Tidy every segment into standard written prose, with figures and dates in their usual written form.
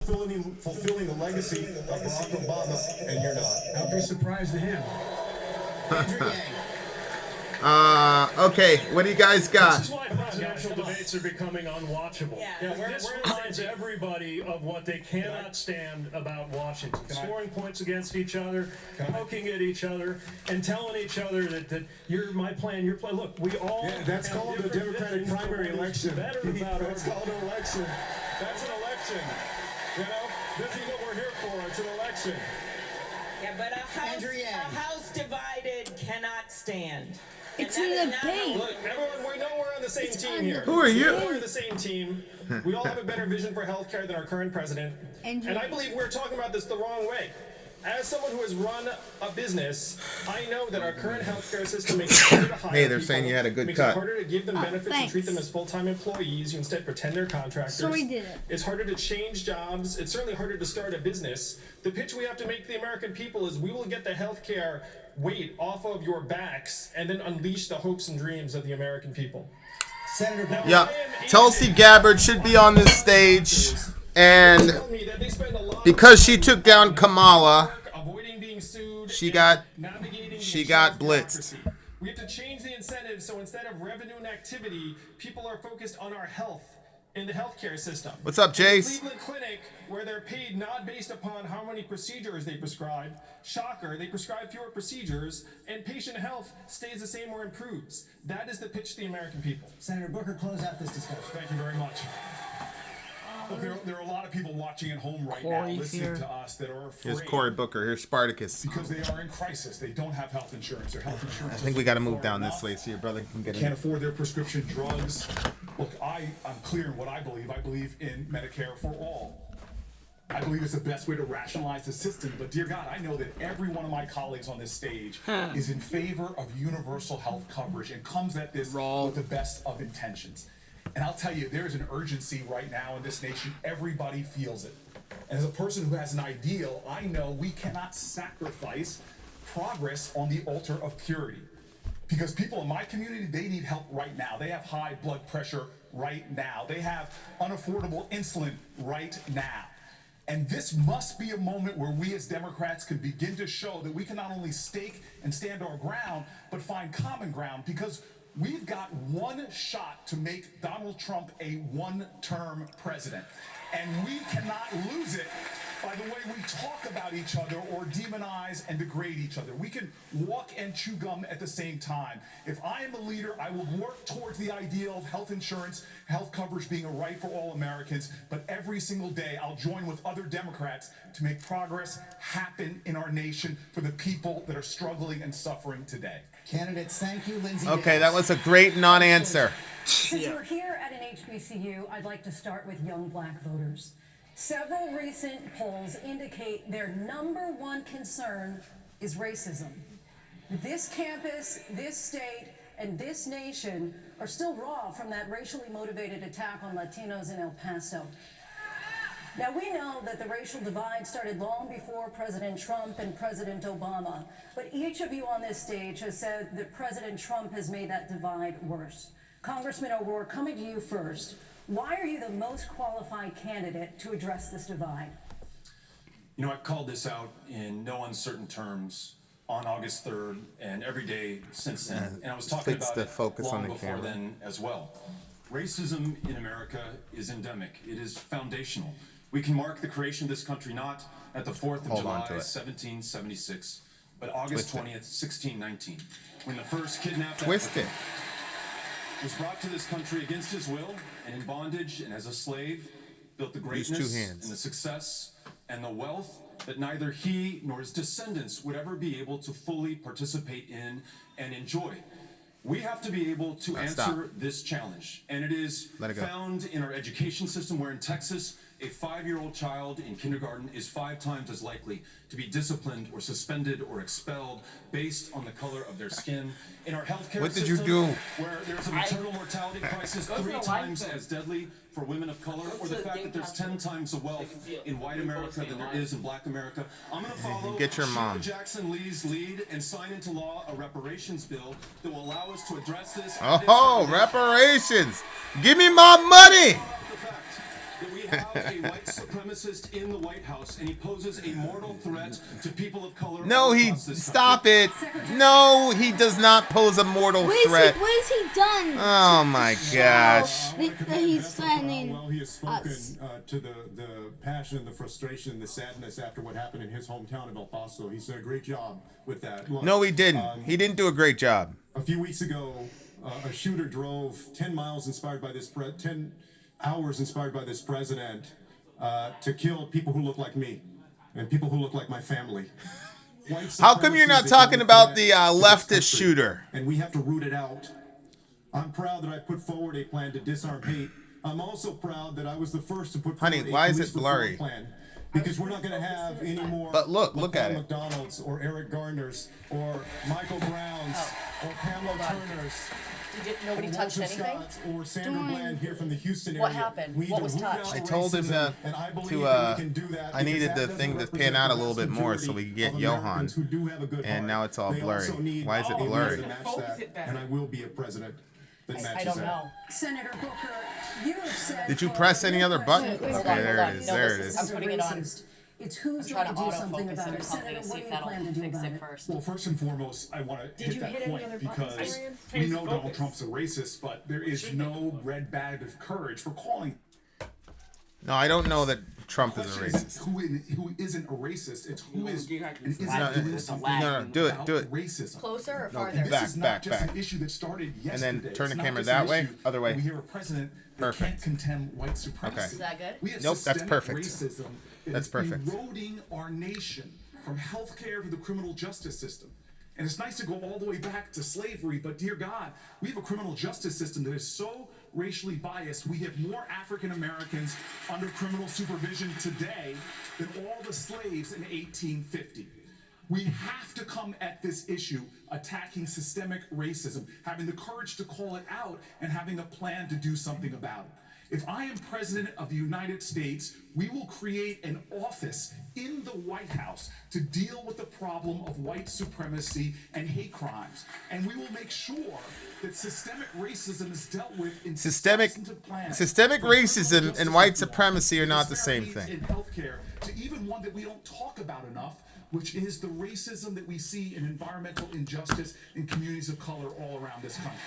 fulfilling the legacy of Barack Obama, and you're not. I'll be surprised to him. Okay, what do you guys got? This is why presidential debates are becoming unwatchable. This reminds everybody of what they cannot stand about Washington. Scoring points against each other, poking at each other, and telling each other that you're my plan, your plan. Look, we all that's called the Democratic primary election. That's called an election. That's an election. You know, this is what we're here for. It's an election. Yeah, but a house divided cannot stand. It's a debate. Look, everyone, we know we're on the same team here. Who are you? We're on the same team. We all have a better vision for healthcare than our current president. And I believe we're talking about this the wrong way. As someone who has run a business, I know that our current healthcare system makes it harder to hire Hey, they're people, saying you had a good makes cut. it harder to give them benefits and thanks. treat them as full-time employees. You instead pretend they're contractors. Sori did it. It's harder to change jobs. It's certainly harder to start a business. The pitch we have to make to the American people is we will get the healthcare weight off of your backs and then unleash the hopes and dreams of the American people. Senator Bell. Yeah, Tulsi Gabbard should be on this stage, and because she took down Kamala, she got blitzed. We have to change the incentives so instead of revenue and activity, people are focused on our health in the healthcare system. What's up, Jace? Cleveland Clinic, where they're paid not based upon how many procedures they prescribe. Shocker, they prescribe fewer procedures, and patient health stays the same or improves. That is the pitch to the American people. Senator Booker, close out this discussion. Thank you very much. Look, there are a lot of people watching at home right now, listening to us, that are afraid. Here's Cory Booker. Here's Spartacus. Because they are in crisis. They don't have health insurance. Their health insurance. I think we got to move down this way so your brother can get in. Can't afford their prescription drugs. Look, I'm clear in what I believe. I believe in Medicare for all. I believe it's the best way to rationalize the system. But dear God, I know that every one of my colleagues on this stage is in favor of universal health coverage and comes at this with the best of intentions. And I'll tell you, there is an urgency right now in this nation. Everybody feels it. And as a person who has an ideal, I know we cannot sacrifice progress on the altar of purity. Because people in my community, they need help right now. They have high blood pressure right now. They have unaffordable insulin right now. And this must be a moment where we as Democrats can begin to show that we can not only stake and stand our ground, but find common ground, because we've got one shot to make Donald Trump a one-term president. And we cannot lose it by the way we talk about each other or demonize and degrade each other. We can walk and chew gum at the same time. If I am a leader, I will work towards the ideal of health insurance, health coverage being a right for all Americans. But every single day, I'll join with other Democrats to make progress happen in our nation for the people that are struggling and suffering today. Candidates, thank you, Lindsey. Okay, that was a great non-answer. Since we're here at an HBCU, I'd like to start with young black voters. Several recent polls indicate their number one concern is racism. This campus, this state, and this nation are still raw from that racially motivated attack on Latinos in El Paso. Now, we know that the racial divide started long before President Trump and President Obama, but each of you on this stage has said that President Trump has made that divide worse. Congressman O'Rourke, coming to you first, why are you the most qualified candidate to address this divide? You know, I've called this out in no uncertain terms on August 3rd and every day since then, and I was talking about it long before then as well. Racism in America is endemic. It is foundational. We can mark the creation of this country not at the 4th of July, 1776, but August 20th, 1619, when the first kidnapped African was brought to this country against his will and in bondage and as a slave, built the greatness and the success and the wealth that neither he nor his descendants would ever be able to fully participate in and enjoy. We have to be able to answer this challenge, and it is found in our education system, where in Texas, a 5-year-old child in kindergarten is 5 times as likely to be disciplined or suspended or expelled based on the color of their skin. In our healthcare system, where there's a maternal mortality crisis 3 times as deadly for women of color, or the fact that there's 10 times the wealth in white America than there is in black America. I'm going to follow Sheila Jackson Lee's lead and sign into law a reparations bill that will allow us to address this. Oh, reparations! Give me my money! The fact that we have a white supremacist in the White House, and he poses a mortal threat to people of color. No, stop it. No, he does not pose a mortal threat. What has he done? Oh my gosh. He's threatening Well, he has spoken us. to the passion and the frustration and the sadness after what happened in his hometown of El Paso. He's done a great job with that. Look, No, he didn't. He didn't do a great job. a few weeks ago, a shooter drove 10 hours inspired by this president to kill people who look like me and people who look like my family. How come you're not talking about the leftist shooter? And we have to root it out. I'm proud that I put forward a plan to disarm hate. I'm also proud that I was the first to put forward Honey, a why is police it blurry? reform plan. Because we're not going to have any more But look at it. McDonald's or Eric Garner's or Michael Brown's or Pamela Turner's. Nobody or touched Walter anything? Scott's or Sandra Bland here from the Houston area. What happened? We What need was to root touched? out I told him racism, and I believe to that we can do that I because needed that the doesn't thing to represent pan out a the little bit vast more so majority we can get of Johan. Americans who do have a good And heart. now it's all They also blurry. need Why is it a leader blurry? to match that, and I will be a president that matches I don't that. know. Senator Booker, you have said. Did you press any other button? Hold on, Okay, hold there on. it is. No, There it this is- is. I'm putting it on. It's who's I'm going trying to to do something autofocus about it or it. something Senator, to see what if do you that'll plan to do fix about it it? first. Well, first and foremost, I want to hit you that hit any point other buttons, because Arian? we Change know the Donald focus. Trump's a racist, but there is no red bag of courage for calling. No, I don't know that Trump is a Question isn't racist. who isn't a racist? It's who is and isn't No, doing something no, do it, about do it. racism. Closer or No, farther? And this back, is not back, just back. an issue that started yesterday. And then turn the It's not camera just that an way, issue other way. We hear a president that Perfect. can't contend white supremacy. Okay. Is that good? We have Nope, that's systemic perfect. racism that That's is perfect. eroding our nation from healthcare to the criminal justice system. And it's nice to go all the way back to slavery, but dear God, we have a criminal justice system that is so racially biased. We have more African Americans under criminal supervision today than all the slaves in 1850. We have to come at this issue attacking systemic racism, having the courage to call it out, and having a plan to do something about it. If I am president of the United States, we will create an office in the White House to deal with the problem of white supremacy and hate crimes. And we will make sure that systemic racism is dealt with in substantive plans. Systemic From racism criminal and white justice supremacy are law, not the same disparities thing. in healthcare, to even one that we don't talk about enough, which is the racism that we see in environmental injustice in communities of color all around this country.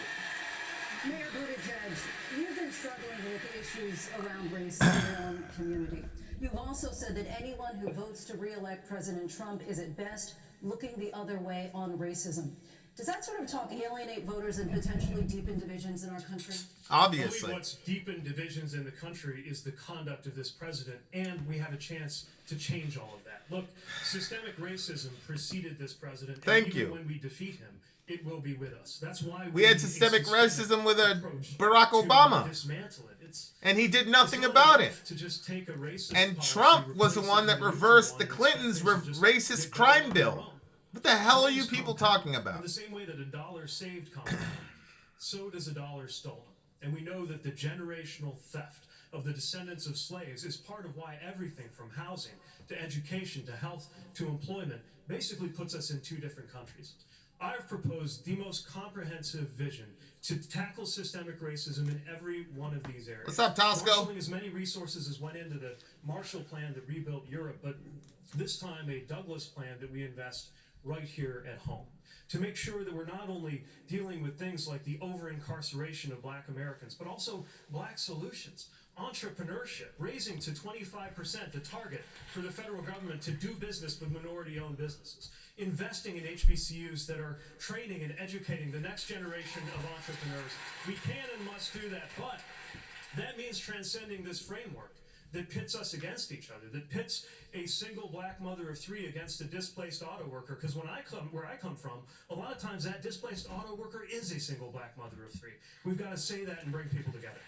Mayor Buttigieg, you've been struggling with issues around race in your own community. You've also said that anyone who votes to re-elect President Trump is at best looking the other way on racism. Does that sort of talk alienate voters and potentially deepen divisions in our country? Obviously. I believe what's deepened divisions in the country is the conduct of this president, and we have a chance to change all of that. Look, systemic racism preceded this president. Thank and even you. when we defeat him, it will be with us. That's why We had need a systemic racism with approach Barack to Obama. dismantle it. It's And he did nothing it's not about it. enough to just take a racist And policy, Trump was the replace one it that with a reversed neutral the one, and Clintons' expect things to just racist get crime better bill. on their own. What the hell are you Those people compound. talking In about? the same way that a dollar saved compound, so does a dollar stolen. And we know that the generational theft of the descendants of slaves is part of why everything from housing to education to health to employment basically puts us in two different countries. I've proposed the most comprehensive vision to tackle systemic racism in every one of these areas. What's up, Tosco? Marshalling as many resources as went into the Marshall Plan that rebuilt Europe, but this time a Douglas Plan that we invest right here at home. To make sure that we're not only dealing with things like the over-incarceration of black Americans, but also black solutions. Entrepreneurship, raising to 25% the target for the federal government to do business with minority-owned businesses. Investing in HBCUs that are training and educating the next generation of entrepreneurs. We can and must do that, but that means transcending this framework that pits us against each other, that pits a single black mother of three against a displaced auto worker. Because where I come from, a lot of times that displaced auto worker is a single black mother of three. We've got to say that and bring people together.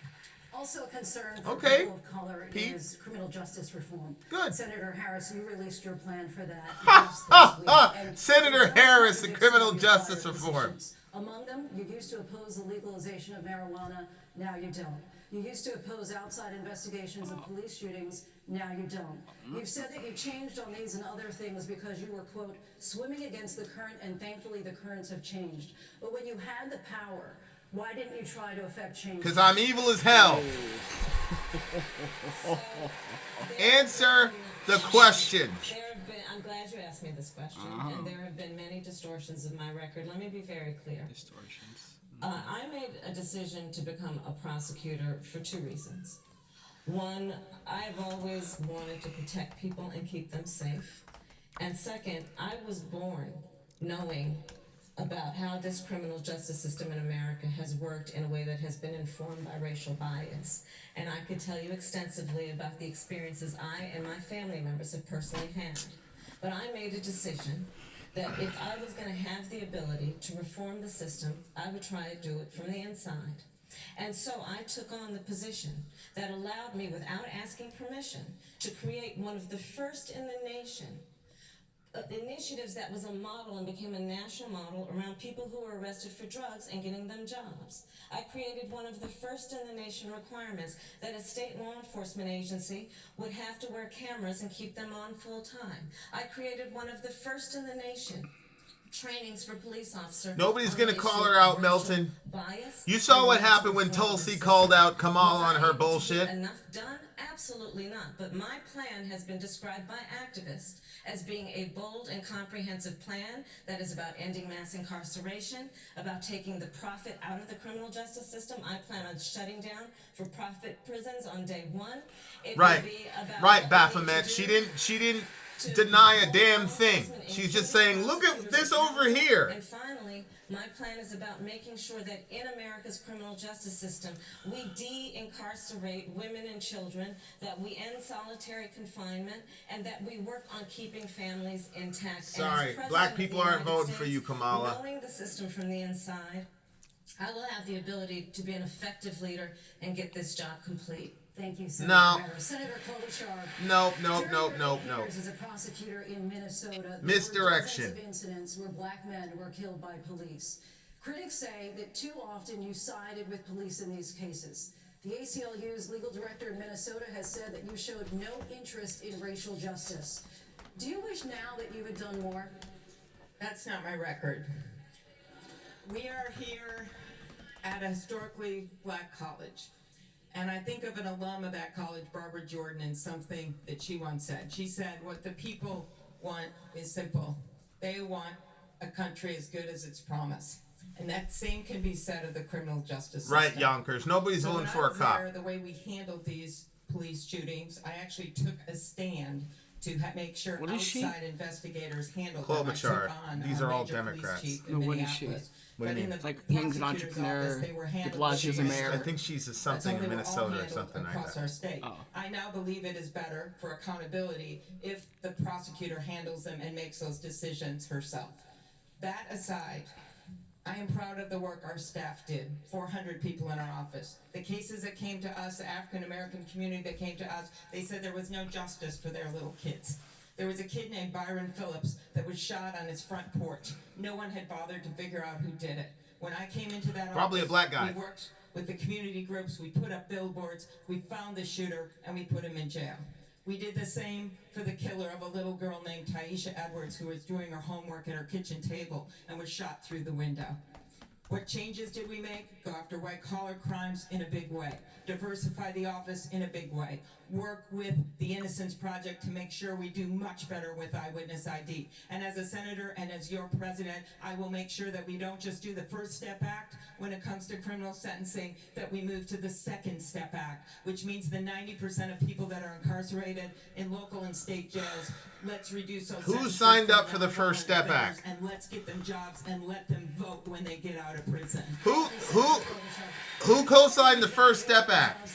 Also a concern for Okay. people of color is criminal justice reform. Good. Senator Harris, you released your plan for that just this week. And Senator you Harris also and criminal contradicted justice prior reform. positions. Among them, you used to oppose the legalization of marijuana, now you don't. You used to oppose outside investigations of police shootings, now you don't. You've said that you changed on these and other things because you were, quote, swimming against the current, and thankfully the currents have changed. But when you had the power, why didn't you try to affect change? Because I'm evil as hell. Answer the question. I'm glad you asked me this question, and there have been many distortions of my record. Let me be very clear. Distortions. I made a decision to become a prosecutor for two reasons. One, I've always wanted to protect people and keep them safe. And second, I was born knowing about how this criminal justice system in America has worked in a way that has been informed by racial bias. And I could tell you extensively about the experiences I and my family members have personally had. But I made a decision that if I was going to have the ability to reform the system, I would try to do it from the inside. And so I took on the position that allowed me, without asking permission, to create one of the first in the nation initiatives that was a model and became a national model around people who were arrested for drugs and getting them jobs. I created one of the first in the nation requirements that a state law enforcement agency would have to wear cameras and keep them on full time. I created one of the first in the nation trainings for police officers. Nobody's going to call her out, Melton. You saw what happened when Tulsi called out Kamala on her bullshit. Enough done? Absolutely not. But my plan has been described by activists as being a bold and comprehensive plan that is about ending mass incarceration, about taking the profit out of the criminal justice system. I plan on shutting down for-profit prisons on day one. Right, Baphomet. She didn't deny a damn thing. She's just saying, look at this over here. And finally, my plan is about making sure that in America's criminal justice system, we de-incarcerate women and children, that we end solitary confinement, and that we work on keeping families intact. Sorry, black people aren't voting for you, Kamala. Knowing the system from the inside, I will have the ability to be an effective leader and get this job complete. Thank you, Senator. No. Senator Klobuchar. Nope. As a prosecutor in Minnesota, misdirection. There were dozens of incidents where black men were killed by police. Critics say that too often you sided with police in these cases. The ACLU's legal director in Minnesota has said that you showed no interest in racial justice. Do you wish now that you had done more? That's not my record. We are here at a historically black college. And I think of an alum of that college, Barbara Jordan, and something that she once said. She said, what the people want is simple. They want a country as good as its promise. And that same can be said of the criminal justice system. Right, Yonkers. Nobody's voting for a cop. The way we handled these police shootings, I actually took a stand to make sure outside investigators handled Klobuchar. These are all Democrats. No, what is she? What do you mean? It's like King's an entrepreneur, de Blasio's a mayor. I think she's something in Minnesota or something like that. Our state. I now believe it is better for accountability if the prosecutor handles them and makes those decisions herself. That aside, I am proud of the work our staff did. 400 people in our office. The cases that came to us, the African American community that came to us, they said there was no justice for their little kids. There was a kid named Byron Phillips that was shot on his front porch. No one had bothered to figure out who did it. When I came into that Probably office, a black guy. we worked with the community groups, we put up billboards, we found the shooter, and we put him in jail. We did the same for the killer of a little girl named Taisha Edwards, who was doing her homework at her kitchen table and was shot through the window. What changes did we make? Go after white-collar crimes in a big way. Diversify the office in a big way. Work with the Innocence Project to make sure we do much better with Eyewitness ID. And as a senator and as your president, I will make sure that we don't just do the First Step Act when it comes to criminal sentencing, that we move to the Second Step Act, which means the 90% of people that are incarcerated in local and state jails, let's reduce those. Who signed up for the First Step Act? And let's get them jobs and let them vote when they get out of prison. Who co-signed the First Step Act?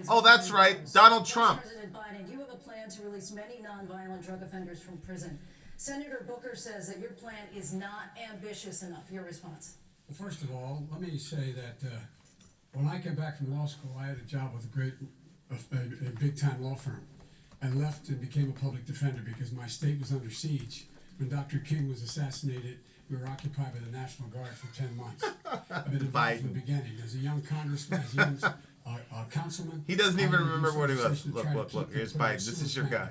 Oh, that's right, Donald Trump. President Biden, you have a plan to release many nonviolent drug offenders from prison. Senator Booker says that your plan is not ambitious enough. Your response? Well, first of all, let me say that when I came back from law school, I had a job with a big-time law firm. I left and became a public defender because my state was under siege. When Dr. King was assassinated, we were occupied by the National Guard for 10 months. I've been involved from the beginning. As a young congressman, as a young councilman. He doesn't even remember what he was. Look. Here's Biden. This is your guy.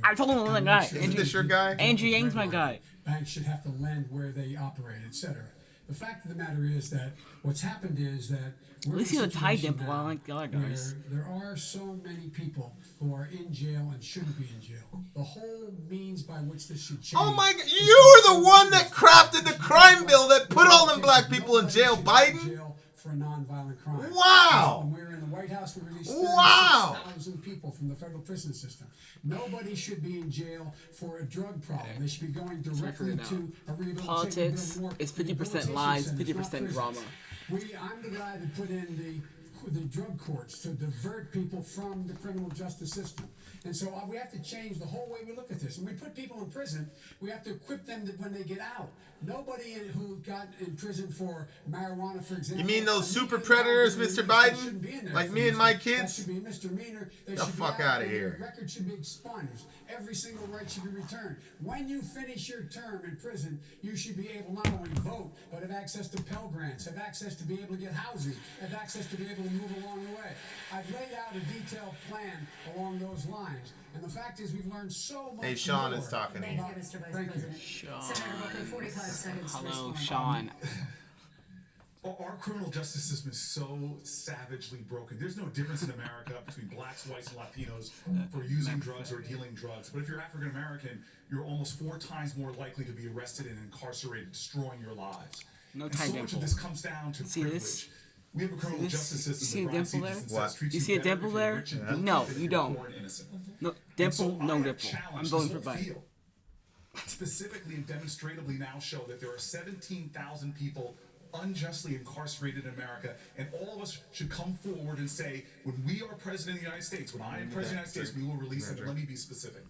I told him I'm the guy. Isn't this your guy? Andrew Yang's my guy. Banks should have to lend where they operate, etc. The fact of the matter is that what's happened is that we're At least in a he had a tie situation dimple, now unlike the other where guys. there are so many people who are in jail and shouldn't be in jail. The whole means by which this should change. Oh my God! You were the one that crafted the crime bill that put all them black people in jail, Biden. For a non-violent crime. Wow. When we were in the White House, we released Wow. 36,000 people from the federal prison system. Nobody should be in jail for a drug problem. They should be going directly to a rehabilitation. Politics is 50% lies, 50% drama. I'm the guy that put in the drug courts to divert people from the criminal justice system. And so we have to change the whole way we look at this. And we put people in prison, we have to equip them when they get out. Nobody who got in prison for marijuana, for example. You mean those super predators, Mr. Biden? Like me and my kids? That should be a misdemeanor. The fuck out of here. Your record should be expunged. Every single right should be returned. When you finish your term in prison, you should be able not only vote, but have access to Pell Grants, have access to be able to get housing, have access to be able to move along the way. I've laid out a detailed plan along those lines. And the fact is, we've learned so much. Hey, Sean is talking to you. Thank you, Mr. Vice President. Senator Booker, 45 seconds to Hello, respond. Sean. Our criminal justice system is so savagely broken. There's no difference in America between blacks, whites, and Latinos for using drugs or dealing drugs. But if you're African American, you're almost 4 times more likely to be arrested and incarcerated, destroying your lives. No and tie so much dimple. of this comes down to See privilege. this? We have a criminal justice system. See a that Brian dimple there? Stevenson says treats You see a better dimple if you're there? rich and guilty No, than if you you're don't. poor and innocent. No And dimple, so no I have dimple. I'm challenged voting this for whole Biden. field, specifically and demonstratively now show that there are 17,000 people unjustly incarcerated in America, and all of us should come forward and say, when we are president of the United States, when I am president of the United States, we will release them. Let me be specific.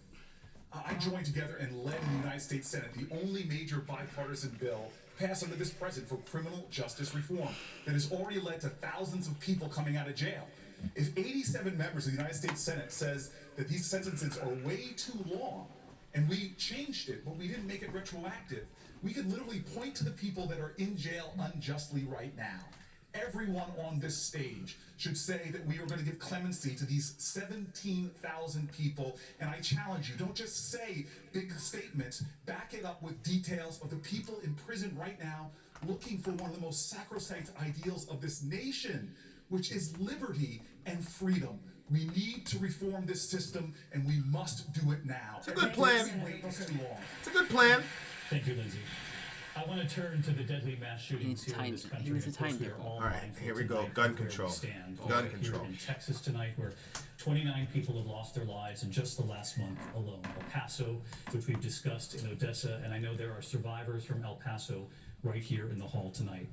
I joined together and led in the United States Senate the only major bipartisan bill passed under this president for criminal justice reform that has already led to thousands of people coming out of jail. If 87 members of the United States Senate says that these sentences are way too long, and we changed it, but we didn't make it retroactive, we could literally point to the people that are in jail unjustly right now. Everyone on this stage should say that we are going to give clemency to these 17,000 people. And I challenge you, don't just say big statements, back it up with details of the people in prison right now looking for one of the most sacrosanct ideals of this nation, which is liberty and freedom. We need to reform this system, and we must do it now. It's a good plan. It's too long. It's a good plan. Thank you, Lindsay. I want to turn to the deadly mass shootings here in this country. Of course, we are all right, mindful here we go. tonight Gun of where we control. stand. Gun Here control. in Texas tonight, where 29 people have lost their lives in just the last month alone. El Paso, which we've discussed, in Odessa, and I know there are survivors from El Paso right here in the hall tonight.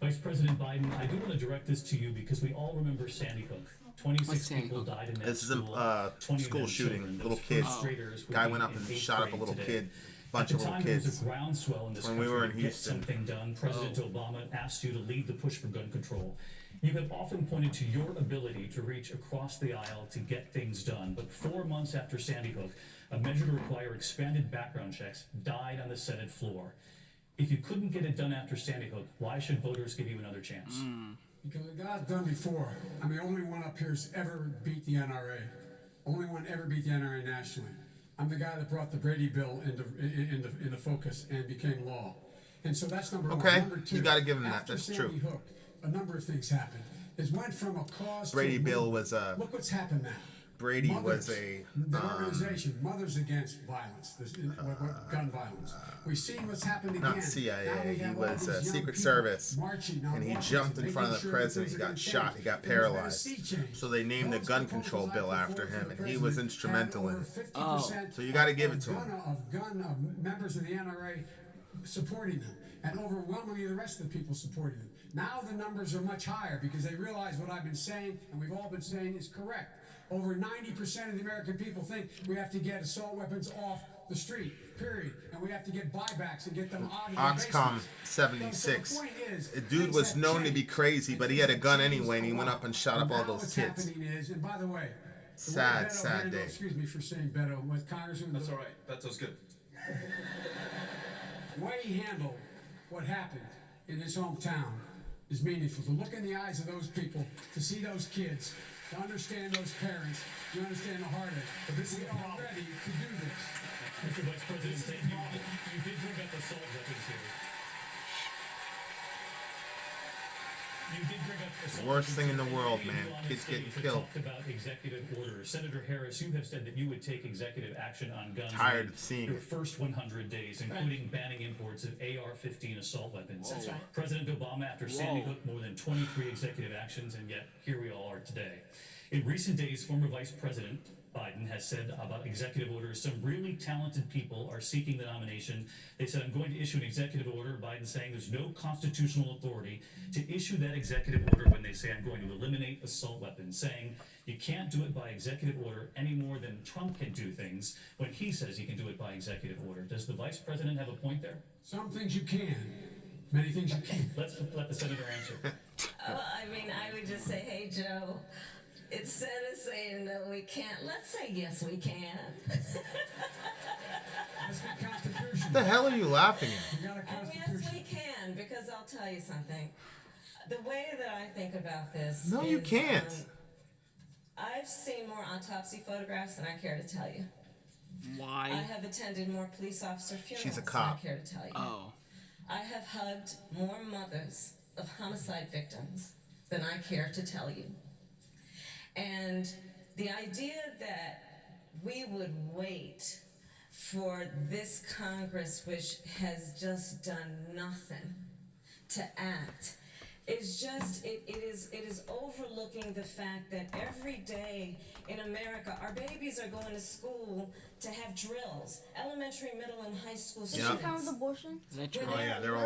Vice President Biden, I do want to direct this to you because we all remember Sandy Hook. 26 people died in that This is school. a 20 of school them shooting. children. Little Those kids. first graders would Guy be went up in and eighth shot up a grade little today. kid. Bunch At of the little time, there kids. was a groundswell in this When country we were in to get Houston. something done. President Obama asked you to lead the push for gun control. You have often pointed to your ability to reach across the aisle to get things done. But 4 months after Sandy Hook, a measure to require expanded background checks died on the Senate floor. If you couldn't get it done after Sandy Hook, why should voters give you another chance? Because it got done before. I mean, only one up here has ever beat the NRA. Only one ever beat the NRA nationally. I'm the guy that brought the Brady bill into focus and became law. And so that's number one. Okay, Number two, you got to give him that. after That's Sandy true. Hook, a number of things happened. It went from a cause Brady to a bill movement. was Look what's happened now. Brady Mothers, was a the organization Mothers Against Violence, gun violence. We've seen what's happened again. not CIA. Now we He have all was these young Secret people Service, marching on and he Washington, jumped in front of the making sure president. He things are got gonna shot. change. He got There's been a paralyzed. sea change. So they named the Those gun proposals control I bill put after forward for him, the and he was president instrumental had in over it. 50% So you got to give it to him. of members of the NRA supporting them, and overwhelmingly the rest of the people supporting them. Now the numbers are much higher because they realize what I've been saying, and we've all been saying is correct. Over 90% of the American people think we have to get assault weapons off the street, period. And we have to get buybacks and get them out of the Oxcom basements. 76. So the point is, The dude things was have known to be changed. crazy, but he had a gun anyway, and he went lot. up and shot up all Now those what's kids. happening is, and by the way, the way Sad, Beto sad handled- day. Excuse me for saying Beto, with Congressman. That's all right. That was good. The way he handled what happened in his hometown is meaningful. To look in the eyes of those people, to see those kids, to understand those parents, to understand the heartache. But this is all ready to do this. Mr. Vice President, thank you. You did bring up assault weapons here. You did bring up assault Worst thing in the weapons. world, You man. on Kids stage getting have killed. talked about executive orders. Senator Harris, you have said that you would take executive action on guns Tired in of seeing your it. first 100 days, including banning imports of AR-15 assault weapons. That's right. President Obama, after Sandy Hook, more than 23 executive actions, and yet here we all are today. In recent days, former Vice President Biden has said about executive orders, some really talented people are seeking the nomination. They said, I'm going to issue an executive order. Biden saying there's no constitutional authority to issue that executive order when they say I'm going to eliminate assault weapons, saying you can't do it by executive order any more than Trump can do things when he says he can do it by executive order. Does the vice president have a point there? Some things you can, many things you can't. Let's let the senator answer. Well, I mean, I would just say, hey, Joe, instead of saying no, we can't, let's say yes, we can. That's the Constitution. What the hell are you laughing at? You got a And Constitution. yes, we can, because I'll tell you something. The way that I think about this No, is, you can't. I've seen more autopsy photographs than I care to tell you. Why? I have attended more police officer funerals She's a than I cop. care to tell you. Oh. I have hugged more mothers of homicide victims than I care to tell you. And the idea that we would wait for this Congress, which has just done nothing to act, is just, it is overlooking the fact that every day in America, our babies are going to school to have drills, elementary, middle, and high school Is students. she fine with abortion? Is that where true? Oh, yeah, they're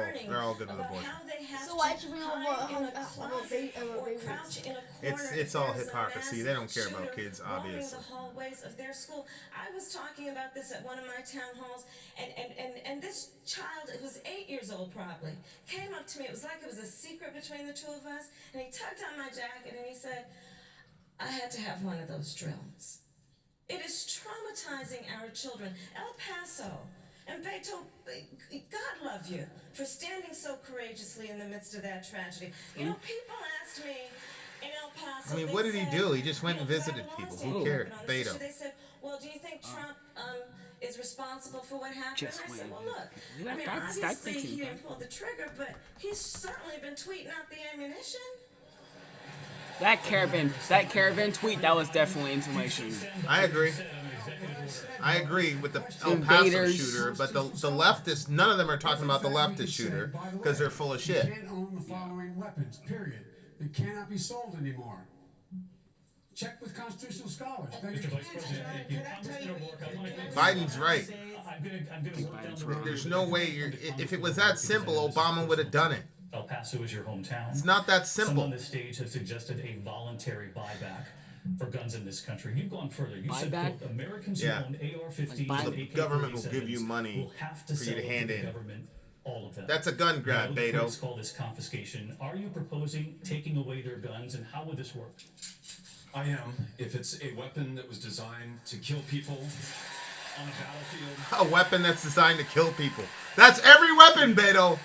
all good with about abortion. how they have So why to should we hide have in a a closet baby- or baby? crouch in a corner It's if all there's a hypocrisy. mass They don't care about shooter kids, roaming obviously. the hallways of their school. I was talking about this at one of my town halls, and this child, it was 8 years old probably, came up to me. It was like it was a secret between the two of us, and he tugged on my jacket and he said, I had to have one of those drills. It is traumatizing our children. El Paso and Beto, God love you for standing so courageously in the midst of that tragedy. You know, people asked me in El Paso. I mean, they what did he said, do? He just went you and know, visited Zion people. Weinstein Who was cared? working on this issue. Beto. They said, well, do you think Trump is responsible for what happened? Just And I said, wait. well, look, Yeah, I mean, that's obviously thinking, he but- didn't pull the trigger, but he's certainly been tweeting out the ammunition. That caravan tweet, that was definitely insulation. I agree. I agree with the El Paso Invaders. shooter, but the leftists, none of them are talking about the leftist shooter because they're full of shit. You can't own the following weapons, period. They cannot be sold anymore. Check with constitutional scholars. Mr. Vice President, thank you. Congressman O'Rourke, I want to Biden's right. I'm gonna look down the road. There's no way if it was that simple, Obama would have done it. El Paso is your hometown. It's not that Some simple. on this stage have suggested a voluntary buyback for guns in this country. You've gone further. You said, Buyback? quote, Americans Yeah. who own AR-15s Like and The AK-47s government will give you money will have to for you sell to it hand the in. government all of them. That's a gun grab, Now, the Beto. critics call this confiscation. Are you proposing taking away their guns, and how would this work? I am, if it's a weapon that was designed to kill people on a battlefield. A weapon that's designed to kill people. That's every weapon, Beto.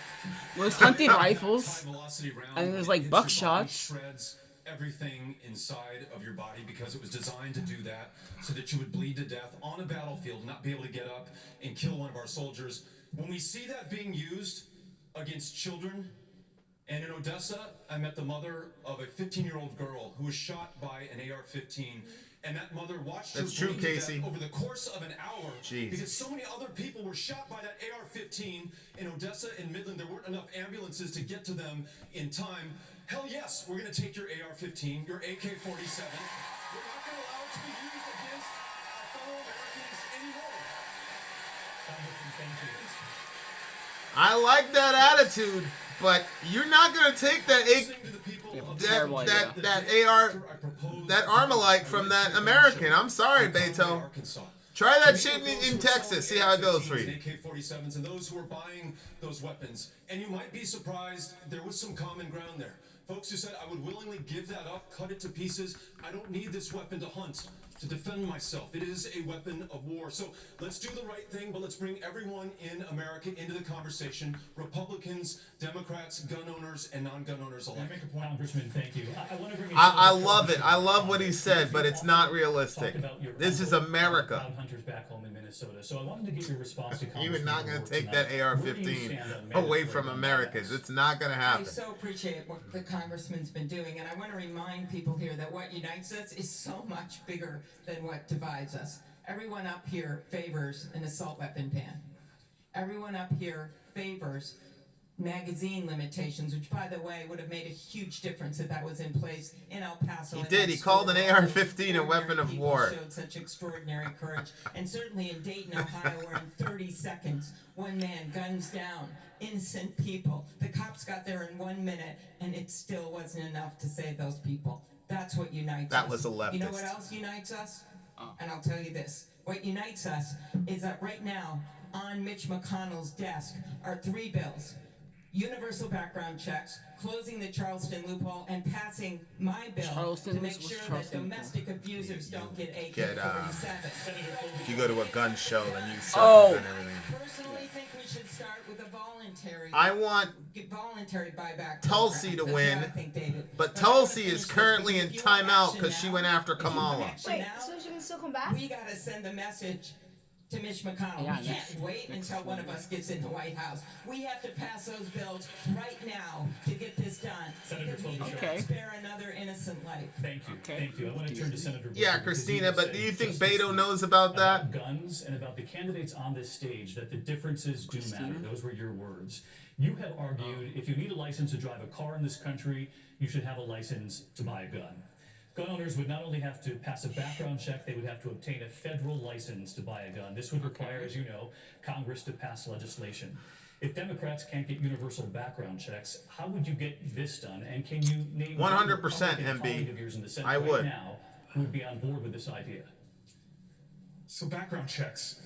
There's hunting rifles. High velocity round, And there's it like hits your body, buckshots. shreds everything inside of your body because it was designed to do that so that you would bleed to death on a battlefield, not be able to get up and kill one of our soldiers. When we see that being used against children, and in Odessa, I met the mother of a 15-year-old girl who was shot by an AR-15. And that mother watched her That's true, bleed to death Casey. over the course of an hour Jeez. because so many other people were shot by that AR-15 in Odessa and Midland. There weren't enough ambulances to get to them in time. Hell yes, we're going to take your AR-15, your AK-47. We're not going to allow it to be used against our fellow Americans anymore. Congressman, thank you. I like that attitude, but you're not gonna take that terrible idea. that Armalite from that American. I'm sorry, Beto. Try that shit in Texas. See how it goes for you. AK-47s and those who are buying those weapons. And you might be surprised, there was some common ground there. Folks who said, I would willingly give that up, cut it to pieces. I don't need this weapon to hunt, to defend myself. It is a weapon of war. So let's do the right thing, but let's bring everyone in America into the conversation. Republicans, Democrats, gun owners, and non-gun owners alike. Congressman, thank you. I want to bring I love it. I love what he said, but it's not realistic. This is America. Hunters back home in Minnesota. Minnesota. So I wanted to get your response to You're not going to take tonight. that AR-15 away from Americans. It's not going to I happen. so appreciate what the congressman's been doing, and I want to remind people here that what unites us is so much bigger than what divides us. Everyone up here favors an assault weapon ban. Everyone up here favors magazine limitations, which, by the way, would have made a huge difference if that was in place in El Paso. He did. He called an AR-15 a weapon of war. Showed such extraordinary courage, and certainly in Dayton, Ohio, where in 30 seconds, one man guns down innocent people. The cops got there in 1 minute, and it still wasn't enough to save those people. That's what unites us. That was a leftist. You know what else unites us? And I'll tell you this. What unites us is that right now, on Mitch McConnell's desk are 3 bills. Universal background checks, closing the Charleston loophole, and passing my bill to make sure that domestic abusers don't get AK-47. If you go to a gun show, then you circumvent everything. Personally, think we should start with a voluntary. I want voluntary buyback. Tulsi to win, but Tulsi is currently in timeout because she went after Kamala. Wait, so she can still come back? We gotta send the message to Mitch McConnell. Yeah, we can't wait until one of us gets in the White House. We have to pass those bills right now to get this done. Senator Because we can't spare another innocent life. Thank you. Thank you. I want to turn to Senator Booker. Yeah, Christina, but do you think Beto knows about that? Guns and about the candidates on this stage, that the differences do matter. Those were your words. You have argued if you need a license to drive a car in this country, you should have a license to buy a gun. Gun owners would not only have to pass a background check, they would have to obtain a federal license to buy a gun. This would require, as you know, Congress to pass legislation. If Democrats can't get universal background checks, how would you get this done? And can you name 100% MB of yours in the Senate I would. right now who would be on board with this idea? So background checks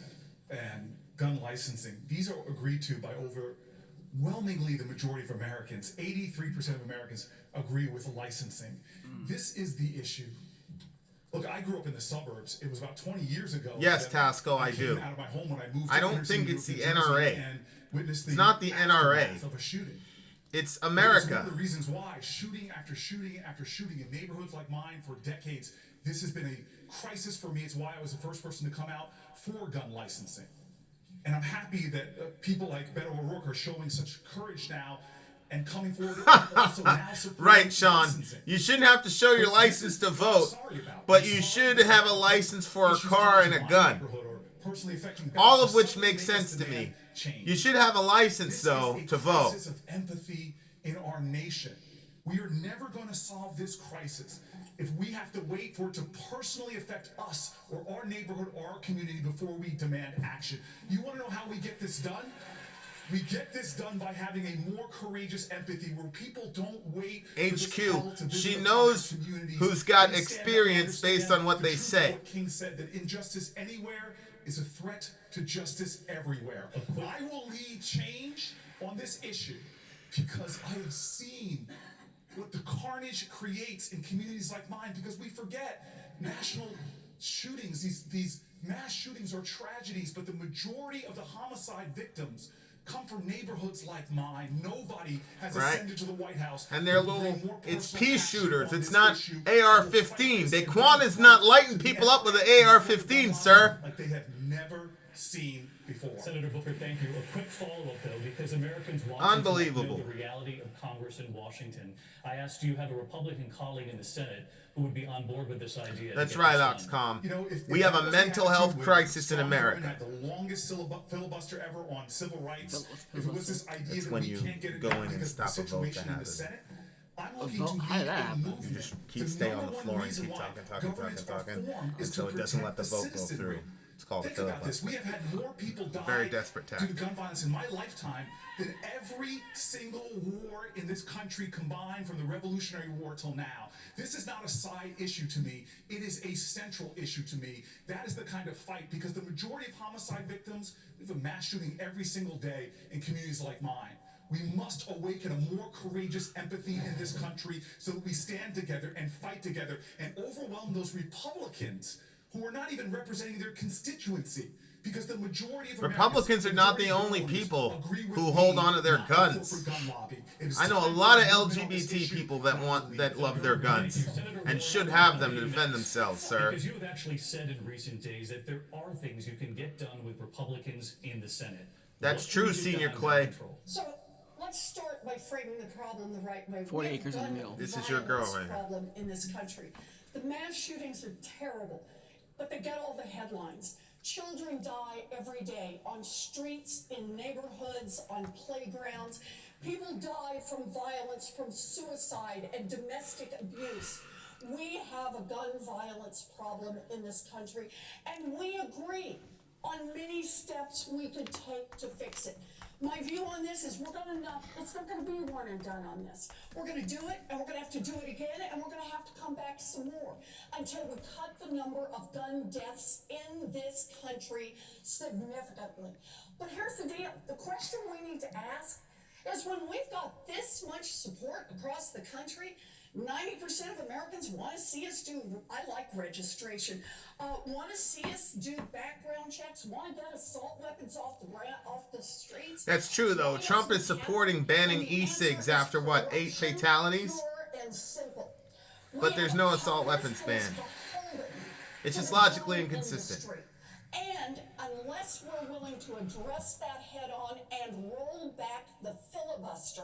and gun licensing, these are agreed to by overwhelmingly the majority of Americans. 83% of Americans agree with licensing. This is the issue. Look, I grew up in the suburbs. It was about 20 years ago. Yes, Tasco, I do. Out of my home when I moved I to don't think New it's the York, New Jersey, NRA. and witnessed It's not the NRA. aftermath of a shooting. It's It's one America. of the reasons why shooting after shooting after shooting in neighborhoods like mine for decades, this has been a crisis for me. It's why I was the first person to come out for gun licensing. And I'm happy that people like Beto O'Rourke are showing such courage now and coming forward. And also now supporting Right, Sean. licensing. You shouldn't have to show your license to vote, but you should have a license for a car and a gun. All of which makes sense to me. You should have a license, though, to vote. This is a crisis of empathy in our nation. We are never going to solve this crisis if we have to wait for it to personally affect us or our neighborhood or our community before we demand action. You want to know how we get this done? We get this done by having a more courageous empathy where people don't wait for this call to HQ, visit she other knows communities. who's got They stand up and experience based understand on what the they truth of say. what King said, that injustice anywhere is a threat to justice everywhere. I will lead change on this issue because I have seen what the carnage creates in communities like mine, because we forget national shootings, these mass shootings are tragedies, but the majority of the homicide victims come from neighborhoods like mine. Nobody has ascended to the White House. And they're it's peace shooters. It's not AR-15. Daquan is not lighting people up with an AR-15, sir. Like they have never seen before. Senator Booker, thank you. A quick follow-up, though, because Americans want Unbelievable. to know the reality of Congress in Washington. I asked, do you have a Republican colleague in the Senate who would be on board with this idea? That's right, Oxcom. We have a mental health crisis in America. Had the longest filibuster ever on civil rights. If it was this idea That's that when we you can't get it go done in and because of the stop a vote to situation in the happen. Senate, I'm A looking vote? to How lead did that a happen? movement. You just keep The staying on number the one floor and reason keep why talking governments are until formed is it to doesn't let the protect vote go citizenry. through. It's called a Think about this. filibuster. We have had more people die Very desperate due tactic. to gun violence in my lifetime than every single war in this country combined from the Revolutionary War till now. This is not a side issue to me. It is a central issue to me. That is the kind of fight, because the majority of homicide victims, we have a mass shooting every single day in communities like mine. We must awaken a more courageous empathy in this country so that we stand together and fight together and overwhelm those Republicans who are not even representing their constituency. Because the majority of Republicans are not the only people who hold on to their guns. I know a lot of LGBT people that love their guns and should have them to defend themselves, sir. Because you have actually said in recent days that there are things you can get done with Republicans in the Senate. That's true, Senior Clay. So let's start by framing the problem the right way. 40 acres in the middle. This is your girl right here. Problem in this country. The mass shootings are terrible, but they get all the headlines. Children die every day on streets, in neighborhoods, on playgrounds. People die from violence, from suicide and domestic abuse. We have a gun violence problem in this country, and we agree on many steps we could take to fix it. My view on this is it's not gonna be one and done on this. We're gonna do it, and we're gonna have to do it again, and we're gonna have to come back some more until we cut the number of gun deaths in this country significantly. But here's the deal. The question we need to ask is, when we've got this much support across the country, 90% of Americans want to see us do, I like registration, want to see us do background checks, want to get assault weapons off the streets. That's true, though. Trump is supporting banning e-cigs after, what, 8 fatalities? But there's no assault weapons ban. It's just logically inconsistent. And unless we're willing to address that head on and roll back the filibuster,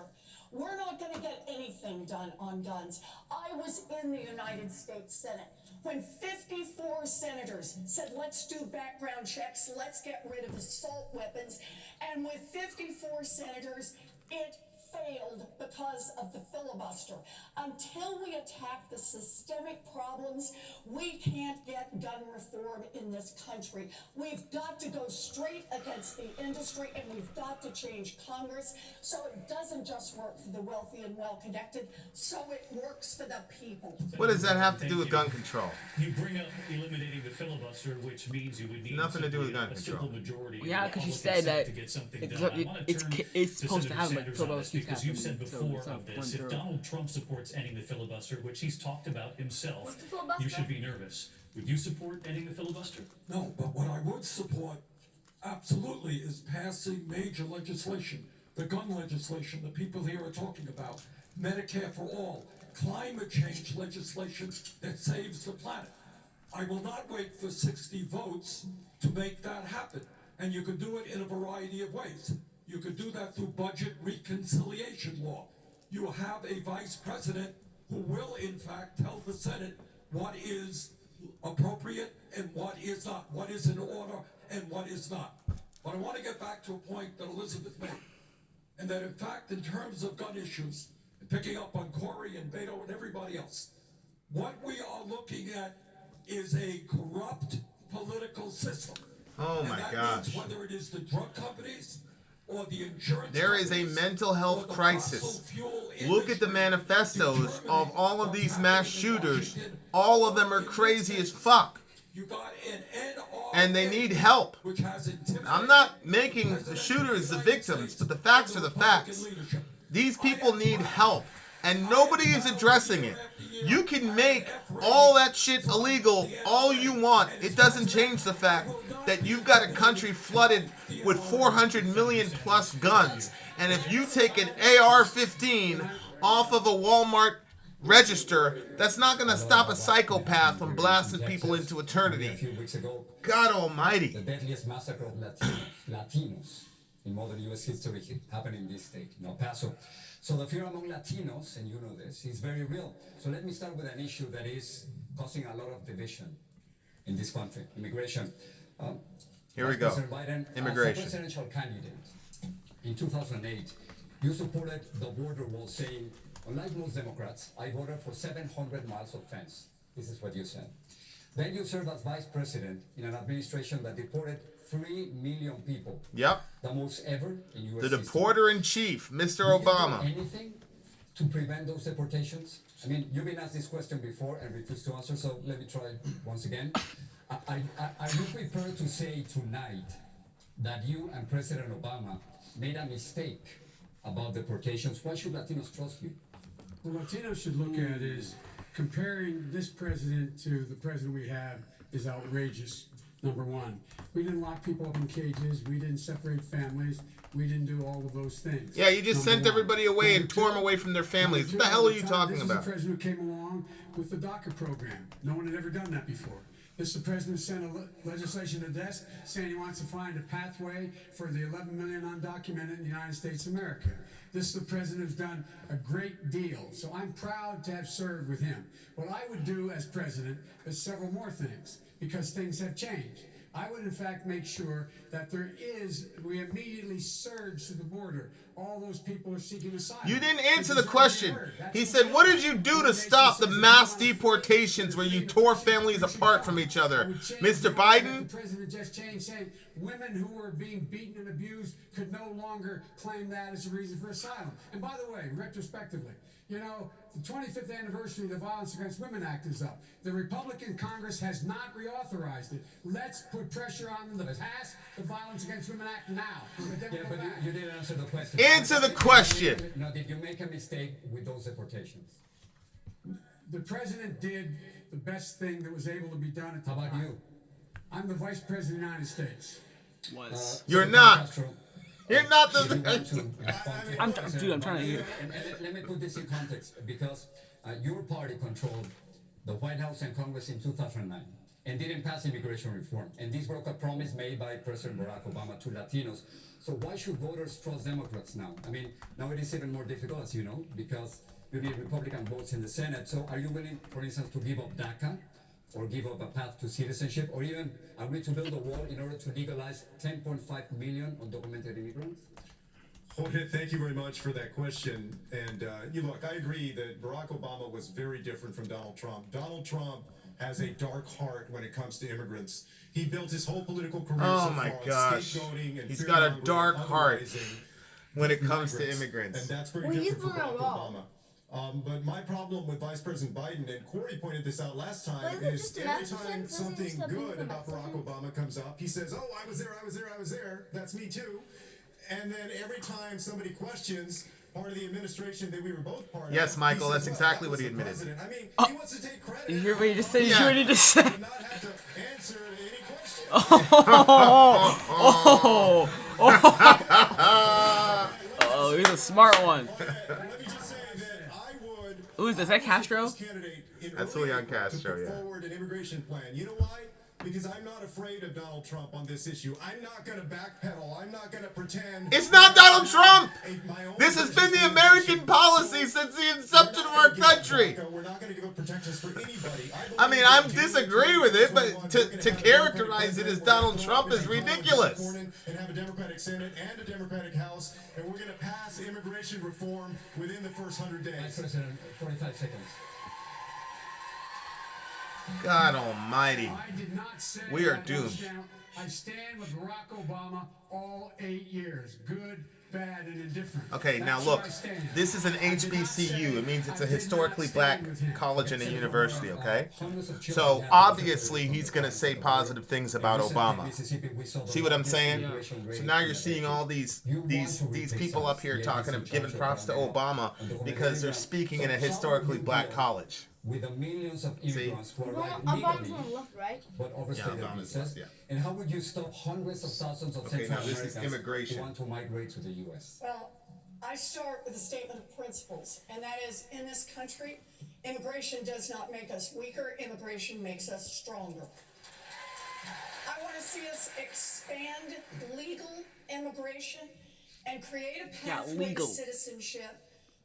we're not going to get anything done on guns. I was in the United States Senate when 54 senators said, let's do background checks, let's get rid of assault weapons. And with 54 senators, it failed because of the filibuster. Until we attack the systemic problems, we can't get gun reform in this country. We've got to go straight against the industry, and we've got to change Congress so it doesn't just work for the wealthy and well-connected, so it works for the people. What does that have to do with gun control? You bring up eliminating the filibuster, which means you would need nothing to do with gun a control. simple majority. Yeah, because you said that it's supposed to happen, but filibuster because you've said before of this, if Donald Trump supports ending the filibuster, which he's talked about himself, you should be nervous. Would you support ending the filibuster? No, but what I would support absolutely is passing major legislation, the gun legislation that people here are talking about, Medicare for all, climate change legislation that saves the planet. I will not wait for 60 votes to make that happen. And you can do it in a variety of ways. You could do that through budget reconciliation law. You have a vice president who will, in fact, tell the Senate what is appropriate and what is not, what is in order and what is not. But I want to get back to a point that Elizabeth made, and that, in fact, in terms of gun issues, picking up on Corey and Beto and everybody else, what we are looking at is a corrupt political system. Oh my gosh. Means whether it is the drug companies or the insurance There is a mental health crisis. Look at the manifestos of all of these mass shooters. All of them are crazy as fuck. And they need help. I'm not making the shooters the victims, but the facts are the facts. These people need help, and nobody is addressing it. You can make all that shit illegal all you want. It doesn't change the fact that you've got a country flooded with 400 million plus guns. And if you take an AR-15 off of a Walmart register, that's not going to stop a psychopath from blasting people into eternity. God almighty. The deadliest massacre of Latinos in modern U.S. history happened in this state, in El Paso. So the fear among Latinos, and you know this, is very real. So let me start with an issue that is causing a lot of division in this country, immigration. Here we go. Biden, Immigration. as a presidential candidate in 2008, you supported the border wall, saying, unlike most Democrats, I voted for 700 miles of fence. This is what you said. Then you served as vice president in an administration that deported 3 million people. Yep. The most ever in U.S. The deporter-in-chief, Mr. Obama. Did you do anything to prevent those deportations? I mean, you've been asked this question before and refused to answer, so let me try once again. Are you prepared to say tonight that you and President Obama made a mistake about deportations? Why should Latinos trust you? What Latinos should look at is comparing this president to the president we have is outrageous. Number one, we didn't lock people up in cages. We didn't separate families. We didn't do all of those things. Yeah, you just sent everybody away and tore them away from their families. What the hell are you talking about? This is the president who came along with the DACA program. No one had ever done that before. This is the president who sent a legislation to the desk saying he wants to find a pathway for the 11 million undocumented in the United States of America. This is the president who's done a great deal. So I'm proud to have served with him. What I would do as president is several more things, because things have changed. I would, in fact, make sure that we immediately surge to the border. All those people are seeking asylum. You didn't answer the question. He said, what did you do to stop the mass deportations where you tore families apart from each other? Mr. Biden? The president just changed, saying women who were being beaten and abused could no longer claim that as a reason for asylum. And by the way, retrospectively, you know, the 25th anniversary of the Violence Against Women Act is up. The Republican Congress has not reauthorized it. Let's put pressure on them to pass the Violence Against Women Act now. Yeah, but you didn't answer the question. Answer the question. Now, did you make a mistake with those deportations? The president did the best thing that was able to be done at the time. How about you? I'm the vice president of the United States. You're not. You're not the. I'm trying to hear. And let me put this in context, because your party controlled the White House and Congress in 2009 and didn't pass immigration reform. And this broke a promise made by President Barack Obama to Latinos. So why should voters trust Democrats now? I mean, now it is even more difficult, as you know, because you need Republican votes in the Senate. So are you willing, for instance, to give up DACA, or give up a path to citizenship, or even agree to build a wall in order to legalize 10.5 million undocumented immigrants? Jorge, thank you very much for that question. And look, I agree that Barack Obama was very different from Donald Trump. Donald Trump has a dark heart when it comes to immigrants. He built his whole political career Oh my gosh. He's got a dark heart when it comes to immigrants. And that's very different from Barack Obama. But my problem with Vice President Biden, and Corey pointed this out last time, is every time something good about Barack Obama comes up, he says, oh, I was there, that's me too. And then every time somebody questions part of the administration that we were both part of. Yes, Michael, says, that's exactly what he admitted. I mean, he wants to take credit. You hear what you just said? Yeah. You already just said. Not have to answer any questions. Oh, he's a smart one. Let me just say that I would. Who is that Castro? That's Leon Castro, yeah. Forward an immigration plan. You know why? Because I'm not afraid of Donald Trump on this issue. I'm not going to backpedal. I'm not going to pretend. It's not Donald Trump! This has been the American policy since the inception of our country. We're not going to give up protections for anybody. I mean, I disagree with it, but to characterize it as Donald Trump is ridiculous. And have a Democratic Senate and a Democratic House, and we're going to pass immigration reform within the first 100 days. Vice President, 45 seconds. God almighty. I did not say We are I don't doomed. I stand with Barack Obama all 8 years. Good, bad, and indifferent. Okay, now That's look, where I stand. this is an HBCU. It means it's a historically black college and a university, okay? So obviously he's going to say positive things about Obama. See what I'm saying? So now you're seeing all these people up here giving props to Obama because they're speaking in a historically black college. With the millions of immigrants who arrive Obama's legally, on the left, right? but overstay their visas. And how would you stop hundreds of thousands of Okay, Central now this is Americans immigration. who want to migrate to the U.S.? Well, I start with a statement of principles, and that is, in this country, immigration does not make us weaker, immigration makes us stronger. I want to see us expand legal immigration and create a pathway to citizenship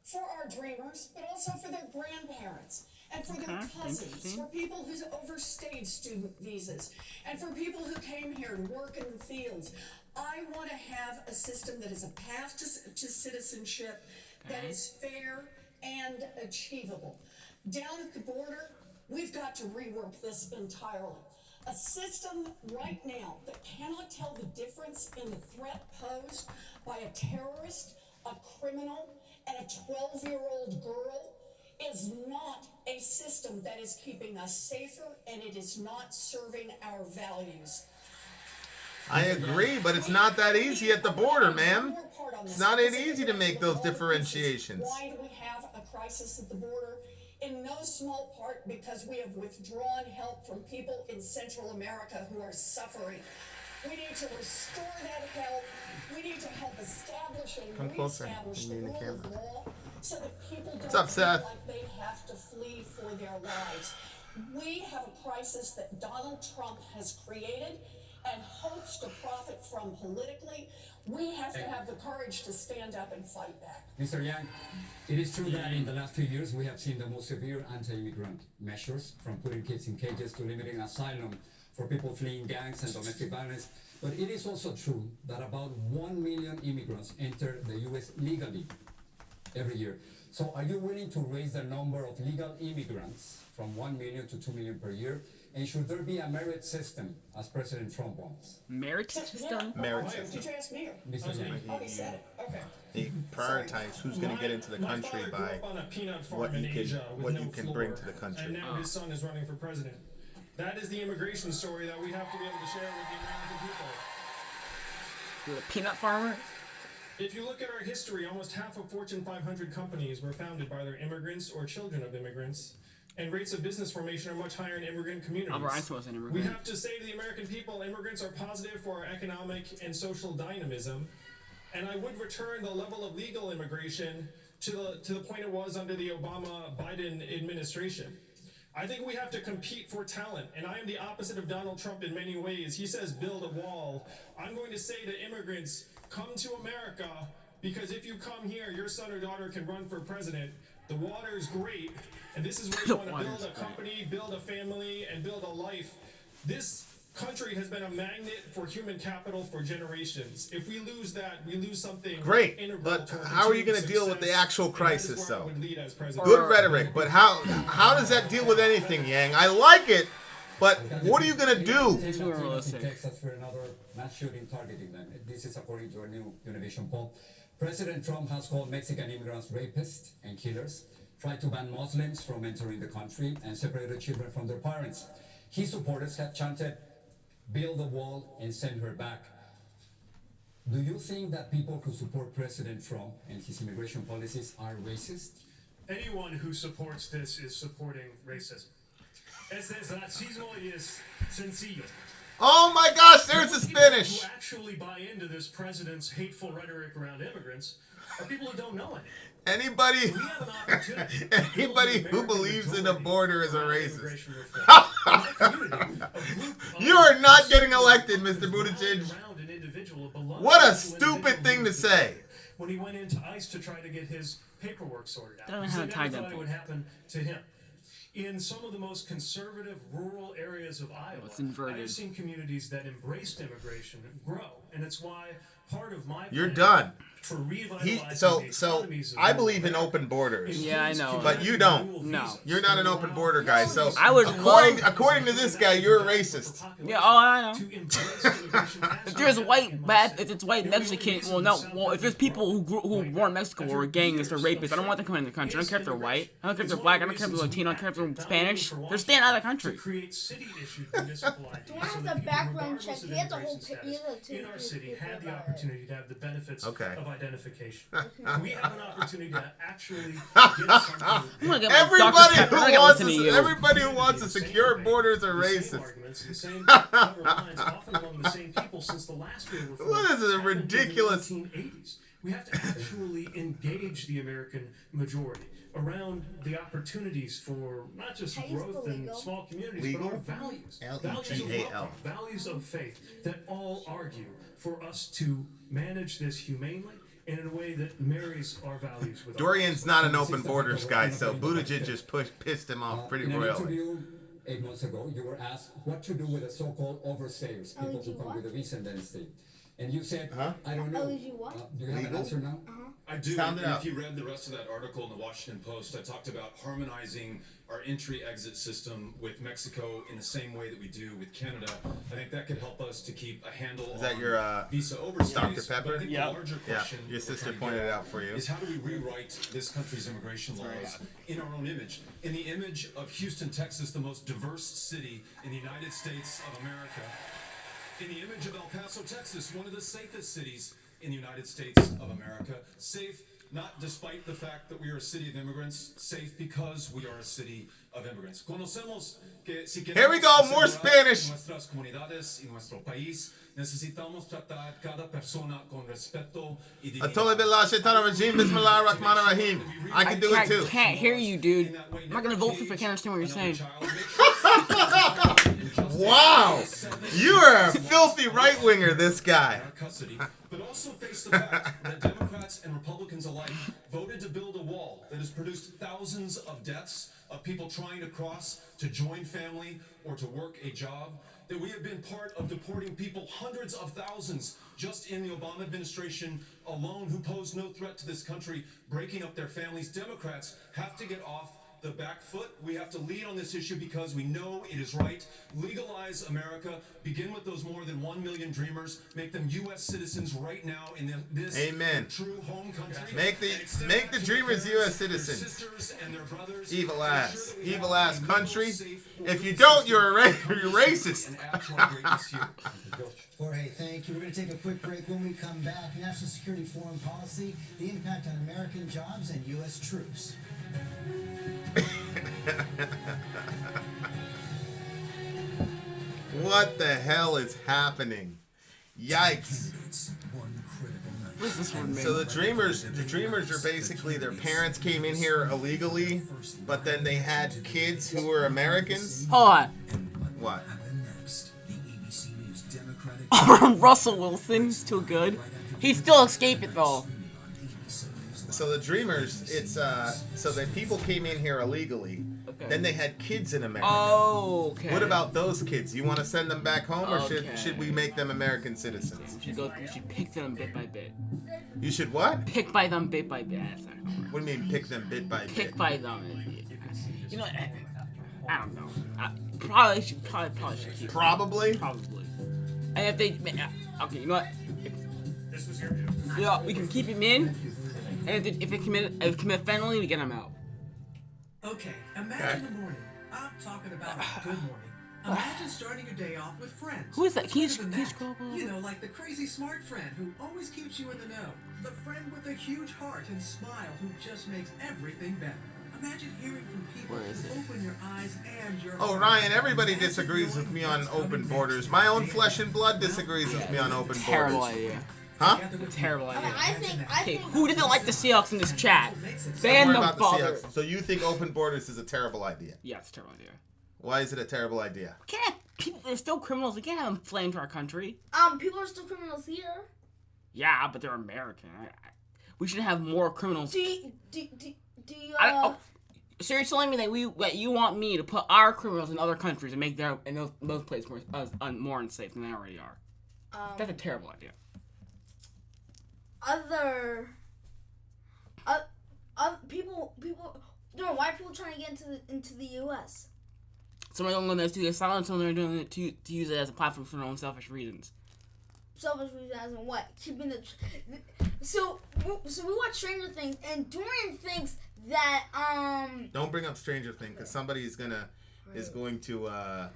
for our dreamers, but also for their grandparents and for their cousins, for people who's overstayed student visas, and for people who came here to work in the fields. I want to have a system that is a path to citizenship that is fair and achievable. Down at the border, we've got to rework this entirely. A system right now that cannot tell the difference in the threat posed by a terrorist, a criminal, and a 12-year-old girl is not a system that is keeping us safer, and it is not serving our values. I agree, but it's not that easy at the border, ma'am. It's not that easy to make those differentiations. Why do we have a crisis at the border? in no small part because we have withdrawn help from people in Central America who are suffering. We need to restore that help. We need to help establish and reestablish the rule of law so that people don't feel like they have to flee for their lives. We have a crisis that Donald Trump has created and hopes to profit from politically. We have to have the courage to stand up and fight back. Mr. Yang, it is true that in the last few years we have seen the most severe anti-immigrant measures, from putting kids in cages to limiting asylum for people fleeing gangs and domestic violence. But it is also true that about 1 million immigrants enter the U.S. legally every year. So are you willing to raise the number of legal immigrants from 1 million to 2 million per year? And should there be a merit system, as President Trump wants? Merit system? Merit system. Did you ask me? Mr. Yang. Oh, he said it. Okay. They prioritize who's going to get into the country by what you can bring to the country. And now his son is running for president. That is the immigration story that we have to be able to share with the American people. You're a peanut farmer? If you look at our history, almost half of Fortune 500 companies were founded by their immigrants or children of immigrants. And rates of business formation are much higher in immigrant communities. Albert Einstein was an immigrant. We have to say to the American people, immigrants are positive for our economic and social dynamism. And I would return the level of legal immigration to the point it was under the Obama-Biden administration. I think we have to compete for talent, and I am the opposite of Donald Trump in many ways. He says build a wall. I'm going to say to immigrants, come to America, because if you come here, your son or daughter can run for president. The water is great, and this is where you want to build a company, build a family, and build a life. This country has been a magnet for human capital for generations. If we lose that, we lose something. Great, but how are you going to deal with the actual crisis, though? Good rhetoric, but how does that deal with anything, Yang? I like it, but what are you going to do? Texas for another mass shooting targeting them. This is according to a new Univision poll. President Trump has called Mexican immigrants rapists and killers, tried to ban Muslims from entering the country, and separated children from their parents. His supporters have chanted, build a wall and send her back. Do you think that people who support President Trump and his immigration policies are racist? Anyone who supports this is supporting racism. Este es racismo y es sencillo. Oh my gosh, there's the Spanish. Who actually buy into this president's hateful rhetoric around immigrants are people who don't know it. Anybody who believes in a border is a racist. You are not getting elected, Mr. Buttigieg. What a stupid thing to say. When he went into ICE to try to get his paperwork sorted out, I don't know how to tie never them. thought it would happen to him. In some of the most conservative rural areas of Iowa, I have seen communities that embraced immigration grow, and it's why part of my You're plan done. For revitalizing So I believe in open borders. Yeah, I know. But you don't. No. You're not an open border guy. So I would according to this guy, you're a racist. Yeah, oh, I know. If there's if it's white Mexican, if there's people who were born in Mexico or gangs or rapists, I don't want them coming in the country. I don't care if they're white. I don't care if they're black. I don't care if they're Latino. I don't care if they're Spanish. They're staying out of the country. He has a background check. He has a whole In our city, had the opportunity to have the benefits of identification. We have an opportunity to actually get something. Everybody who wants a secure borders are racist. What is a ridiculous? We have to actually engage the American majority around the opportunities for not just growth in small communities, but our values. Values of faith that all argue for us to manage this humanely and in a way that marries our values with Dorian's not an open borders guy, so Buttigieg just pissed him off pretty royally. In an interview 8 months ago, you were asked what to do with the so-called overstayers, people who come with a visa and then stay. And you said, I don't know. Do you have an answer now? I do. And if you read the rest of that article in the Washington Post, I talked about harmonizing our entry-exit system with Mexico in the same way that we do with Canada. I think that could help us to keep a handle on your visa overstays. Dr. Pepper? But I think the larger question your sister pointed it out for you. is how do we rewrite this country's immigration laws in our own image? In the image of Houston, Texas, the most diverse city in the United States of America. In the image of El Paso, Texas, one of the safest cities in the United States of America. Safe not despite the fact that we are a city of immigrants, safe because we are a city of immigrants. Conocemos que si Here we go, more Spanish. nuestras comunidades y nuestro país, necesitamos tratar cada persona con respeto y Atole Billah Shaitan Rajim, Bismillah Rahman Rahim. I can do it too. I can't hear you, dude. I'm not gonna vote for if I can't understand what you're saying. Wow, you are a filthy right winger, this guy. But also face the fact that Democrats and Republicans alike voted to build a wall that has produced thousands of deaths of people trying to cross to join family or to work a job. That we have been part of deporting people, hundreds of thousands, just in the Obama administration alone, who pose no threat to this country, breaking up their families. Democrats have to get off the back foot. We have to lead on this issue because we know it is right. Legalize America. Begin with those more than 1 million dreamers. Make them U.S. citizens right now in this Amen. true home country. Make the dreamers U.S. citizens. Evil ass country. If you don't, you're racist. Jorge, thank you. We're going to take a quick break. When we come back, national security, foreign policy, the impact on American jobs and U.S. troops. What the hell is happening? Yikes. What is this one, man? So the dreamers are basically, their parents came in here illegally, but then they had kids who were Americans. Hold on. What? Russell Wilson's too good. He still escaped it though. So the dreamers, it's so that people came in here illegally. Okay. Then they had kids in America. Oh, okay. What about those kids? You want to send them back home, or Okay. should we make them American citizens? We should pick them bit by bit. You should what? Pick by them bit by bit. What do you mean pick them bit by bit? Pick by them. You know, I don't know. Probably should keep. Probably. And if they, okay, you know what? This was your view. Yeah, we can keep him in, and if they commit felony, we get him out. Okay, imagine the morning. I'm talking about a good morning. Imagine starting your day off with friends. Who is that? Can you Better than scroll that, you know, like the crazy smart friend who always keeps you in the know. The friend with a huge heart and smile who just makes everything better. Imagine hearing from people who open your eyes and your Oh, Ryan, everybody disagrees with me on open borders. My own flesh and blood disagrees with me on open borders. Terrible idea. Huh? Terrible idea. I think. Okay, who doesn't like the Seahawks in this chat? Don't Ban worry them, about the father. Seahawks. So you think open borders is a terrible idea? Yeah, it's a terrible idea. Why is it a terrible idea? We can't have people. They're still criminals. We can't have them fly into our country. People are still criminals here. Yeah, but they're American. We should have more criminals. Do you So you're telling me that you want me to put our criminals in other countries and make those places more unsafe than they already are? That's a terrible idea. People, why are people trying to get into the U.S.? Some are going to do asylum, some are doing it to use it as a platform for their own selfish reasons. Selfish reasons as in what? Keeping the. So we watch Stranger Things, and Dorian thinks that Don't bring up Stranger Things, because somebody is going to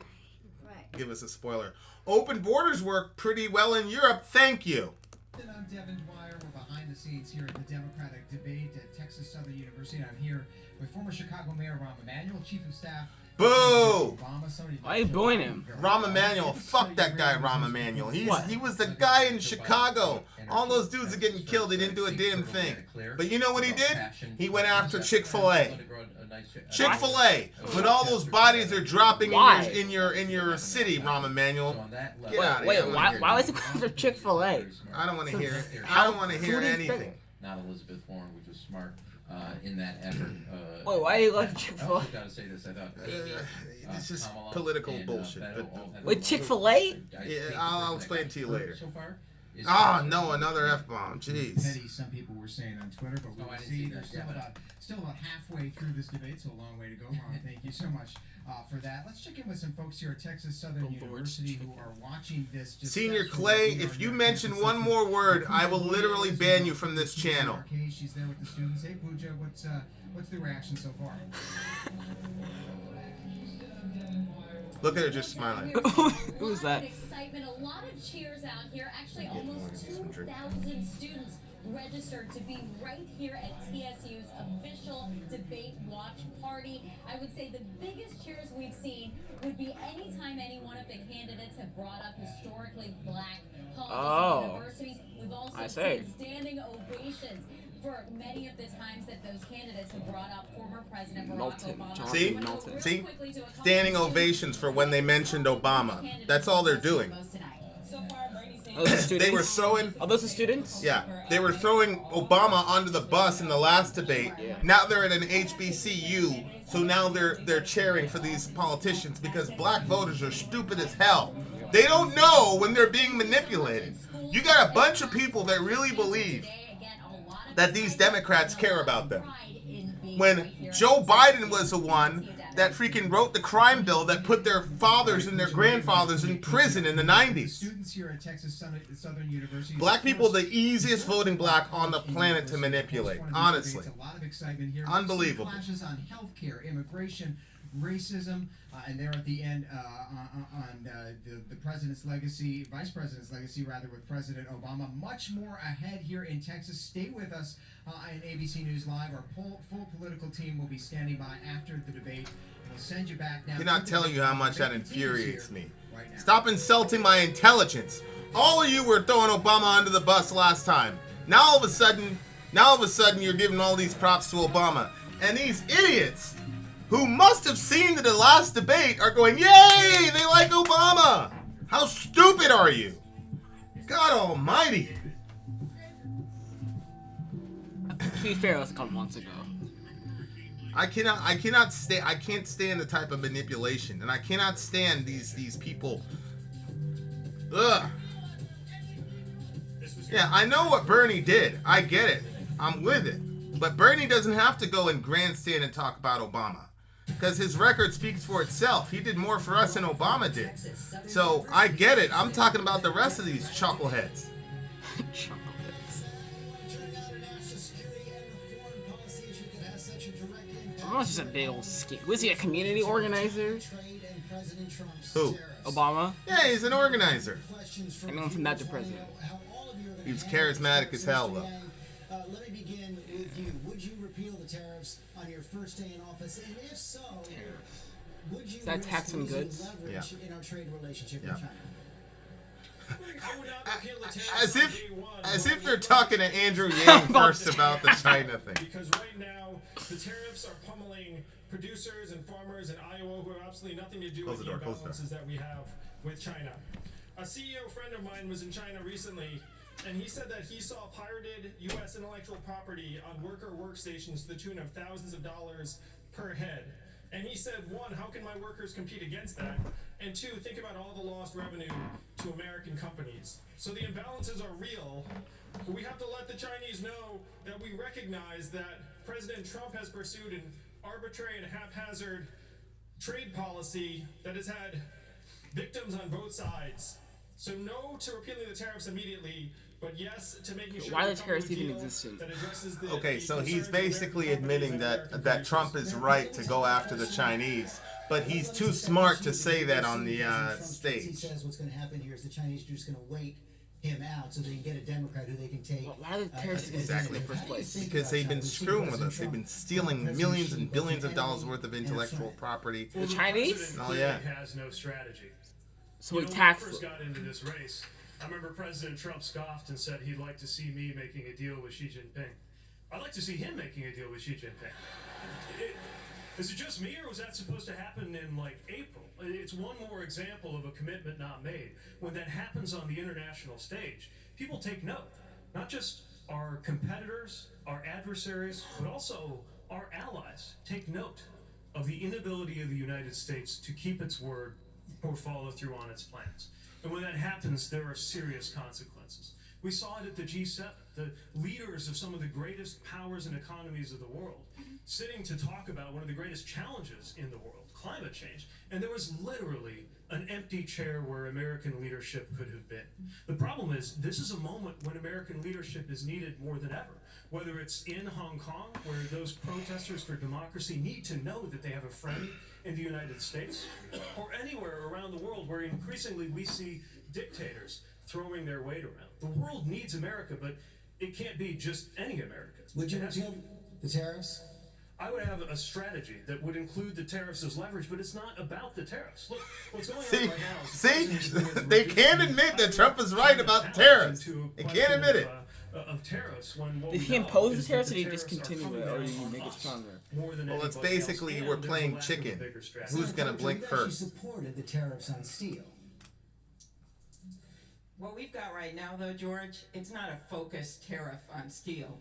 give us a spoiler. Open borders work pretty well in Europe. Thank you. I'm Devin Dwyer. We're behind the scenes here at the Democratic debate at Texas Southern University. I'm here with former Chicago Mayor Rahm Emanuel, Chief of Staff. Boo! Why are you booing him? Rahm Emanuel. Fuck that guy, Rahm Emanuel. He was the guy in Chicago. All those dudes are getting killed. He didn't do a damn thing. But you know what he did? He went after Chick-fil-A. Chick-fil-A. When all those bodies are dropping in your city, Rahm Emanuel. Get out of here. Why was it after Chick-fil-A? I don't want to hear it. I don't want to hear anything. Not Elizabeth Warren, which was smart in that effort. Wait, why are you like Chick-fil-A? I also got to say this. I thought this is political bullshit. With Chick-fil-A? Yeah, I'll explain to you later. So far. No, another F-bomb. Jeez. Some people were saying on Twitter, but we'll see. There's still about halfway through this debate, so a long way to go. Ron, thank you so much for that. Let's check in with some folks here at Texas Southern University who are watching this. Senior Clay, if you mention one more word, I will literally ban you from this channel. She's there with the students. Hey, Pooja, what's the reaction so far? Look at her just smiling. Who's that? Excitement, a lot of cheers out here. Actually, almost 2,000 students registered to be right here at TSU's official debate watch party. I would say the biggest cheers we've seen would be anytime any one of the candidates have brought up historically black colleges and universities. We've also seen standing ovations for many of the times that those candidates have brought up former President Barack Obama. See? Standing ovations for when they mentioned Obama. That's all they're doing. They were throwing. Are those the students? Yeah, they were throwing Obama under the bus in the last debate. Now they're at an HBCU, so now they're cheering for these politicians because black voters are stupid as hell. They don't know when they're being manipulated. You got a bunch of people that really believe that these Democrats care about them. When Joe Biden was the one that freaking wrote the crime bill that put their fathers and their grandfathers in prison in the 90s. Students here at Texas Southern University. Black people, the easiest voting bloc on the planet to manipulate. Honestly. A lot of excitement here. Unbelievable. Flashes on healthcare, immigration, racism, and there at the end on the president's legacy, vice president's legacy, rather, with President Obama. Much more ahead here in Texas. Stay with us in ABC News Live. Our full political team will be standing by after the debate. We'll send you back now. I cannot tell you how much that infuriates me. Stop insulting my intelligence. All of you were throwing Obama under the bus last time. Now all of a sudden you're giving all these props to Obama. And these idiots who must have seen the last debate are going, yay, they like Obama. How stupid are you? God almighty. To be fair, that's a couple months ago. I can't stand the type of manipulation, and I cannot stand these people. Ugh. Yeah, I know what Bernie did. I get it. I'm with it. But Bernie doesn't have to go and grandstand and talk about Obama. Because his record speaks for itself. He did more for us than Obama did. So, I get it. I'm talking about the rest of these chuckleheads. Obama's just a big old skit. Was he a community organizer? Who? Obama? Yeah, he's an organizer. I know him from that to president. He was charismatic as hell, though. Let me begin with you. Would you repeal the tariffs on your first day in office? And if so, would you that tax on goods? leverage in our trade relationship with China? As if they're talking to Andrew Yang first about the China thing. Because right now, the tariffs are pummeling producers and farmers in Iowa who have absolutely nothing to do with the imbalances that we have with China. A CEO friend of mine was in China recently, and he said that he saw pirated U.S. intellectual property on worker workstations to the tune of thousands of dollars per head. And he said, one, how can my workers compete against that? And two, think about all the lost revenue to American companies. So the imbalances are real, but we have to let the Chinese know that we recognize that President Trump has pursued an arbitrary and haphazard trade policy that has had victims on both sides. So no to repealing the tariffs immediately, but yes to making sure why the tariffs even existing. Okay, so he's basically admitting that Trump is right to go after the Chinese, but he's too smart to say that on the stage. He says what's going to happen here is the Chinese are just going to wait him out so they can get a Democrat who they can take. Why the tariffs exactly in the first place? Because they've been screwing with us. They've been stealing millions and billions of dollars worth of intellectual property. The Chinese? Oh yeah. Has no strategy. So we when I first got into this race, I remember President Trump scoffed and said he'd like to see me making a deal with Xi Jinping. I'd like to see him making a deal with Xi Jinping. Is it just me, or was that supposed to happen in, like, April? It's one more example of a commitment not made. When that happens on the international stage, people take note. Not just our competitors, our adversaries, but also our allies take note of the inability of the United States to keep its word or follow through on its plans. And when that happens, there are serious consequences. We saw it at the G7, the leaders of some of the greatest powers and economies of the world, sitting to talk about one of the greatest challenges in the world, climate change, and there was literally an empty chair where American leadership could have been. The problem is, this is a moment when American leadership is needed more than ever. Whether it's in Hong Kong, where those protesters for democracy need to know that they have a friend in the United States, or anywhere around the world where increasingly we see dictators throwing their weight around. The world needs America, but it can't be just any Americans. Would you repeal the tariffs? I would have a strategy that would include the tariffs as leverage, but it's not about the tariffs. Look, what's going on right now is they can't admit that Trump is right about the tariffs. They can't admit it. Of tariffs when did he impose the tariffs or did he just continue it or did he make it stronger? Well, it's basically we're playing chicken. Who's going to blink first? You supported the tariffs on steel. What we've got right now, though, George, it's not a focused tariff on steel.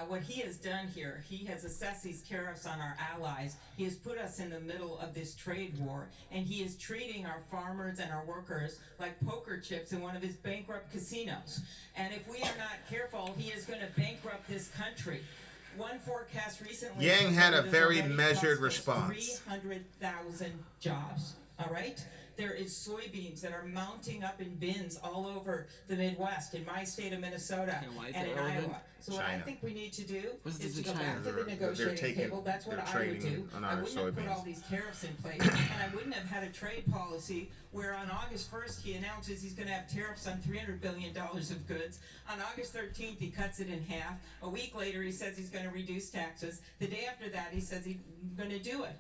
What he has done here, he has assessed these tariffs on our allies. He has put us in the middle of this trade war, and he is treating our farmers and our workers like poker chips in one of his bankrupt casinos. And if we are not careful, he is going to bankrupt this country. One forecast recently... Yang had a very measured response. 300,000 jobs, all right? There is soybeans that are mounting up in bins all over the Midwest, in my state of Minnesota and in Iowa. So what I think we need to do is to go back to the negotiating table. That's what I would do. I wouldn't have put all these tariffs in place, and I wouldn't have had a trade policy where on August 1st he announces he's going to have tariffs on $300 billion of goods. On August 13th he cuts it in half. A week later he says he's going to reduce taxes. The day after that he says he's going to do it.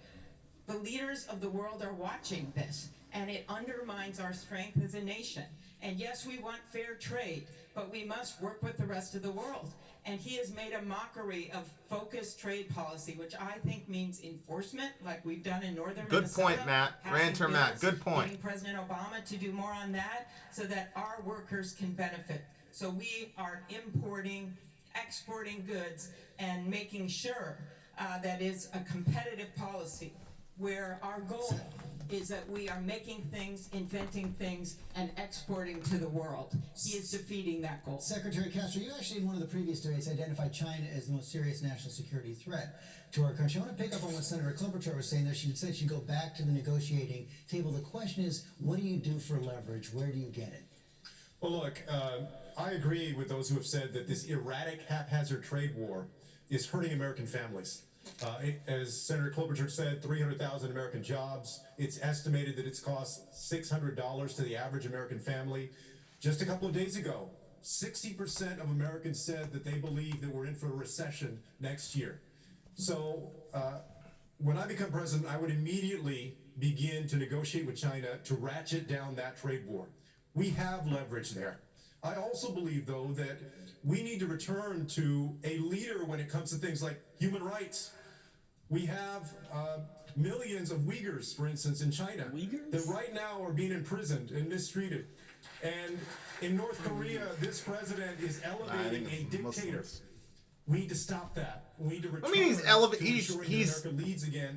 The leaders of the world are watching this, and it undermines our strength as a nation. And yes, we want fair trade, but we must work with the rest of the world. And he has made a mockery of focused trade policy, which I think means enforcement, like we've done in northern Minnesota. Good point, Matt. Ranter Matt, good point. Getting President Obama to do more on that so that our workers can benefit. So we are importing, exporting goods, and making sure that is a competitive policy where our goal is that we are making things, inventing things, and exporting to the world. He is defeating that goal. Secretary Castro, you actually in one of the previous debates identified China as the most serious national security threat to our country. I want to pick up on what Senator Klobuchar was saying there. She said she'd go back to the negotiating table. The question is, what do you do for leverage? Where do you get it? Well, look, I agree with those who have said that this erratic, haphazard trade war is hurting American families. As Senator Klobuchar said, 300,000 American jobs. It's estimated that it's cost $600 to the average American family. Just a couple of days ago, 60% of Americans said that they believe that we're in for a recession next year. So when I become president, I would immediately begin to negotiate with China to ratchet down that trade war. We have leverage there. I also believe, though, that we need to return to a leader when it comes to things like human rights. We have millions of Uyghurs, for instance, in China that right now are being imprisoned and mistreated. And in North Korea, this president is elevating a dictator. We need to stop that. We need to return he's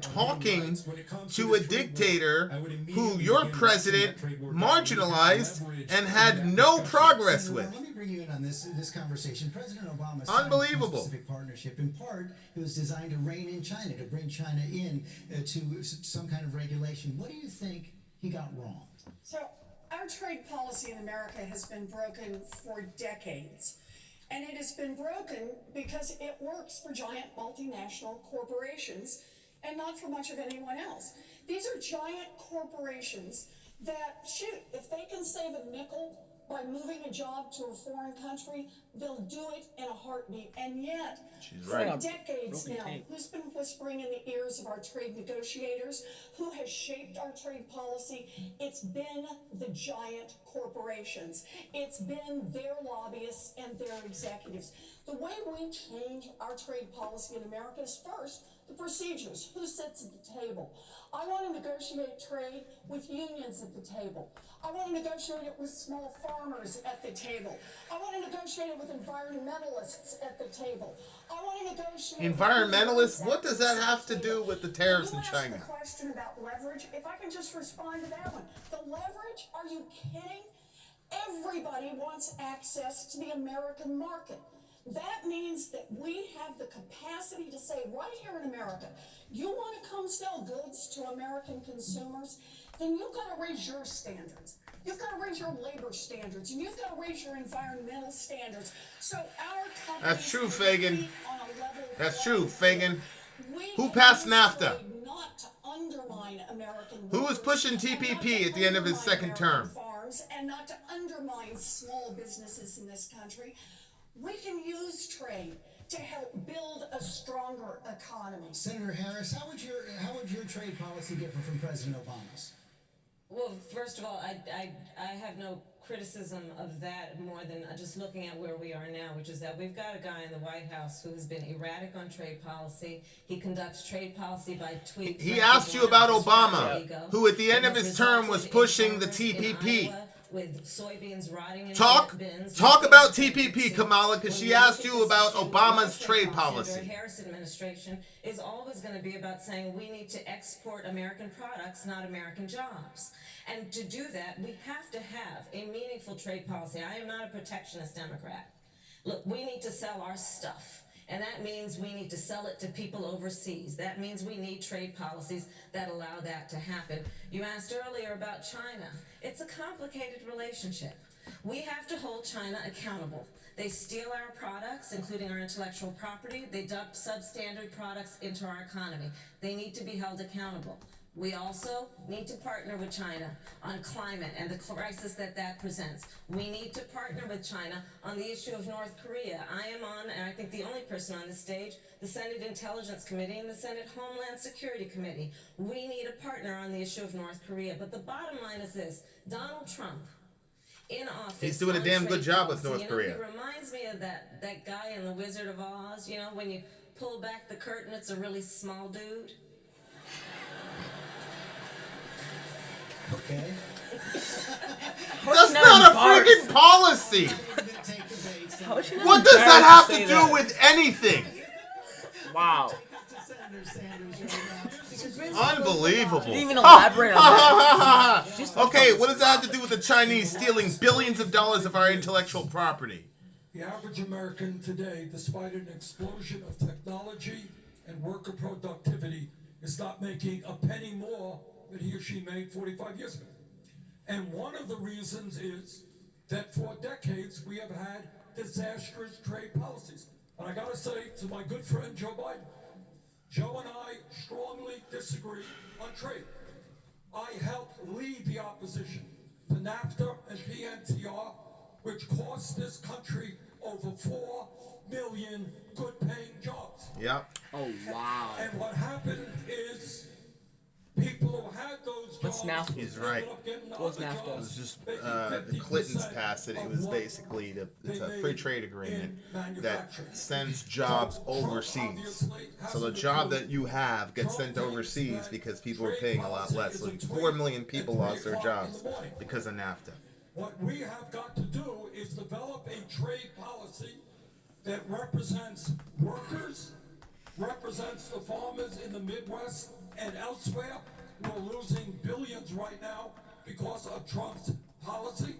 talking to a dictator who your president marginalized and had no progress with. Let me bring you in on this conversation. President Obama Unbelievable. signed a Pacific Partnership. In part, it was designed to rein in China, to bring China in to some kind of regulation. What do you think he got wrong? So our trade policy in America has been broken for decades. And it has been broken because it works for giant multinational corporations and not for much of anyone else. These are giant corporations that, shoot, if they can save a nickel by moving a job to a foreign country, they'll do it in a heartbeat. And yet, for decades now, who's been whispering in the ears of our trade negotiators? Who has shaped our trade policy? It's been the giant corporations. It's been their lobbyists and their executives. The way we change our trade policy in America is first, the procedures. Who sits at the table? I want to negotiate trade with unions at the table. I want to negotiate it with small farmers at the table. I want to negotiate it with environmentalists at the table. I want to negotiate Environmentalists? What does that have to do with the tariffs in China? The question about leverage, if I can just respond to that one. The leverage, are you kidding? Everybody wants access to the American market. That means that we have the capacity to say right here in America, you want to come sell goods to American consumers, then you've got to raise your standards. You've got to raise your labor standards, and you've got to raise your environmental standards. So our companies That's true, Fagan. on a level That's true, Fagan. we Who passed NAFTA? not to undermine American Who was pushing TPP at the end of his second term? farms and not to undermine small businesses in this country. We can use trade to help build a stronger economy. Senator Harris, how would your trade policy differ from President Obama's? Well, first of all, I have no criticism of that more than just looking at where we are now, which is that we've got a guy in the White House who has been erratic on trade policy. He conducts trade policy by tweet. He asked you about Obama, who at the end of his term was pushing the TPP. With soybeans rotting in Talk bins. about TPP, Kamala, because she asked you about Obama's trade policy. The Harris administration is always going to be about saying we need to export American products, not American jobs. And to do that, we have to have a meaningful trade policy. I am not a protectionist Democrat. Look, we need to sell our stuff. And that means we need to sell it to people overseas. That means we need trade policies that allow that to happen. You asked earlier about China. It's a complicated relationship. We have to hold China accountable. They steal our products, including our intellectual property. They dump substandard products into our economy. They need to be held accountable. We also need to partner with China on climate and the crisis that presents. We need to partner with China on the issue of North Korea. I am on, and I think the only person on this stage, the Senate Intelligence Committee and the Senate Homeland Security Committee. We need a partner on the issue of North Korea. But the bottom line is this: Donald Trump, in office, he's doing a damn good job with North Korea. He reminds me of that guy in The Wizard of Oz. You know, when you pull back the curtain, it's a really small dude. Okay. That's not a freaking policy. What does that have to do with anything? Wow. Unbelievable. Didn't even elaborate on that. Okay, what does that have to do with the Chinese stealing billions of dollars of our intellectual property? The average American today, despite an explosion of technology and worker productivity, is not making a penny more than he or she made 45 years ago. And one of the reasons is that for decades we have had disastrous trade policies. And I gotta say to my good friend Joe Biden, Joe and I strongly disagree on trade. I helped lead the opposition to NAFTA and PNTR, which cost this country over 4 million good-paying jobs. Yep. Oh, wow. And what happened is people who had those What's jobs... NAFTA? He's right. What's NAFTA? It was just the Clintons passed it. It was basically it's a free trade agreement that sends jobs overseas. So the job that you have gets sent overseas because people are paying a lot less. So 4 million people lost their jobs because of NAFTA. What we have got to do is develop a trade policy that represents workers, represents the farmers in the Midwest and elsewhere who are losing billions right now because of Trump's policy.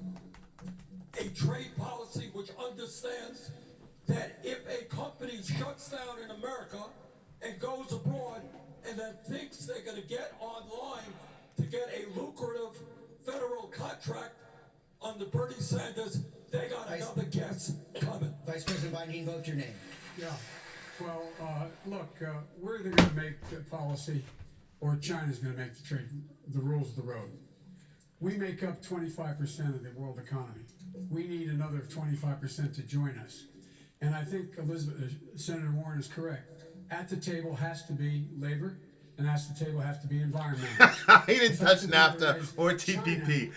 A trade policy which understands that if a company shuts down in America and goes abroad and then thinks they're going to get online to get a lucrative federal contract under Bernie Sanders, they got another guess coming. Vice President Biden, invoke your name. Yeah. Well, look, we're either going to make the policy or China's going to make the rules of the road. We make up 25% of the world economy. We need another 25% to join us. And I think Senator Warren is correct. At the table has to be labor, and at the table has to be environment. He didn't touch NAFTA or TPP.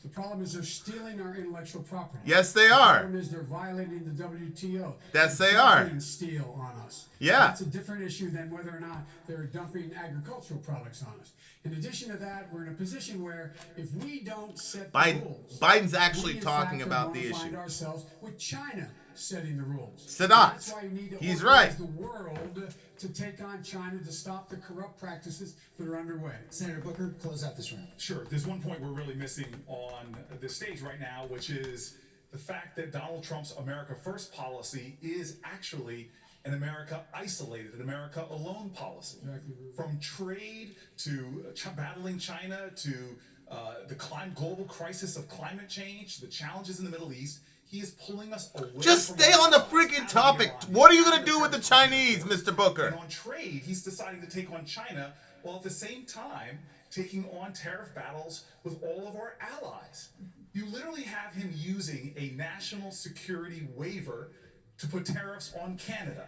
The problem is they're stealing our intellectual property. Yes, they The are. problem is they're violating the WTO. Yes, they They're are. dumping steel on us. Yeah. That's a different issue than whether or not they're dumping agricultural products on us. In addition to that, we're in a position where if we don't set the rules, Biden's actually we in talking fact about are the going to issue. find ourselves with China setting the rules. Sadat. That's why you need to He's organize right. the world to take on China to stop the corrupt practices that are underway. Senator Booker, close out this round. Sure. There's one point we're really missing on the stage right now, which is the fact that Donald Trump's America First policy is actually an America isolated, an America alone policy. Exactly. From trade to battling China to the global crisis of climate change, the challenges in the Middle East, he is pulling us away. Just from stay on the freaking topic. What are you going to do with the Chinese, Mr. Booker? And on trade, he's deciding to take on China, while at the same time, taking on tariff battles with all of our allies. You literally have him using a national security waiver to put tariffs on Canada.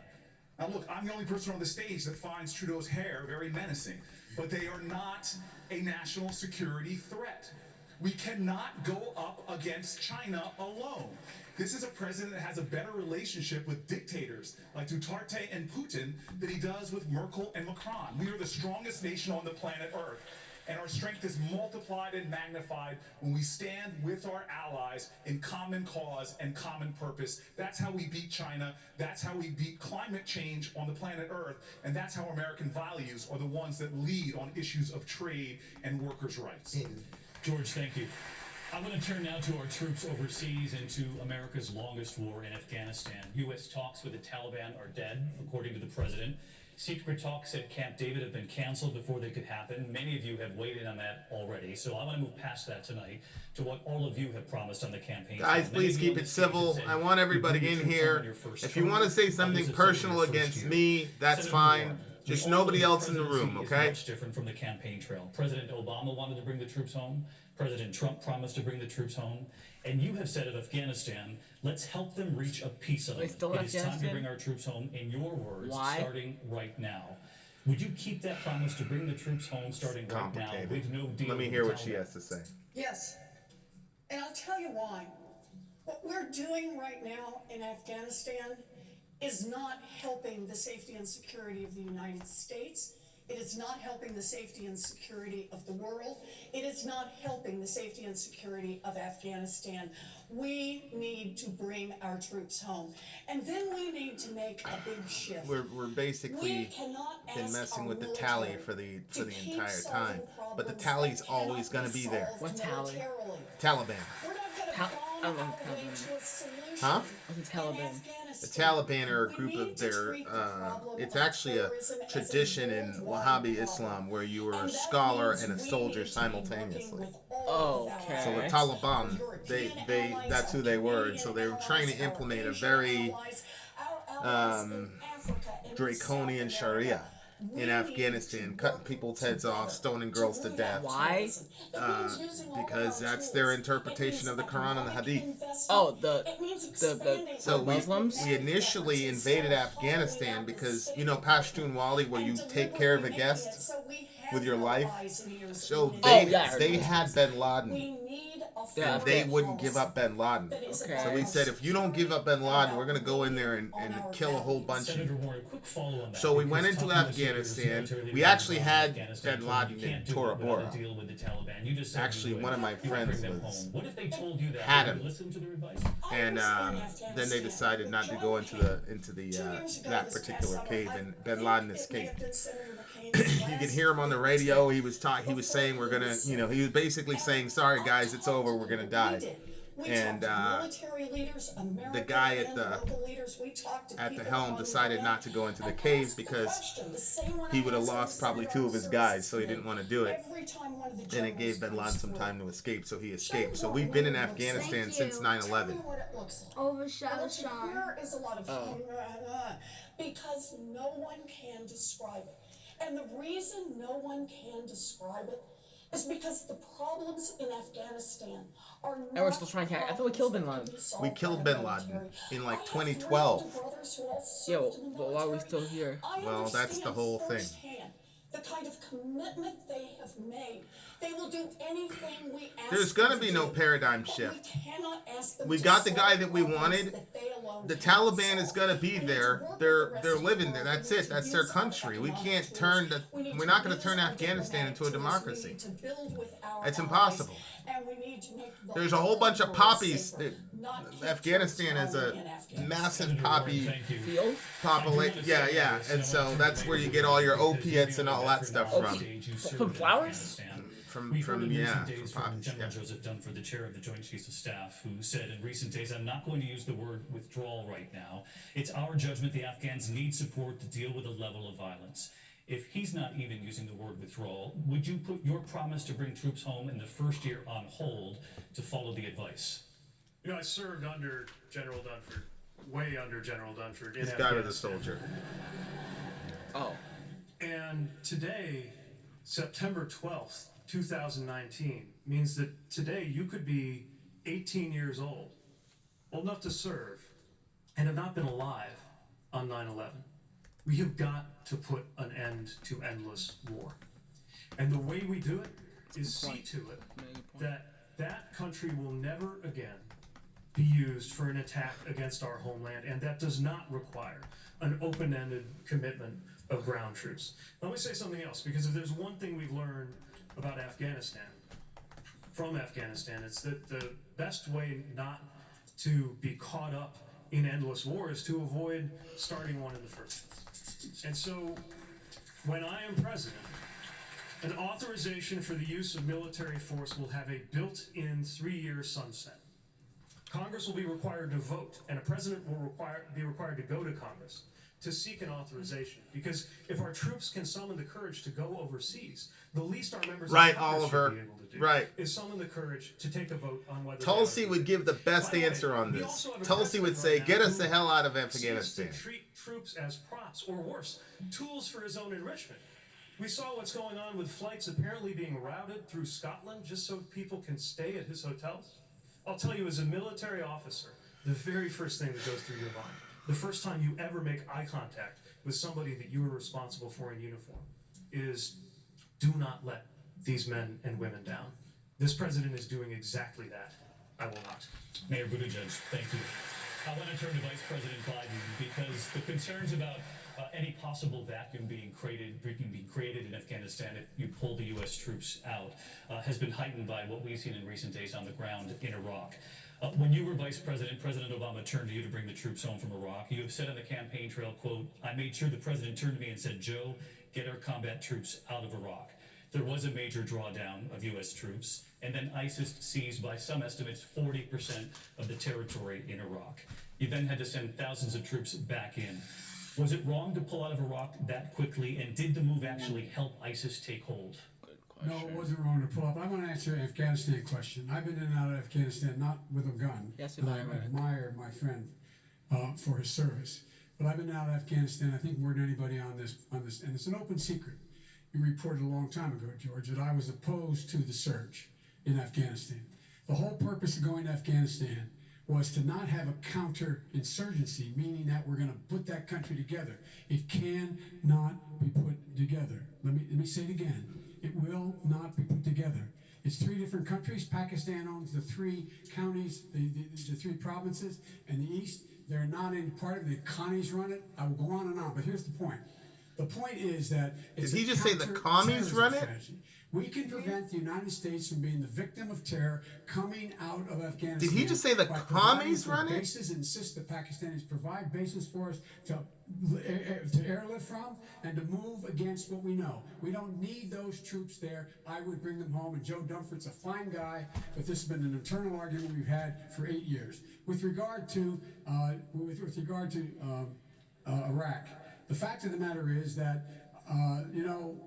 Now look, I'm the only person on the stage that finds Trudeau's hair very menacing, but they are not a national security threat. We cannot go up against China alone. This is a president that has a better relationship with dictators like Duterte and Putin than he does with Merkel and Macron. We are the strongest nation on the planet Earth, and our strength is multiplied and magnified when we stand with our allies in common cause and common purpose. That's how we beat China. That's how we beat climate change on the planet Earth. And that's how American values are the ones that lead on issues of trade and workers' rights. George, thank you. I'm going to turn now to our troops overseas and to America's longest war in Afghanistan. U.S. talks with the Taliban are dead, according to the president. Secret talks at Camp David have been canceled before they could happen. Many of you have weighed in on that already, so I want to move past that tonight to what all of you have promised on the campaign. Guys, please keep it civil. I want everybody in here. If you want to say something personal against me, that's fine. Just nobody else in the room, okay? Much different from the campaign trail. President Obama wanted to bring the troops home. President Trump promised to bring the troops home. And you have said of Afghanistan, let's help them reach a peace of it. It is time to bring our troops home, in your words, starting right now. Would you keep that promise to bring the troops home starting right now with no deal? Let me hear what she has to say. Yes. And I'll tell you why. What we're doing right now in Afghanistan is not helping the safety and security of the United States. It is not helping the safety and security of the world. It is not helping the safety and security of Afghanistan. We need to bring our troops home. And then we need to make a big shift. We're basically been messing with the tally for the entire time. But the tally's always going to be there. What tally? Taliban. I don't know Taliban. Huh? What's the Taliban? The Taliban are a group of their, it's actually a tradition in Wahhabi Islam where you were a scholar and a soldier simultaneously. Oh, okay. So the Taliban, that's who they were. And so they were trying to implement a very draconian Sharia in Afghanistan, cutting people's heads off, stoning girls to death. Why? Because that's their interpretation of the Quran and the Hadith. Oh, the Muslims? We initially invaded Afghanistan because, you know, Pashtunwali, where you take care of a guest with your life. So they had bin Laden. And they wouldn't give up bin Laden. Okay. So we said, if you don't give up bin Laden, we're going to go in there and kill a whole bunch of you. So we went into Afghanistan. We actually had bin Laden in Tora Bora. Actually, one of my friends had him. And then they decided not to go into that particular cave, and bin Laden escaped. You could hear him on the radio. He was saying we're gonna, you know, he was basically saying, sorry guys, it's over, we're gonna die. And the guy at the helm decided not to go into the cave because he would have lost probably 2 of his guys, so he didn't want to do it. And it gave bin Laden some time to escape, so he escaped. So we've been in Afghanistan since 9/11. Overshadow Sean. Here is a lot of because no one can describe it. And the reason no one can describe it is because the problems in Afghanistan are not. And we're still trying to. I thought we killed bin Laden. We killed bin Laden in like 2012. Yeah, but why are we still here? Well, that's the whole thing. The kind of commitment they have made. They will do anything we ask. There's gonna be no paradigm shift. We got the guy that we wanted. The Taliban is gonna be there. They're living there. That's it. That's their country. We can't turn the. We're not gonna turn Afghanistan into a democracy. It's impossible. There's a whole bunch of poppies. Afghanistan is a massive poppy population. Yeah. And so that's where you get all your opiates and all that stuff from. From flowers? From General Joseph Dunford, the chair of the Joint Chiefs of Staff, who said in recent days, I'm not going to use the word withdrawal right now. It's our judgment the Afghans need support to deal with the level of violence. If he's not even using the word withdrawal, would you put your promise to bring troops home in the first year on hold to follow the advice? You know, I served under General Dunford, way under General Dunford. This guy was a soldier. Oh. And today, September 12th, 2019 means that today you could be 18 years old enough to serve, and have not been alive on 9/11. We have got to put an end to endless war. And the way we do it is see to it that that country will never again be used for an attack against our homeland, and that does not require an open-ended commitment of ground troops. Let me say something else, because if there's one thing we've learned about Afghanistan, from Afghanistan, it's that the best way not to be caught up in endless war is to avoid starting one in the first place. And so, when I am president, an authorization for the use of military force will have a built-in 3-year sunset. Congress will be required to vote, and a president will be required to go to Congress to seek an authorization. Because if our troops can summon the courage to go overseas, the least our members of Congress should be able to do is summon the courage to take a vote on whether Tulsi would give the best answer on this. Tulsi would say, "Get us the hell out of Afghanistan." To treat troops as props, or worse, tools for his own enrichment. We saw what's going on with flights apparently being routed through Scotland just so people can stay at his hotels. I'll tell you, as a military officer, the very first thing that goes through your mind, the first time you ever make eye contact with somebody that you are responsible for in uniform, is do not let these men and women down. This president is doing exactly that. I will not. Mayor Buttigieg, thank you. I want to turn to Vice President Biden, because the concerns about any possible vacuum being created in Afghanistan if you pull the U.S. troops out has been heightened by what we've seen in recent days on the ground in Iraq. When you were Vice President, President Obama turned to you to bring the troops home from Iraq. You have said on the campaign trail, quote, "I made sure the president turned to me and said, 'Joe, get our combat troops out of Iraq.' There was a major drawdown of U.S. troops, and then ISIS seized, by some estimates, 40% of the territory in Iraq. You then had to send thousands of troops back in. Was it wrong to pull out of Iraq that quickly, and did the move actually help ISIS take hold?" No, it wasn't wrong to pull up. I want to answer an Afghanistan question. I've been in and out of Afghanistan, not with a gun. Yes, and I admire my friend for his service. But I've been out of Afghanistan, I think, more than anybody on this, and it's an open secret. You reported a long time ago, George, that I was opposed to the surge in Afghanistan. The whole purpose of going to Afghanistan was to not have a counterinsurgency, meaning that we're going to put that country together. It cannot be put together. Let me say it again. It will not be put together. It's 3 different countries. Pakistan owns the 3 counties, the 3 provinces, and the East. They're not in part of it. The commies run it. I will go on and on, but here's the point. The point is that it's Did he just say the commies run it? Strategy. We can prevent the United States from being the victim of terror coming out of Afghanistan. Did he just say the commies run it? Bases, insist the Pakistanis provide bases for us to airlift from and to move against what we know. We don't need those troops there. I would bring them home. And Joe Dunford's a fine guy, but this has been an internal argument we've had for 8 years. With regard to Iraq, the fact of the matter is that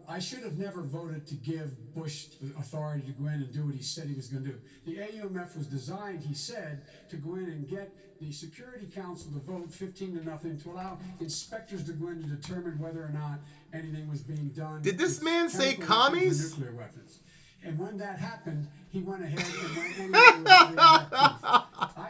I should have never voted to give Bush the authority to go in and do what he said he was going to do. The AUMF was designed, he said, to go in and get the Security Council to vote 15-0 to allow inspectors to go in to determine whether or not anything was being done. Did this man say commies? Nuclear weapons. And when that happened, he went ahead and went anyway with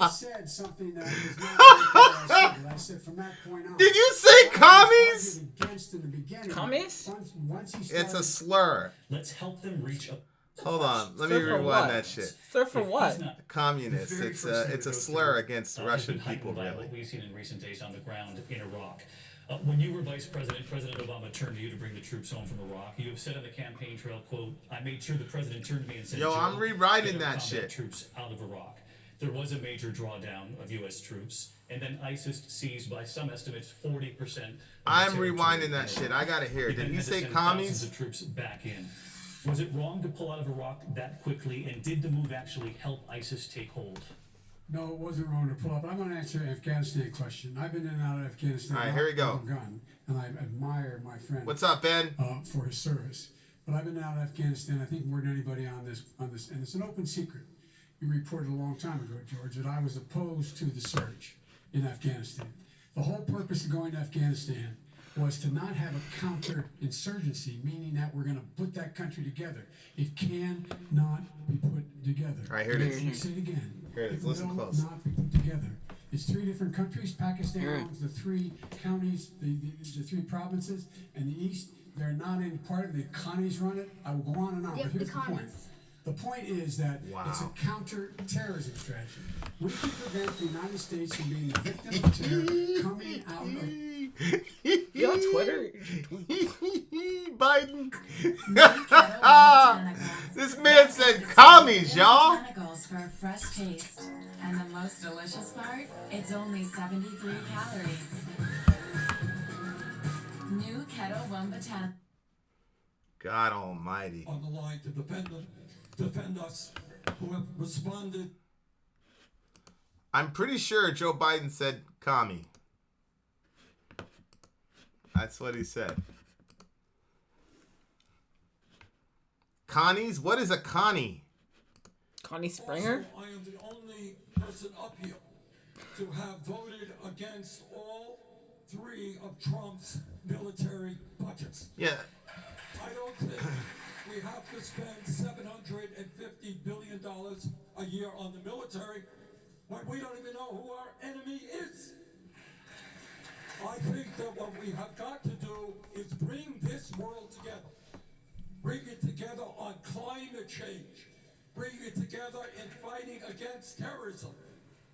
I said something that was not I said from that point on. Did you say commies? Against in the beginning. Commies? Once he started, It's a slur. Let's help them reach a... Hold on, let me rewind that shit. Sir, for what? Communists. It's a slur against Russian people, by really. what we've seen in recent days on the ground in Iraq. When you were Vice President, President Obama turned to you to bring the troops home from Iraq. You have said on the campaign trail, quote, "I made sure the president turned to me and said, Yo, I'm rewriting get our that combat shit. troops out of Iraq. There was a major drawdown of U.S. troops, and then ISIS seized, by some estimates, 40%. I'm rewinding that shit. I gotta hear it. Did he say commies? Thousands of troops back in. Was it wrong to pull out of Iraq that quickly, and did the move actually help ISIS take hold?" No, it wasn't wrong to pull up. I'm going to answer an Afghanistan question. I've been in and out of Afghanistan. All right, here we go. Gun, and I admire my friend. What's up, Ben? For his service. But I've been out of Afghanistan, I think, more than anybody on this, and it's an open secret. You reported a long time ago, George, that I was opposed to the surge in Afghanistan. The whole purpose of going to Afghanistan was to not have a counterinsurgency, meaning that we're going to put that country together. It cannot be put together. All right, here it is. Let me say it again. Here it is. It Listen will close. not be put together. It's 3 different countries. Pakistan owns the 3 counties, the 3 provinces, and the East. They're not in part of it. The Connies run it. I will go on and on, but here's the point. The point is that it's a counter-terrorism strategy. We can prevent the United States from being the victim of terror coming out of... You on Twitter? Biden. This man said commies, y'all. Botanicals for a fresh taste. And the most delicious part? It's only 73 calories. New Kettle One Botanicals. God almighty. On the line to defend us, who have responded. I'm pretty sure Joe Biden said commie. That's what he said. Connie's? What is a Connie? Connie Springer? Also, I am the only person up here to have voted against all 3 of Trump's military budgets. Yeah. I don't think we have to spend $750 billion a year on the military when we don't even know who our enemy is. I think that what we have got to do is bring this world together. Bring it together on climate change. Bring it together in fighting against terrorism.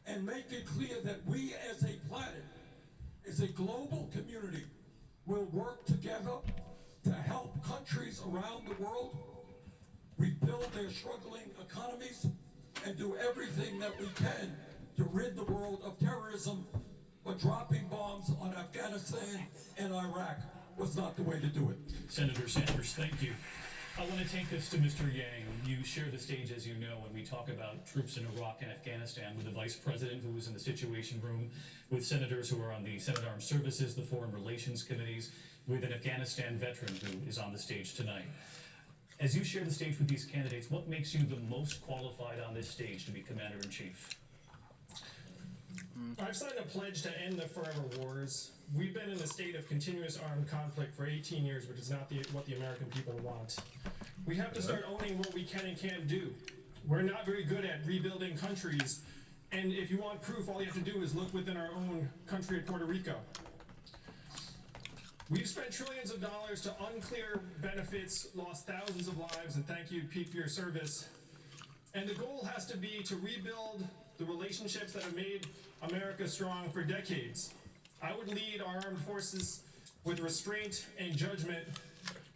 And make it clear that we as a planet, as a global community, will work together to help countries around the world rebuild their struggling economies and do everything that we can to rid the world of terrorism. But dropping bombs on Afghanistan and Iraq was not the way to do it. Senator Sanders, thank you. I want to take this to Mr. Yang. You share the stage, as you know, when we talk about troops in Iraq and Afghanistan with the Vice President who was in the Situation Room, with senators who are on the Senate Armed Services, the Foreign Relations Committees, with an Afghanistan veteran who is on the stage tonight. As you share the stage with these candidates, what makes you the most qualified on this stage to be Commander-in-Chief? I've signed a pledge to end the forever wars. We've been in a state of continuous armed conflict for 18 years, which is not what the American people want. We have to start owning what we can and can't do. We're not very good at rebuilding countries, and if you want proof, all you have to do is look within our own country of Puerto Rico. We've spent trillions of dollars to unclear benefits, lost thousands of lives, and thank you, Pete, for your service. And the goal has to be to rebuild the relationships that have made America strong for decades. I would lead our armed forces with restraint and judgment.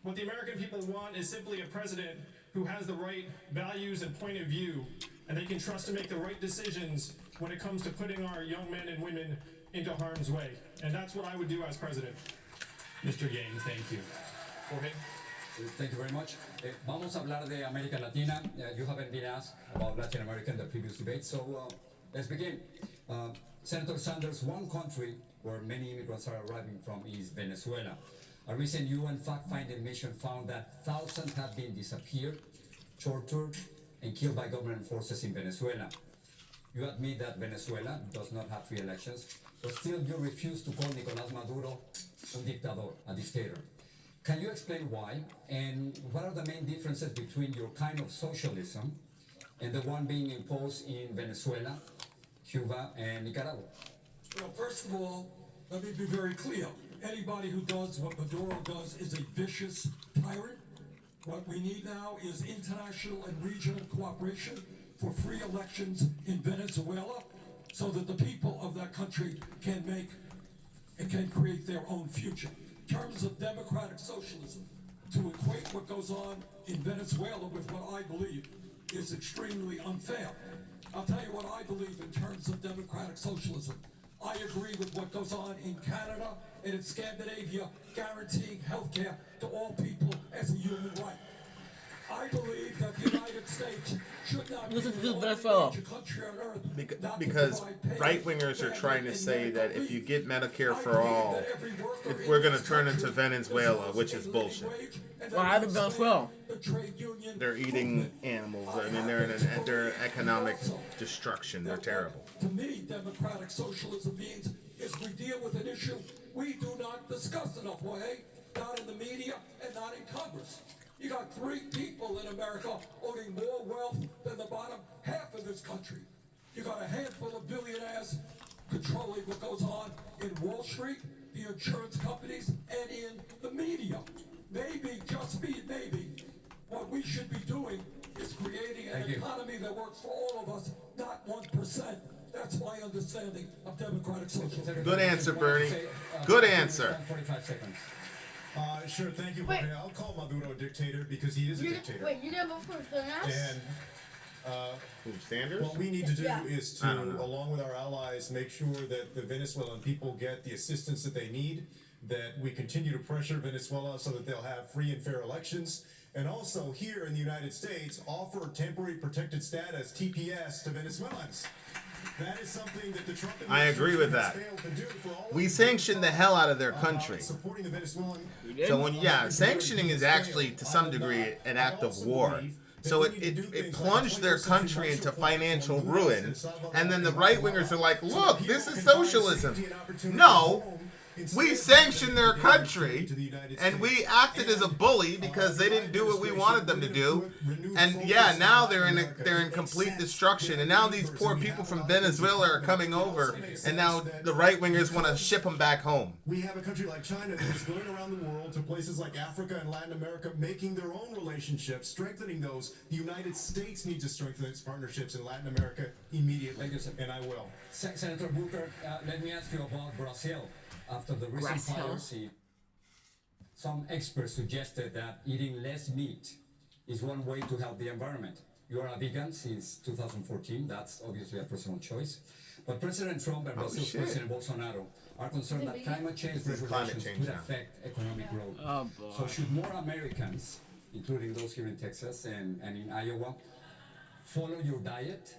What the American people want is simply a president who has the right values and point of view, and they can trust to make the right decisions when it comes to putting our young men and women into harm's way. And that's what I would do as president. Mr. Yang, thank you. Jorge? Thank you very much. Vamos a hablar de América Latina. You haven't been asked about Latin America in the previous debate, so let's begin. Senator Sanders, one country where many immigrants are arriving from is Venezuela. A recent UN fact-finding mission found that thousands have been disappeared, tortured, and killed by government forces in Venezuela. You admit that Venezuela does not have free elections, but still you refuse to call Nicolás Maduro un dictador, a dictator. Can you explain why, and what are the main differences between your kind of socialism and the one being imposed in Venezuela, Cuba, and Nicaragua? Well, first of all, let me be very clear. Anybody who does what Maduro does is a vicious tyrant. What we need now is international and regional cooperation for free elections in Venezuela so that the people of that country can make and can create their own future. In terms of democratic socialism, to equate what goes on in Venezuela with what I believe is extremely unfair. I'll tell you what I believe in terms of democratic socialism. I agree with what goes on in Canada and in Scandinavia, guaranteeing health care to all people as a human right. I believe that the United States should not be the only major country on earth because right-wingers are trying to say that if you get Medicare for all, we're going to turn into Venezuela, which is bullshit. Well, how did Venezuela? They're eating animals. I mean, they're economic destruction. They're terrible. To me, democratic socialism means is we deal with an issue we do not discuss enough, Jorge. Not in the media and not in Congress. You got 3 people in America owning more wealth than the bottom half of this country. You got a handful of billionaires controlling what goes on in Wall Street, the insurance companies, and in the media. Maybe, just maybe, what we should be doing is creating an economy that works for all of us, not 1%. That's my understanding of democratic socialism. Good answer, Bernie. Good answer. 45 seconds. Sure, thank you, Jorge. I'll call Maduro a dictator because he is a dictator. Wait, you didn't vote for the mouse? And Sanders? what we need to do Yeah. is to, along with our allies, make sure that the Venezuelan people get the assistance that they need, that we continue to pressure Venezuela so that they'll have free and fair elections, and also here in the United States, offer temporary protected status, TPS, to Venezuelans. That is something that the Trump I agree with that. We sanction the hell out of their country. Supporting the Venezuelan. So when sanctioning is actually to some degree an act of war. So it plunged their country into financial ruin, and then the right wingers are like, look, this is socialism. No, we sanctioned their country, and we acted as a bully because they didn't do what we wanted them to do. And yeah, now they're in complete destruction. And now these poor people from Venezuela are coming over, and now the right wingers want to ship them back home. We have a country like China that is going around the world to places like Africa and Latin America, making their own relationships, strengthening those. The United States needs to strengthen its partnerships in Latin America immediately, and I will. Senator Booker, let me ask you about Brazil. After the recent piracy, some experts suggested that eating less meat is one way to help the environment. You are a vegan since 2014. That's obviously a personal choice. But President Trump and Brazil's President Bolsonaro are concerned that climate change regulations could affect economic growth. Oh, boy. So should more Americans, including those here in Texas and in Iowa, follow your diet?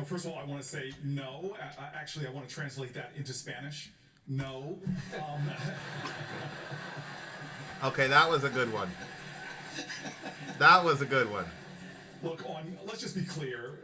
First of all, I want to say no. Actually, I want to translate that into Spanish. No. Okay, that was a good one. That was a good one. Look, let's just be clear.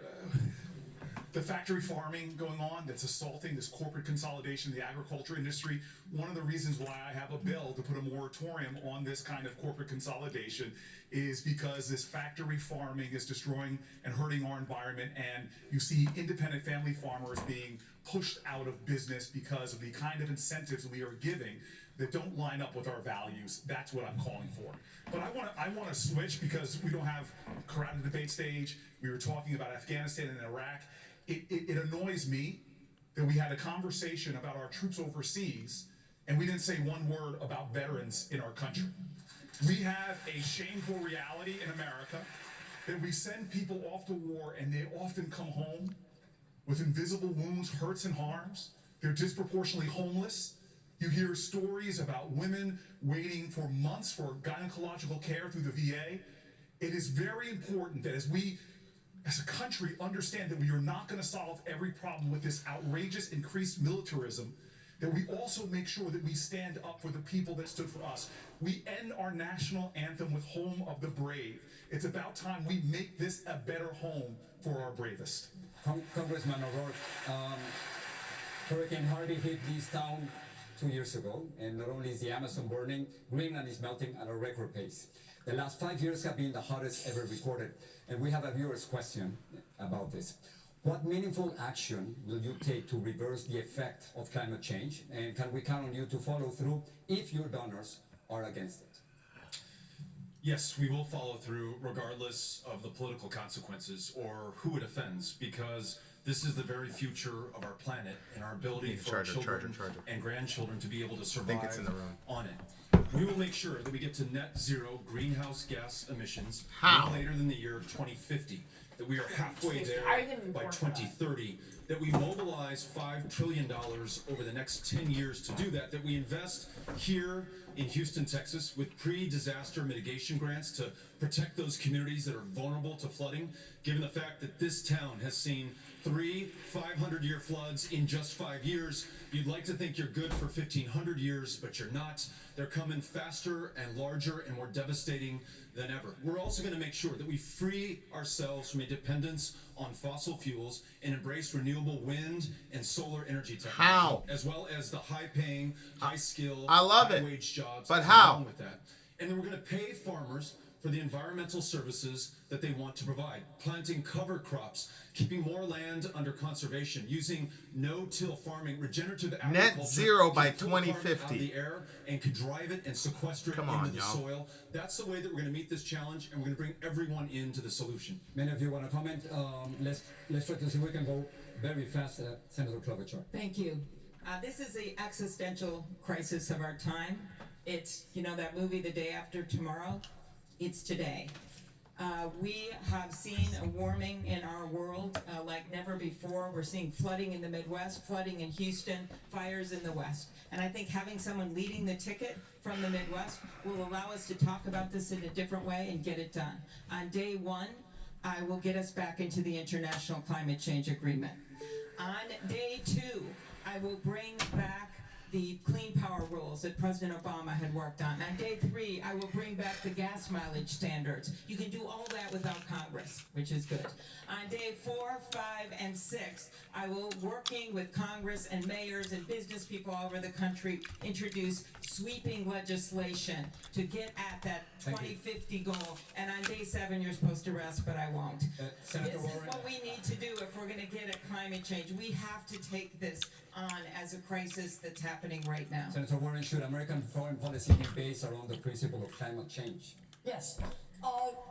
The factory farming going on that's assaulting this corporate consolidation in the agriculture industry, one of the reasons why I have a bill to put a moratorium on this kind of corporate consolidation is because this factory farming is destroying and hurting our environment, and you see independent family farmers being pushed out of business because of the kind of incentives we are giving that don't line up with our values. That's what I'm calling for. But I want to switch because we don't have a crowded debate stage. We were talking about Afghanistan and Iraq. It annoys me that we had a conversation about our troops overseas and we didn't say one word about veterans in our country. We have a shameful reality in America that we send people off to war and they often come home with invisible wounds, hurts, and harms. They're disproportionately homeless. You hear stories about women waiting for months for gynecological care through the VA. It is very important that as we, as a country, understand that we are not going to solve every problem with this outrageous increased militarism, that we also make sure that we stand up for the people that stood for us. We end our national anthem with Home of the Brave. It's about time we make this a better home for our bravest. Congressman O'Rourke, Hurricane Harvey hit this town 2 years ago, and not only is the Amazon burning, Greenland is melting at a record pace. The last 5 years have been the hottest ever recorded, and we have a viewer's question about this. What meaningful action will you take to reverse the effect of climate change, and can we count on you to follow through if your donors are against it? Yes, we will follow through regardless of the political consequences or who it offends, because this is the very future of our planet and our ability for our children and grandchildren to be able to survive on it. We will make sure that we get to net zero greenhouse gas emissions no later than the year 2050, that we are halfway there by 2030, that we mobilize $5 trillion over the next 10 years to do that, that we invest here in Houston, Texas, with pre-disaster mitigation grants to protect those communities that are vulnerable to flooding, given the fact that this town has seen 3 500-year floods in just 5 years. You'd like to think you're good for 1,500 years, but you're not. They're coming faster and larger and more devastating than ever. We're also going to make sure that we free ourselves from a dependence on fossil fuels and embrace renewable wind and solar energy technology. How? As well as the high-paying, high-skilled, I love it. high-wage jobs. But that how? come along with that. And then we're going to pay farmers for the environmental services that they want to provide, planting cover crops, keeping more land under conservation, using no-till farming, regenerative agriculture. Net zero by to pull carbon out of 2050. the air and could drive it and sequester it into the soil. That's the way that we're going to meet this challenge, and we're going to bring everyone into the solution. Many of you want to comment. Let's try to see if we can go very fast, Senator Klobuchar. Thank you. This is the existential crisis of our time. It's, you know, that movie, The Day After Tomorrow? It's today. We have seen a warming in our world like never before. We're seeing flooding in the Midwest, flooding in Houston, fires in the West. And I think having someone leading the ticket from the Midwest will allow us to talk about this in a different way and get it done. On day one, I will get us back into the International Climate Change Agreement. On day two, I will bring back the clean power rules that President Obama had worked on. On day three, I will bring back the gas mileage standards. You can do all that without Congress, which is good. On day 4, 5, and 6, I will, working with Congress and mayors and business people all over the country, introduce sweeping legislation to get at that 2050 goal. And on day 7, you're supposed to rest, but I won't. This is what we need to do if we're going to get at climate change. We have to take this on as a crisis that's happening right now. Senator Warren, should American foreign policy be based around the principle of climate change? Yes.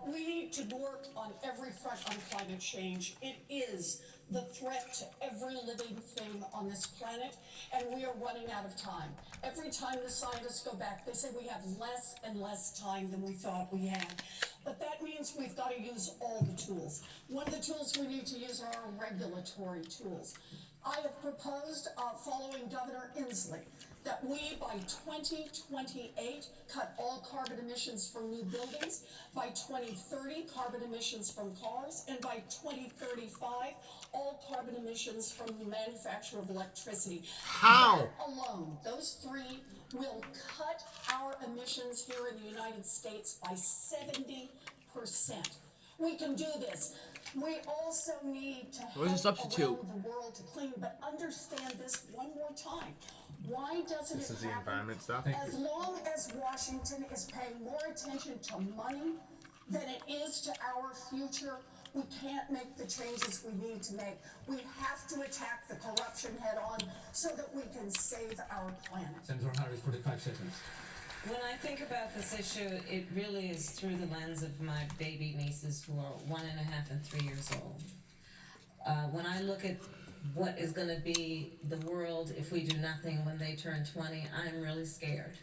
We need to work on every front on climate change. It is the threat to every living thing on this planet, and we are running out of time. Every time the scientists go back, they say we have less and less time than we thought we had. But that means we've got to use all the tools. One of the tools we need to use are our regulatory tools. I have proposed, following Governor Inslee, that we, by 2028, cut all carbon emissions from new buildings, by 2030, carbon emissions from cars, and by 2035, all carbon emissions from the manufacture of electricity. How? That alone, those three will cut our emissions here in the United States by 70%. We can do this. We also need to help around the world to clean, but understand this one more time. Why doesn't This it is the happen? environment stuff. As long as Washington is paying more attention to money than it is to our future, we can't make the changes we need to make. We have to attack the corruption head on so that we can save our planet. Senator Harris, 45 seconds. When I think about this issue, it really is through the lens of my baby nieces who are 1.5 and 3 years old. When I look at what is going to be the world if we do nothing when they turn 20, I'm really scared.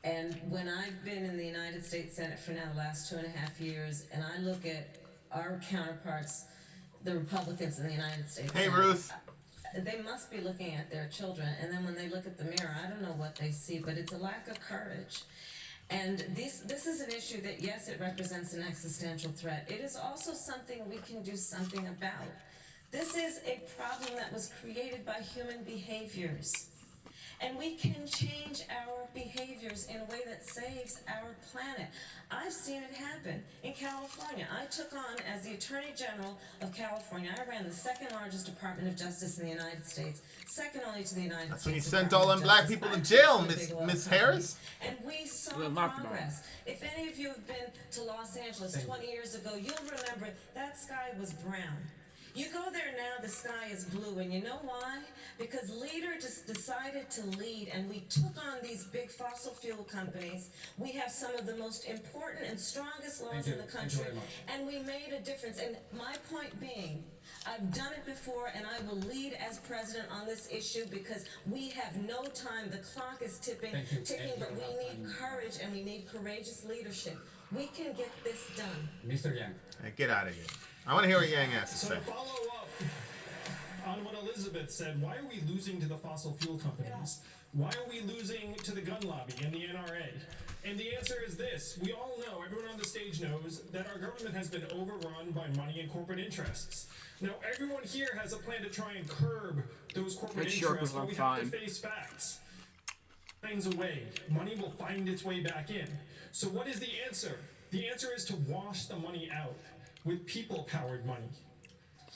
And when I've been in the United States Senate for now the last 2.5 years, and I look at our counterparts, the Republicans in the United States Hey, Senate, Ruth. they must be looking at their children, and then when they look at the mirror, I don't know what they see, but it's a lack of courage. And this is an issue that, yes, it represents an existential threat. It is also something we can do something about. This is a problem that was created by human behaviors. And we can change our behaviors in a way that saves our planet. I've seen it happen in California. I took on, as the Attorney General of California, I ran the second largest Department of Justice in the United States, second only to the United That's when you States. sent all them black people to jail, Miss Harris. And we saw progress. If any of you have been to Los Angeles 20 years ago, you'll remember that sky was brown. You go there now, the sky is blue, and you know why? Because leader just decided to lead, and we took on these big fossil fuel companies. We have some of the most important and strongest laws in the country, and we made a difference. And my point being, I've done it before, and I will lead as president on this issue because we have no time. The clock is ticking, but we need courage, and we need courageous leadership. We can get this done. Mr. Yang. Hey, get out of here. I want to hear what Yang has to So say. to follow up on what Elizabeth said, why are we losing to the fossil fuel companies? Why are we losing to the gun lobby and the NRA? And the answer is this. We all know, everyone on the stage knows, that our government has been overrun by money and corporate interests. Now, everyone here has a plan to try and curb those corporate interests, but we have to face facts. Finds a way. Money will find its way back in. So what is the answer? The answer is to wash the money out with people-powered money.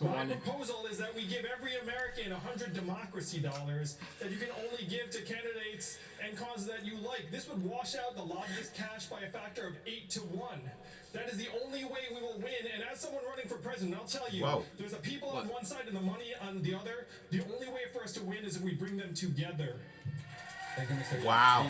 My proposal is that we give every American $100 democracy dollars that you can only give to candidates and causes that you like. This would wash out the lobbyist cash by a factor of 8 to 1. That is the only way we will win. And as someone running for president, I'll tell you, there's the people on one side and the money on the other. The only way for us to win is if we bring them together. Wow.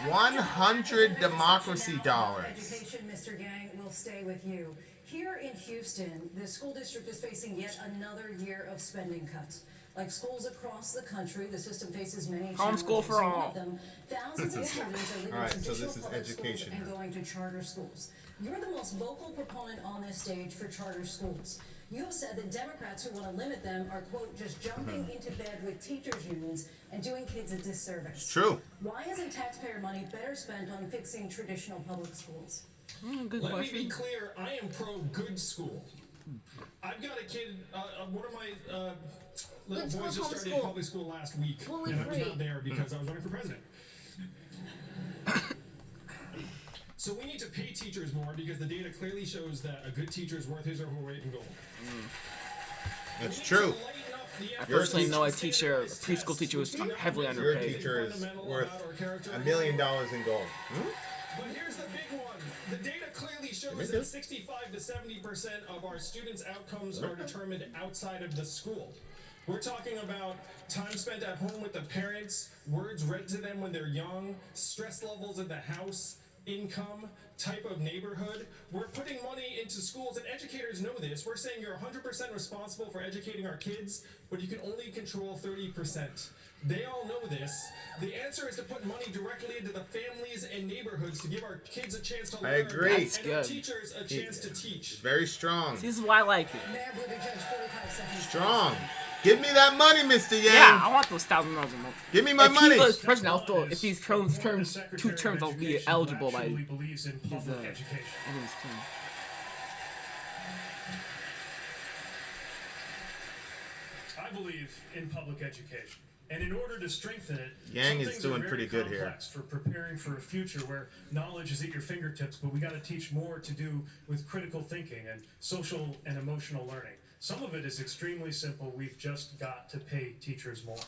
100 democracy dollars. Education, Mr. Yang, will stay with you. Here in Houston, the school district is facing yet another year of spending cuts. Like schools across the country, the system faces many challenges. Homeschool for all. Thousands of students are leaving All right, so traditional this is public education. schools and going to charter schools. You're the most vocal proponent on this stage for charter schools. You have said that Democrats who want to limit them are, quote, just jumping into bed with teachers' unions and doing kids a disservice. It's true. Why isn't taxpayer money better spent on fixing traditional public schools? Let me be clear, I am pro-good school. I've got a kid, one of my little boys just started public school last week, and I was not there because I was running for president. So we need to pay teachers more because the data clearly shows that a good teacher is worth his or her weight in gold. It's true. I personally know a teacher, a preschool teacher, was heavily underpaid. Your teacher is worth $1 million in gold. But here's the big one. The data clearly shows that 65 to 70% of our students' outcomes are determined outside of the school. We're talking about time spent at home with the parents, words read to them when they're young, stress levels in the house, income, type of neighborhood. We're putting money into schools, and educators know this. We're saying you're 100% responsible for educating our kids, but you can only control 30%. They all know this. The answer is to put money directly into the families and neighborhoods to give our kids a chance to learn. I agree. And our teachers a chance to teach. Very strong. This is why I like it. Strong. Give me that money, Mr. Yang. Yeah, I want those $1,000 a month. Give me my money. If he was president, I'll throw, if he's terms, 2 terms, I'll be eligible by his term. I believe in public education. And in order to strengthen it, Yang is doing pretty good here. For preparing for a future where knowledge is at your fingertips, but we got to teach more to do with critical thinking and social and emotional learning. Some of it is extremely simple. We've just got to pay teachers more.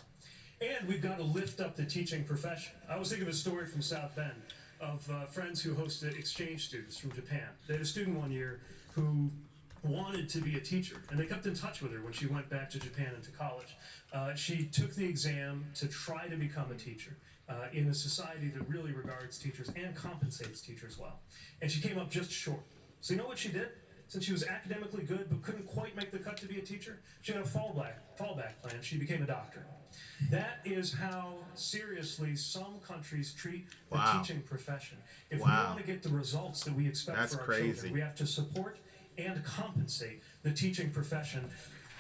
And we've got to lift up the teaching profession. I was thinking of a story from South Bend of friends who hosted exchange students from Japan. They had a student one year who wanted to be a teacher, and they kept in touch with her when she went back to Japan and to college. She took the exam to try to become a teacher in a society that really regards teachers and compensates teachers well. And she came up just short. So you know what she did? Since she was academically good but couldn't quite make the cut to be a teacher, she had a fallback plan. She became a doctor. That is how seriously some countries treat the teaching profession. If we want to get the results that we expect for our children, we have to support and compensate the teaching profession.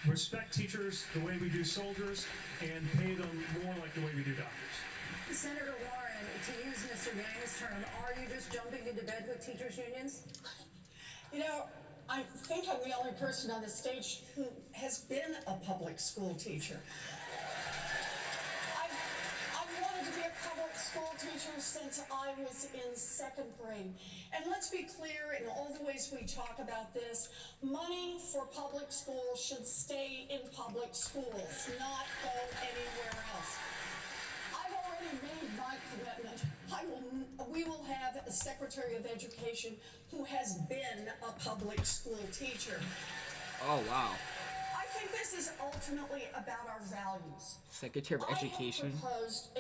Respect teachers the way we do soldiers, and pay them more like the way we do doctors. Senator Warren, to use Mr. Yang's term, are you just jumping into bed with teachers' unions? You know, I think I'm the only person on the stage who has been a public school teacher. I've wanted to be a public school teacher since I was in 2nd grade. And let's be clear in all the ways we talk about this, money for public schools should stay in public schools, not go anywhere else. I've already made my commitment. We will have a Secretary of Education who has been a public school teacher. Oh, wow. I think this is ultimately about our values. Secretary of Education.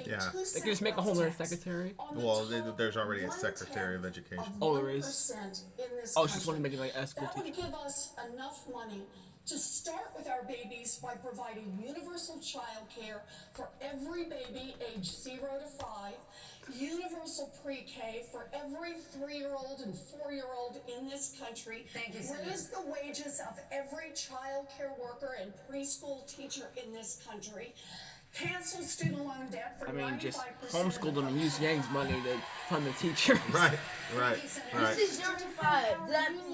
Yeah. They can just make a whole other secretary. Well, there's already a Secretary of Education. Oh, there is. Oh, she just want to make it like a school That would teacher. give us enough money to start with our babies by providing universal child care for every baby age 0 to 5, universal pre-K for every 3-year-old and 4-year-old in this country. Thank you, raise the wages of every child care worker and preschool teacher in this country. cancel student loan debt for 95% I mean, just homeschool them and use Yang's money to fund the teachers. Right. This is 0 to 5.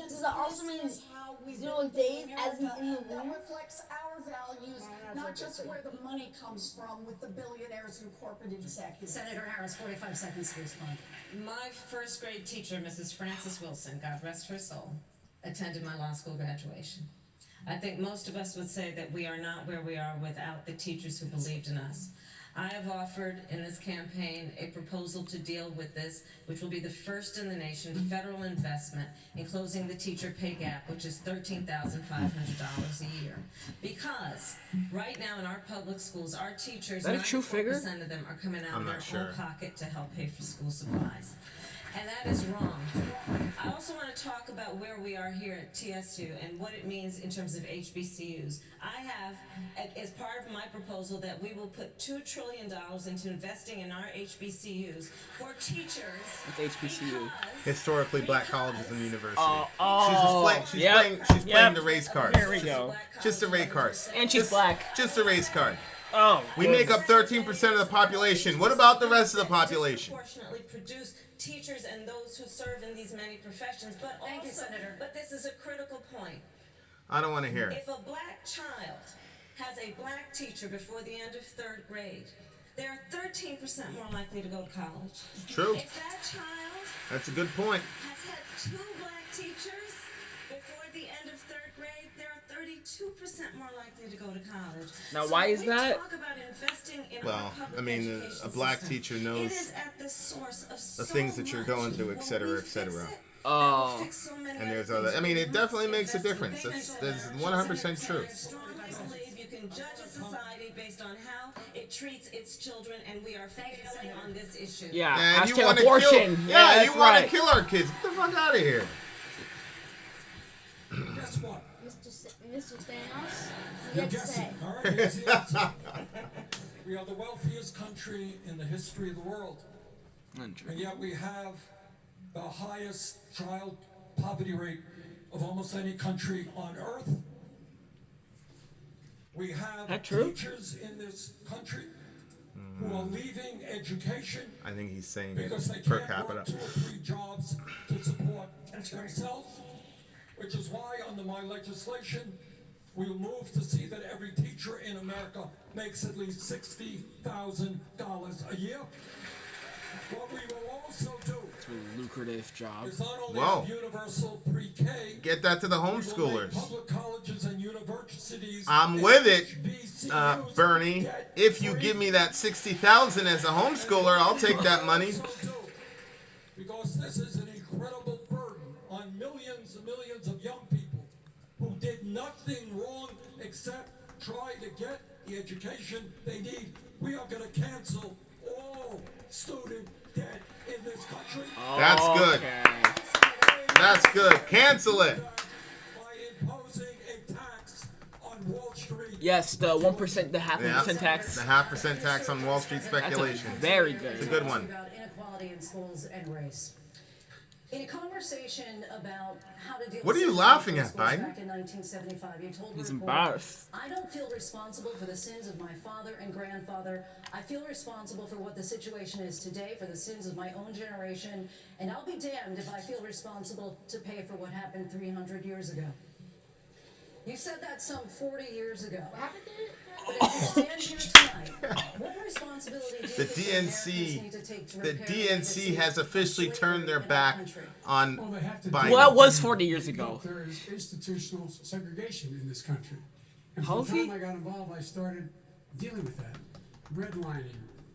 Does that also mean 0 days as in the that womb? reflects our values, not just where the money comes from with the billionaires and corporate executives. Senator Harris, 45 seconds to respond. My first grade teacher, Mrs. Frances Wilson, God rest her soul, attended my law school graduation. I think most of us would say that we are not where we are without the teachers who believed in us. I have offered in this campaign a proposal to deal with this, which will be the first in the nation federal investment in closing the teacher pay gap, which is $13,500 a year. Because right now in our public schools, our teachers, Is that a true figure? 94% of them are coming out I'm of their not sure. own pocket to help pay for school supplies. And that is wrong. I also want to talk about where we are here at TSU and what it means in terms of HBCUs. I have, as part of my proposal, that we will put $2 trillion into investing in our HBCUs for teachers. What's HBCU? Historically black colleges and universities. She's Yep. playing the race card. Here we go. Just a race card. And she's black. Just a race card. Oh. We make up 13% of the population. What about the rest of the population? Disproportionately produce teachers and those who serve in these many professions, but Thank you, also, Senator. but this is a critical point. I don't want to hear it. If a black child has a black teacher before the end of 3rd grade, they're 13% more likely to go to college. True. If that child That's a good point. has had 2 black teachers before the end of 3rd grade, they're 32% more likely to go to college. Now, So why when is we that? talk about investing in Well, our public I mean, education a black system, teacher it knows is at the source of the so things that you're much. going through, When etc., we etc. fix it, Oh. fix so many And there's other other. I mean, things. it definitely We makes a must invest in difference. mental That's health. 100% true. I strongly believe you can judge a society based on how it treats its children, and we are failing on this issue. Yeah, And you hashtag want abortion. to kill? Yeah, that's you want right. to kill our kids? Get the fuck out of here. Guess what? Mr. Thanos? You're Let's guessing. say. All right, here's the answer. We are the wealthiest country in the history of the world. Untrue. And yet we have the highest child poverty rate of almost any country on earth. We have That true? teachers in this country who are leaving education I think he's saying because they it per can't work capita. 2 or 3 jobs to support themselves, which is why under my legislation, we'll move to see that every teacher in America makes at least $60,000 a year. What we will also do Lucrative job. is not only Whoa. have universal pre-K, Get that to the we will make homeschoolers. public colleges and universities I'm with it, HBCUs Bernie. get If you free. give me that 60,000 as a homeschooler, I'll take that money. Because this is an incredible burden on millions and millions of young people who did nothing wrong except try to get the education they need. We are going to cancel all student debt in this country. That's good. That's good. Cancel it. By imposing a tax on Wall Street. Yes, the 1%, the half Yeah. percent tax. The 0.5% tax on Wall Street speculation. That's a very good. It's a good one. About inequality in schools and race. In a conversation about how to deal What with are you sexual laughing at, schools Biden? back in 1975, you told the He's reporter, embarrassed. I don't feel responsible for the sins of my father and grandfather. I feel responsible for what the situation is today, for the sins of my own generation, and I'll be damned if I feel responsible to pay for what happened 300 years ago. You said that some 40 years ago. But as you stand here tonight, what responsibility do you The think Americans need to take to The repair DNC has officially turned their back on Well, they have to Biden. Well, that was 40 years ago. There is institutional segregation in this country. And from Healthy? the time I got involved, I started dealing with that. Redlining,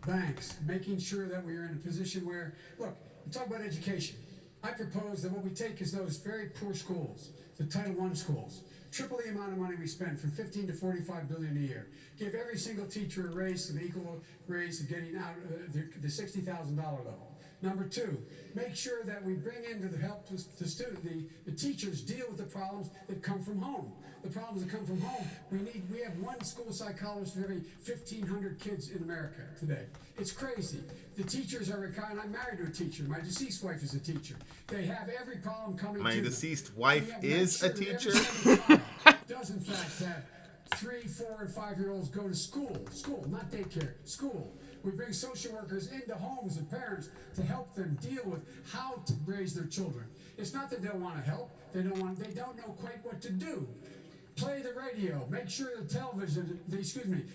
banks, making sure that we are in a position where, look, we talk about education. I propose that what we take is those very poor schools, the Title I schools, triple the amount of money we spend, from 15 to 45 billion a year. Give every single teacher a raise, an equal raise of getting out the $60,000 level. Number 2, make sure that we bring in to help the teachers deal with the problems that come from home. The problems that come from home. We have one school psychologist for every 1,500 kids in America today. It's crazy. The teachers are kind. I'm married to a teacher. My deceased wife is a teacher. They have every problem coming. My to them. deceased wife We have to make is sure a that every teacher? single child does in fact have 3, 4, and 5-year-olds go to school, not daycare, school. We bring social workers into homes and parents to help them deal with how to raise their children. It's not that they don't want to help, they don't know quite what to do. Play the radio, make sure the television,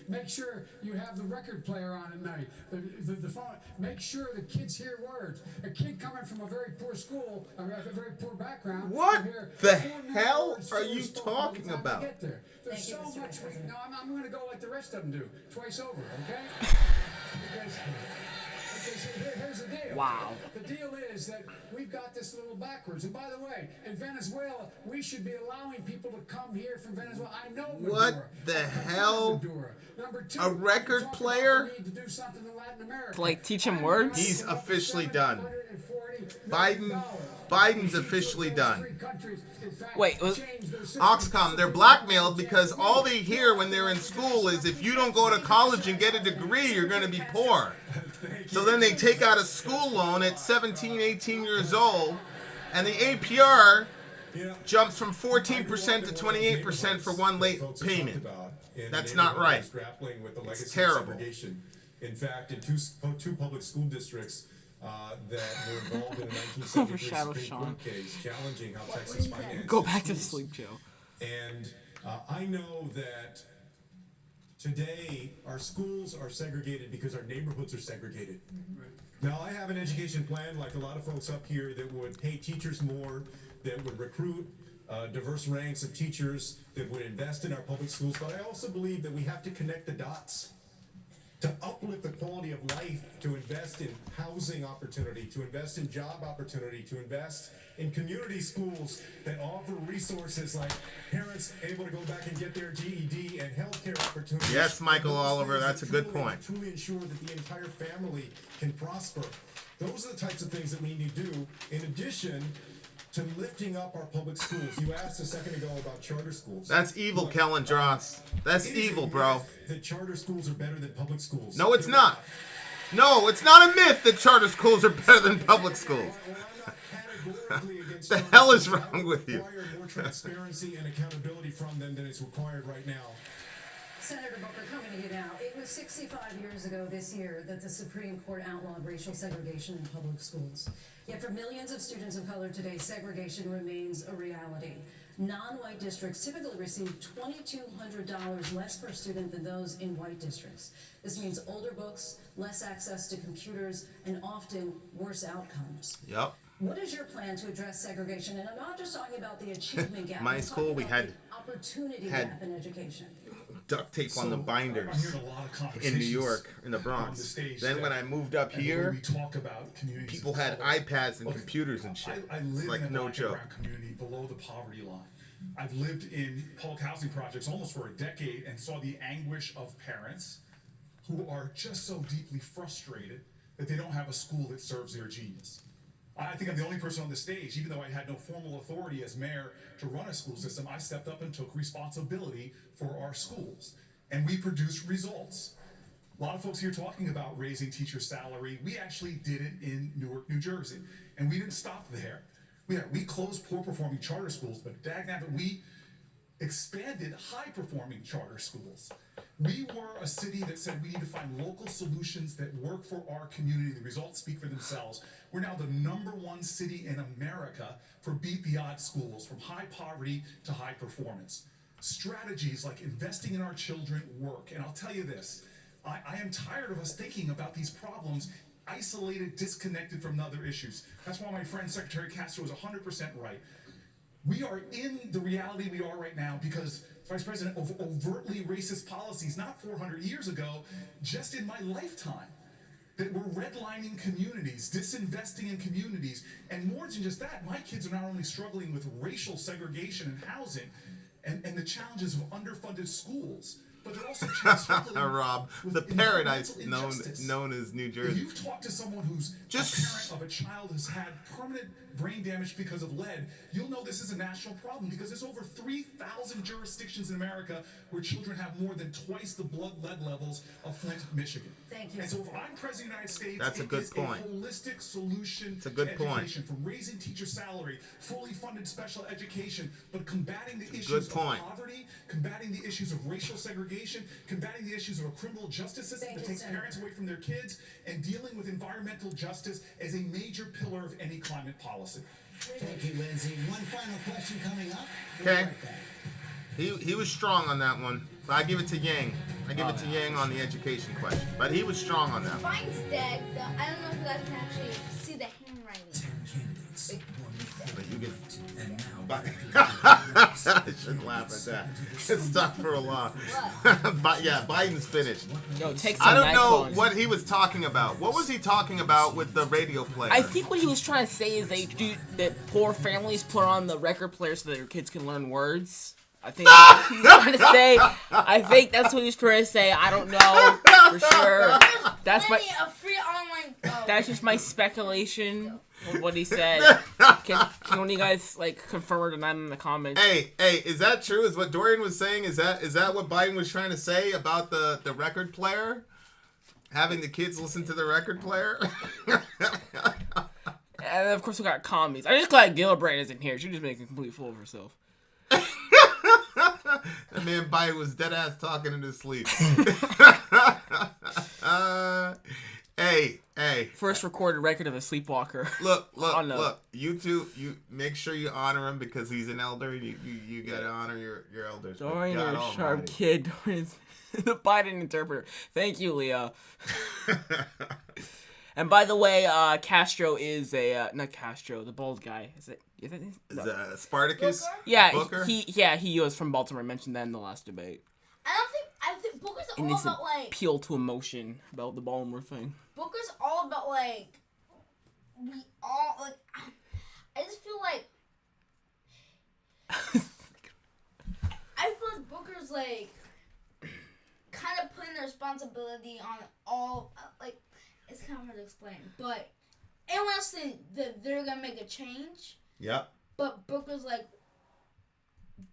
make sure you have the record player on at night, the phone, make sure the kids hear words. A kid coming from a very poor school, a very poor background. What the hell are you talking about? There's so much. No, I'm going to go like the rest of them do, twice over, okay? Because here's the deal. Wow. The deal is that we've got this a little backwards. And by the way, in Venezuela, we should be allowing people to come here from Venezuela. I know Maduro. What the hell? Number 2, a record player? We need to do something in Latin America. To like teach him words? He's officially done. Biden's officially done. Wait, Oxcom, they're blackmailed because all they hear when they're in school is if you don't go to college and get a degree, you're going to be poor. So then they take out a school loan at 17, 18 years old, and the APR jumps from 14% to 28% for one late payment. That's not right. It's terrible. In fact, in two public school districts that were involved in a 1973 Supreme Court case challenging how Texas financed. Go back to sleep, Joe. And I know that today our schools are segregated because our neighborhoods are segregated. Now, I have an education plan like a lot of folks up here that would pay teachers more, that would recruit diverse ranks of teachers, that would invest in our public schools. But I also believe that we have to connect the dots to uplift the quality of life, to invest in housing opportunity, to invest in job opportunity, to invest in community schools that offer resources like parents able to go back and get their GED and healthcare opportunities. Yes, Michael Oliver, that's a good point. Truly ensure that the entire family can prosper. Those are the types of things that we need to do. In addition to lifting up our public schools. You asked a second ago about charter schools. That's evil, Kellen Dross. That's evil, bro. That charter schools are better than public schools. No, it's not. No, it's not a myth that charter schools are better than public schools. The hell is wrong with you? More transparency and accountability from them than is required right now. Senator Booker, coming to you now. It was 65 years ago this year that the Supreme Court outlawed racial segregation in public schools. Yet for millions of students of color today, segregation remains a reality. Non-white districts typically receive $2,200 less per student than those in white districts. This means older books, less access to computers, and often worse outcomes. Yep. What is your plan to address segregation? And I'm not just talking about the achievement gap. My school, we had opportunity gap in education. Duct tape on the binders in New York, in the Bronx. Then when I moved up here, people had iPads and computers and shit. I it's live like in a no black joke. and brown community below the poverty line. I've lived in public housing projects almost for a decade and saw the anguish of parents who are just so deeply frustrated that they don't have a school that serves their genius. I think I'm the only person on the stage, even though I had no formal authority as mayor to run a school system, I stepped up and took responsibility for our schools. And we produced results. A lot of folks here talking about raising teacher salary. We actually did it in Newark, New Jersey. And we didn't stop there. We closed poor performing charter schools, but dagnabbit, we expanded high performing charter schools. We were a city that said we need to find local solutions that work for our community. The results speak for themselves. We're now the #1 city in America for beat the odds schools, from high poverty to high performance. Strategies like investing in our children work. And I'll tell you this, I am tired of us thinking about these problems isolated, disconnected from other issues. That's why my friend Secretary Castro is 100% right. We are in the reality we are right now because, Vice President, of overtly racist policies, not 400 years ago, just in my lifetime, that we're redlining communities, disinvesting in communities, and more than just that, my kids are not only struggling with racial segregation in housing and the challenges of underfunded schools, but they're also struggling Rob, with the paradise environmental injustice. known as New If Jersey. you've talked to someone who's a parent of a child who's had permanent brain damage because of lead, you'll know this is a national problem because there's over 3,000 jurisdictions in America where children have more than twice the blood lead levels of Flint, Michigan. Thank you. And so if I'm president of the United States, That's a good point. a holistic solution It's a good to point. education, from raising teacher salary, fully funded special education, but combating the Good issues of point. poverty, combating the issues of racial segregation, combating the issues of a criminal justice system that takes parents away from their kids, and dealing with environmental justice as a major pillar of any climate policy. Thank you, Lindsay. One final question coming up. Okay. He was strong on that one. So I give it to Yang. I give it to Yang on the education question. But he was strong on that one. Biden's dead. I don't know if you guys can actually see the handwriting. But you get... I shouldn't laugh at that. It's stuck for a lot. But yeah, Biden's finished. Yo, take some I don't know Nyquil. what he was talking about. What was he talking about with the radio player? I think what he was trying to say is that poor families put on the record player so that their kids can learn words. I think that's what he was trying to say. I think that's what he was trying to say. I don't know for sure. That's my. A free online. That's just my speculation of what he said. Can one of you guys confirm or deny in the comments? Hey, is that true? Is what Dorian was saying? Is that what Biden was trying to say about the record player? Having the kids listen to the record player? And of course we got commies. I'm just glad Gillibrand isn't here. She's just making a complete fool of herself. That man Biden was dead ass talking in his sleep. Hey. First recorded record of a sleepwalker. Look. You two, you make sure you honor him because he's an elder. You gotta honor your elders. Dorian, you're a sharp kid. Dorian's the Biden interpreter. Thank you, Leah. And by the way, Castro is not Castro, the bald guy. Is it Spartacus? Yeah, Booker? he was from Baltimore. I mentioned that in the last debate. I think Booker's all Innocent about appeal to emotion about the Baltimore thing. Booker's all about we all I just feel like Booker's kind of putting the responsibility on all it's kind of hard to explain, but everyone else think that they're gonna make a change. Yep. But Booker's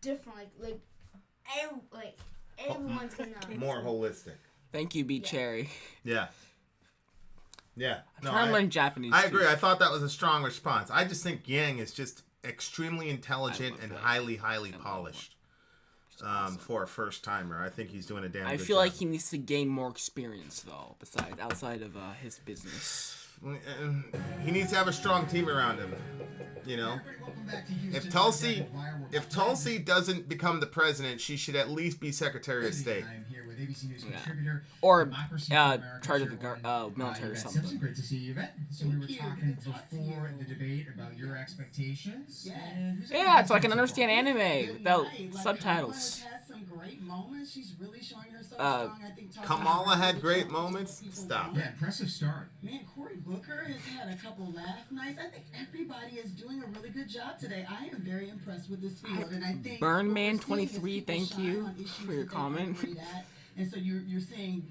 different, everyone's gonna more holistic. Thank you, B Cherry. Yeah. Yeah. I'm trying to learn Japanese. I agree. I thought that was a strong response. I just think Yang is just extremely intelligent and highly polished. For a first timer, I think he's doing a damn good job. I feel like he needs to gain more experience though, outside of his business. He needs to have a strong team around him. You know, if Tulsi doesn't become the president, she should at least be Secretary of State. Or charge of the military or something. Great to see you, Yvette. So we were talking before the debate about your expectations. Yeah, so I can understand anime without subtitles. Great moments. She's really showing herself strong. I think Kamala had great moments. Stop. Yeah, impressive start. Man, Cory Booker has had a couple laugh nights. I think everybody is doing a really good job today. I am very impressed with this field, and I think Burnman 23, thank you for your comment. And so you're seeing,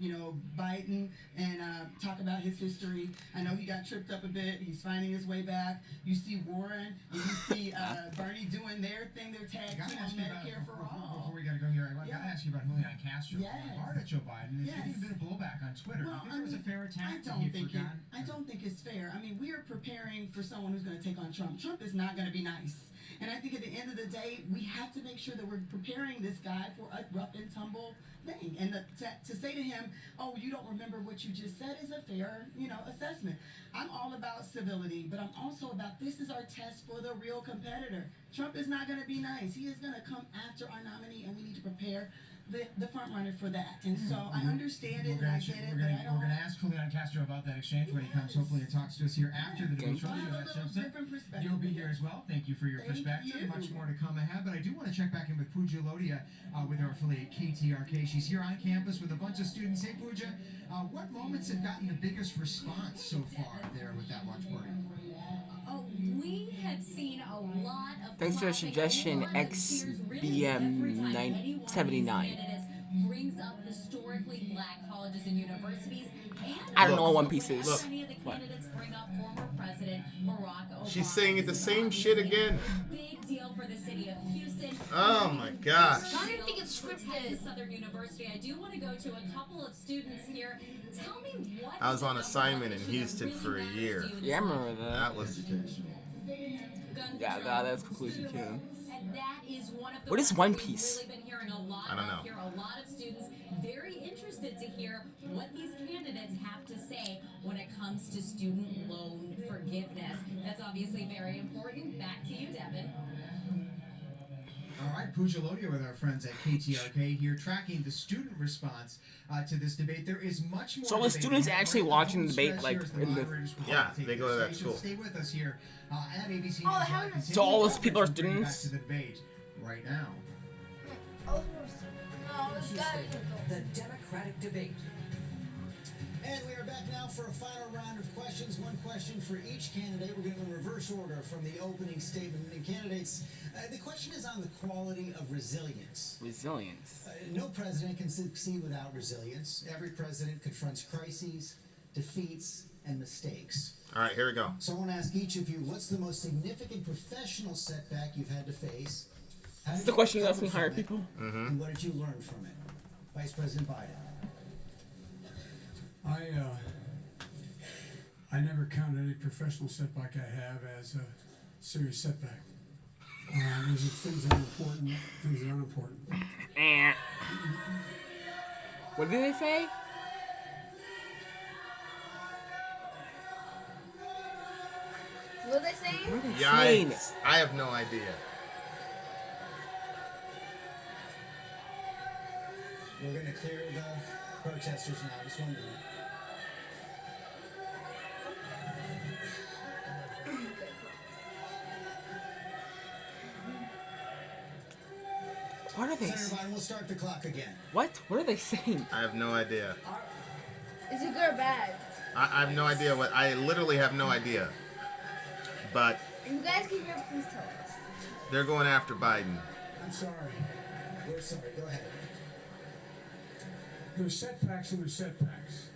Biden and talk about his history. I know he got tripped up a bit. He's finding his way back. You see Warren and you see Bernie doing their thing, their tag team on Medicare for all. Before we got to go here, I got to ask you about Julian Castro. Yes. Hard at Joe Biden. There's getting a bit of blowback on Twitter. Well, Do you think it was a fair attack? I don't think it's fair. I mean, we are preparing for someone who's going to take on Trump. Trump is not going to be nice. And I think at the end of the day, we have to make sure that we're preparing this guy for a rough and tumble thing. And to say to him, oh, you don't remember what you just said is a fair, assessment. I'm all about civility, but I'm also about this is our test for the real competitor. Trump is not going to be nice. He is going to come after our nominee, and we need to prepare the front runner for that. And so I understand it, and I get it, but I don't... We're going to ask Julian Castro about that exchange when he comes, hopefully, and talks to us here after the debate. You'll be here as well. Thank you for your perspective. Much more to come ahead. But I do want to check back in with Pooja Lodia with our affiliate KTRK. She's here on campus with a bunch of students. Hey, Pooja, what moments have gotten the biggest response so far there with that watch party? We have seen a lot of Thanks for the suggestion, XBM979. brings up historically black colleges and universities. And I don't know what One Piece is. Look. Many of the candidates bring up former President Barack Obama. She's saying it the same shit again. Big deal for the city of Houston. Oh my gosh. I don't even think it's scripted. Southern University. I do want to go to a couple of students here. Tell me what. I was on assignment in Houston for a year. Yeah, I remember that. That was. Yeah, that's completely cute. And that is one of the What is One Piece? Really been hearing a lot I don't know. Here, a lot of students very interested to hear what these candidates have to say when it comes to student loan forgiveness. That's obviously very important. Back to you, Devin. All right, Pujallonia with our friends at KTRK here, tracking the student response to this debate. There is much more. So the students actually watching the debate, like in the yeah, they go to that school. Stay with us here at ABC. So all those people are students. Back to the debate right now. The Democratic debate. And we are back now for a final round of questions. One question for each candidate. We're going to go in reverse order from the opening statement. And candidates, the question is on the quality of resilience. Resilience. No president can succeed without resilience. Every president confronts crises, defeats, and mistakes. All right, here we go. So I want to ask each of you, what's the most significant professional setback you've had to face? That's the question you ask me, hire people. And what did you learn from it? Vice President Biden. I never counted any professional setback I have as a serious setback. There's things that are important, things that are unimportant. What did they say? What are they saying? Yikes. I have no idea. We're going to clear the protesters now. Just 1 minute. What are they Senator Biden, we'll start the clock again. What? What are they saying? I have no idea. Is it good or bad? I have no idea what. I literally have no idea. But If you guys can hear, please tell us. they're going after Biden. I'm sorry. We're sorry. Go ahead. There's setbacks and there's setbacks.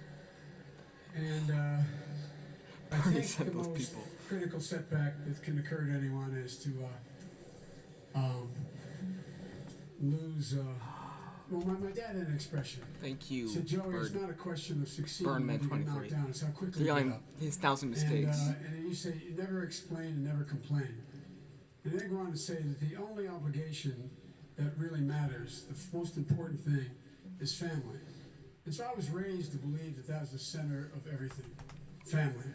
And I think the most critical setback that can occur to anyone is to lose. Well, my dad had an expression. Thank you. He said, Joey, it's Bird. not a question of succeeding Birdman when you get knocked 23. down. It's how quickly you Realizing get up. his 1,000 mistakes. And you say, you never explain and never complain. And they go on to say that the only obligation that really matters, the most important thing, is family. And so I was raised to believe that that was the center of everything, family.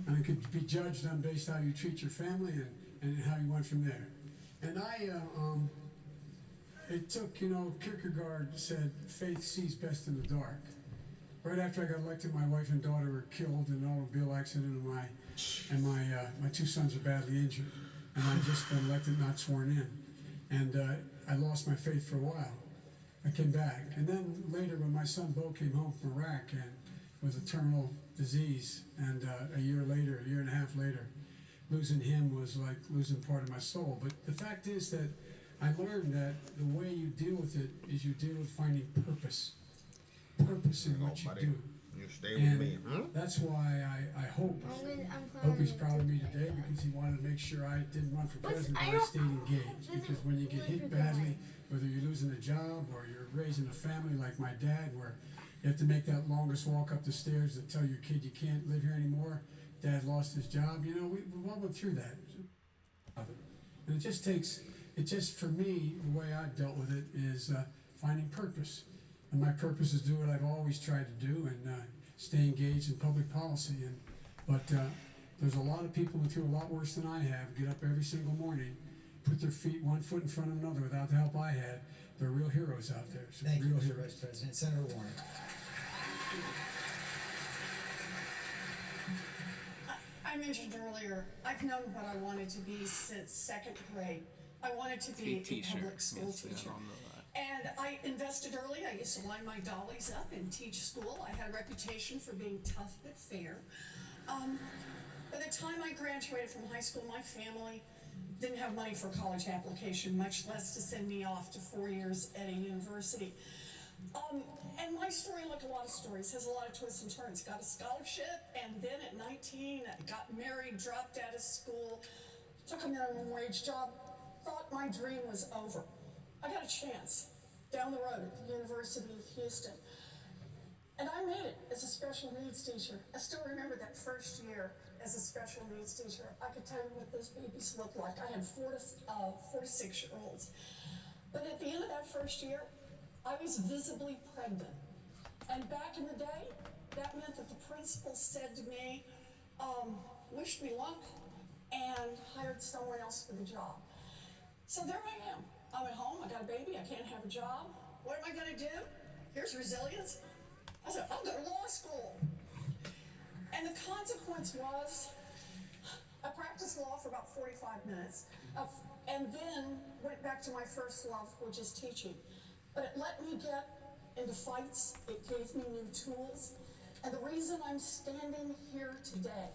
And it could be judged on based how you treat your family and how you went from there. And it took, Kierkegaard said, faith sees best in the dark. Right after I got elected, my wife and daughter were killed in an automobile accident, and my two sons are badly injured. And I just been elected, not sworn in. And I lost my faith for a while. I came back. And then later, when my son Bo came home from Iraq and with a terminal disease, and a year and a half later, losing him was like losing part of my soul. But the fact is that I learned that the way you deal with it is you deal with finding purpose. Purpose in what you do. You stay with me. That's why I hope he's proud of me today, because he wanted to make sure I didn't run for president, but I stayed engaged. Because when you get hit badly, whether you're losing a job or you're raising a family like my dad, where you have to make that longest walk up the stairs to tell your kid you can't live here anymore, dad lost his job, we've all went through that. And it just for me, the way I've dealt with it is finding purpose. And my purpose is do what I've always tried to do and stay engaged in public policy. But there's a lot of people who through a lot worse than I have, get up every single morning, put their feet one foot in front of another without the help I had. They're real heroes out there. So Thank you, real Mr. heroes. Vice President. Senator Warren. I mentioned earlier, I've known what I wanted to be since second grade. I wanted to be a public school teacher. And I invested early. I used to line my dollies up and teach school. I had a reputation for being tough but fair. By the time I graduated from high school, my family didn't have money for a college application, much less to send me off to 4 years at a university. And my story, like a lot of stories, has a lot of twists and turns. Got a scholarship, and then at 19, got married, dropped out of school, took a minimum wage job, thought my dream was over. I got a chance down the road at the University of Houston. And I made it as a special needs teacher. I still remember that first year as a special needs teacher. I could tell you what those babies looked like. I had 4 to 6-year-olds. But at the end of that first year, I was visibly pregnant. And back in the day, that meant that the principal said to me, wished me luck, and hired someone else for the job. So there I am. I'm at home, I got a baby, I can't have a job. What am I gonna do? Here's resilience. I said, I'll go to law school. And the consequence was, I practiced law for about 45 minutes, and then went back to my first love, which is teaching. But it let me get into fights, it gave me new tools, and the reason I'm standing here today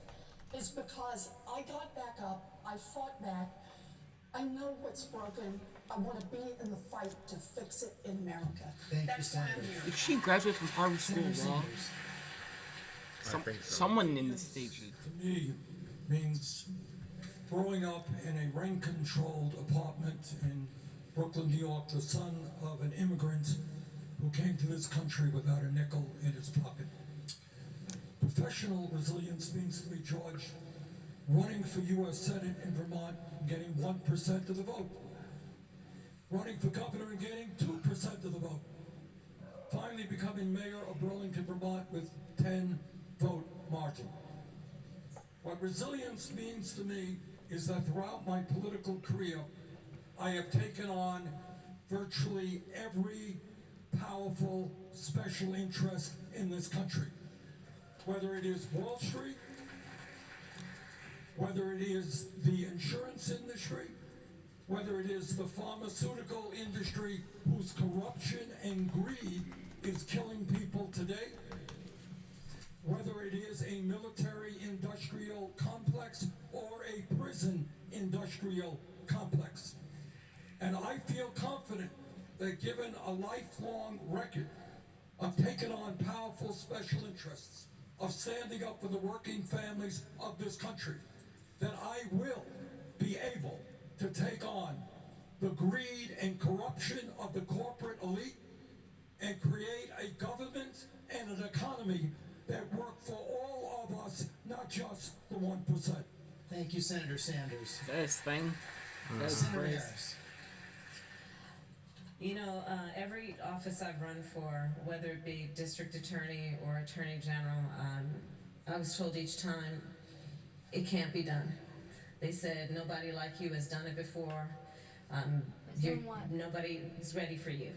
is because I got back up, I fought back, I know what's broken, I want to be in the fight to fix it in America. That's why I'm here. Did she graduate from Harvard School of Law? Someone in the stage. To me, means growing up in a rent-controlled apartment in Brooklyn, New York, the son of an immigrant who came to this country without a nickel in his pocket. Professional resilience means to me, George, running for U.S. Senate in Vermont and getting 1% of the vote. Running for governor and getting 2% of the vote. Finally becoming mayor of Burlington, Vermont with 10-vote margin. What resilience means to me is that throughout my political career, I have taken on virtually every powerful special interest in this country. Whether it is Wall Street, whether it is the insurance industry, whether it is the pharmaceutical industry whose corruption and greed is killing people today, whether it is a military-industrial complex or a prison-industrial complex. And I feel confident that given a lifelong record of taking on powerful special interests, of standing up for the working families of this country, that I will be able to take on the greed and corruption of the corporate elite and create a government and an economy that work for all of us, not just the 1%. Thank you, Senator Sanders. This thing. Senator Harris. You know, every office I've run for, whether it be district attorney or attorney general, I was told each time, it can't be done. They said, nobody like you has done it before. Nobody is ready for you.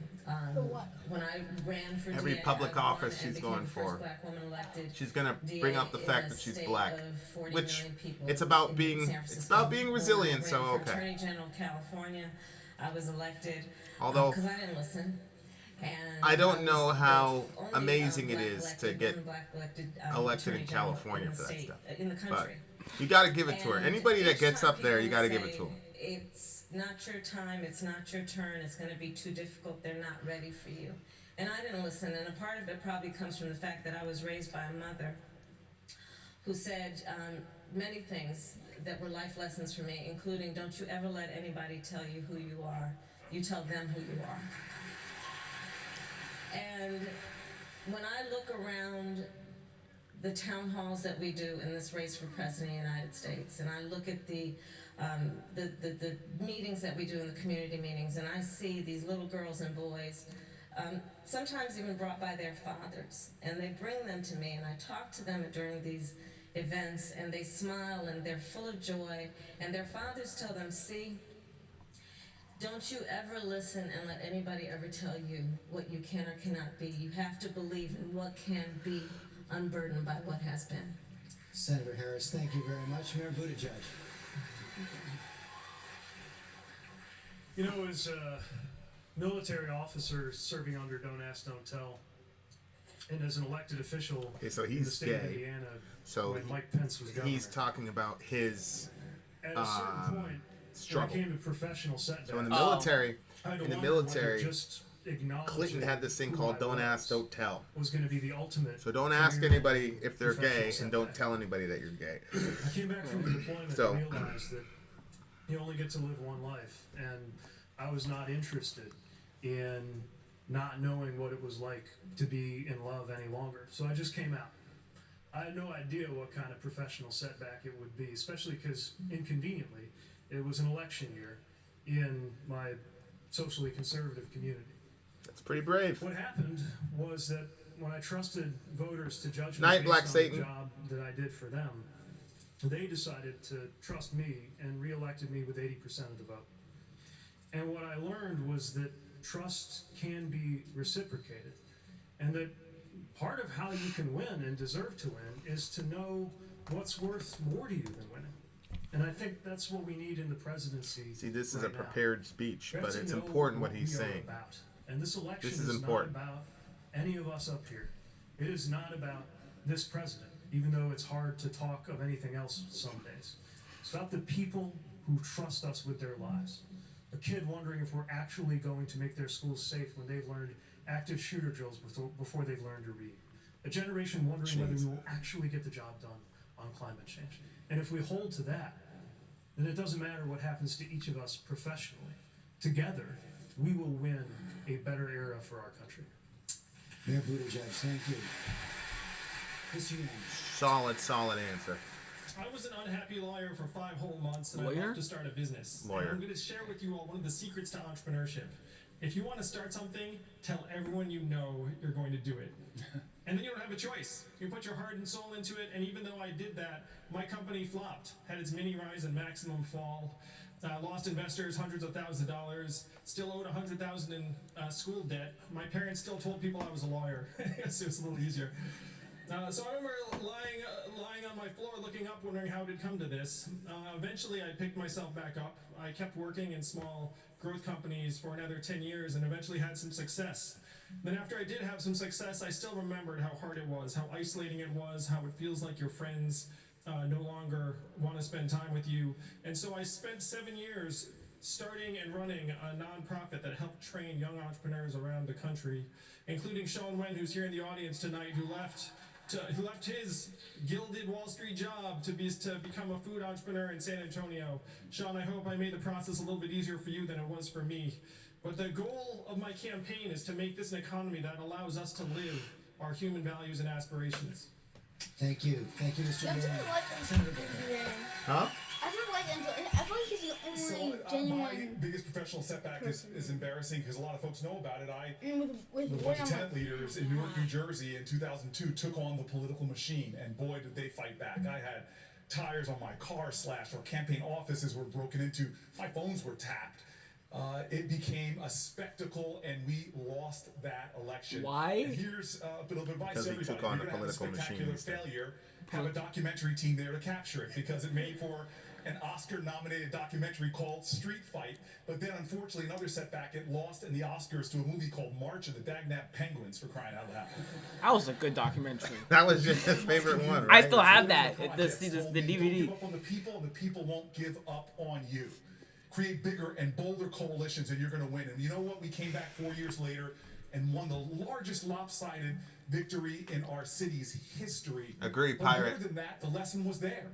For what? When I ran for Every DA, public I won office and she's became going the first for, black woman elected she's gonna DA bring up the in fact a that she's state black, of 40 which million people it's about in being, San it's Francisco. about being resilient. When I So ran for okay. Attorney General of California, I was elected. Although because I didn't listen. And I don't know how only, amazing it black is elected, to get one black elected elected Attorney in General California in the for that state, stuff. in the country. But you got to give it to her. And Anybody that each gets time up there, you people got to give say, it to them. It's not your time, it's not your turn, it's going to be too difficult, they're not ready for you. And I didn't listen, and a part of it probably comes from the fact that I was raised by a mother who said many things that were life lessons for me, including don't you ever let anybody tell you who you are, you tell them who you are. And when I look around the town halls that we do in this race for president of the United States, and I look at the meetings that we do in the community meetings, and I see these little girls and boys, sometimes even brought by their fathers, and they bring them to me, and I talk to them during these events, and they smile, and they're full of joy, and their fathers tell them, see, don't you ever listen and let anybody ever tell you what you can or cannot be. You have to believe in what can be, unburdened by what has been. Senator Harris, thank you very much. Mayor Buttigieg. You know, as a military officer serving under Don't Ask, Don't Tell, and as an elected official Okay, so in the he's state of gay. Indiana So when Mike Pence was governor, he's talking about his at a certain point, struggle. when it came to professional setbacks, So in the military, I had to in the wonder whether military, just acknowledging Clinton had this thing called "Don't Ask, Don't Tell." Was going to be the ultimate. So don't ask anybody if they're gay, and don't tell anybody that you're gay. I came back from the deployment and realized that you only get to live one life, and I was not interested in not knowing what it was like to be in love any longer. So I just came out. I had no idea what kind of professional setback it would be, especially because, inconveniently, it was an election year in my socially conservative community. That's pretty brave. What happened was that when I trusted voters to judge me Night, based Black on Satan. the job that I did for them, they decided to trust me and reelected me with 80% of the vote. And what I learned was that trust can be reciprocated, and that part of how you can win and deserve to win is to know what's worth more to you than winning. And I think that's what we need in the presidency. See, this is right a prepared speech, now. We have but to it's know important what we he's are saying. about. And this election This is is important. not about any of us up here. It is not about this president, even though it's hard to talk of anything else some days. It's about the people who trust us with their lives. A kid wondering if we're actually going to make their schools safe when they've learned active shooter drills before they've learned to read. A generation wondering whether we will actually get the job done on climate change. And if we hold to that, then it doesn't matter what happens to each of us professionally. Together, we will win a better era for our country. Mayor Buttigieg, thank you. Mr. Young. Solid answer. I was an unhappy lawyer for 5 whole months, and I Lawyer? left to start a business. Lawyer. And I'm going to share with you all one of the secrets to entrepreneurship. If you want to start something, tell everyone you know you're going to do it. And then you don't have a choice. You put your heart and soul into it, and even though I did that, my company flopped, had its mini rise and maximum fall, lost investors hundreds of thousands of dollars, still owed $100,000 in school debt. My parents still told people I was a lawyer. So it was a little easier. So I remember lying on my floor looking up, wondering how it had come to this. Eventually I picked myself back up. I kept working in small growth companies for another 10 years and eventually had some success. Then after I did have some success, I still remembered how hard it was, how isolating it was, how it feels like your friends no longer want to spend time with you. And so I spent 7 years starting and running a nonprofit that helped train young entrepreneurs around the country, including Sean Wen, who's here in the audience tonight, who left his gilded Wall Street job to become a food entrepreneur in San Antonio. Sean, I hope I made the process a little bit easier for you than it was for me. But the goal of my campaign is to make this an economy that allows us to live our human values and aspirations. Thank you, Mr. Young. Huh? I feel like he's the only genuine. My biggest professional setback is embarrassing because a lot of folks know about it. I, with the lieutenant leaders in Newark, New Jersey in 2002 took on the political machine, and boy, did they fight back. I had tires on my car slashed, our campaign offices were broken into, my phones were tapped. It became a spectacle, and we lost that election. Why? And here's a bit of advice Because to he everybody. took on You're the gonna have a political spectacular machine. failure. Have a documentary team there to capture it, because it made for an Oscar-nominated documentary called Street Fight. But then, unfortunately, another setback, it lost in the Oscars to a movie called March of the Dagnap Penguins, for crying out loud. That was a good documentary. That was just his favorite one, right? I still have that. The Don't DVD. give up on the people, and the people won't give up on you. Create bigger and bolder coalitions, and you're going to win. And you know what? We came back 4 years later and won the largest lopsided victory in our city's history. Agree, But pirate. more than that, the lesson was there.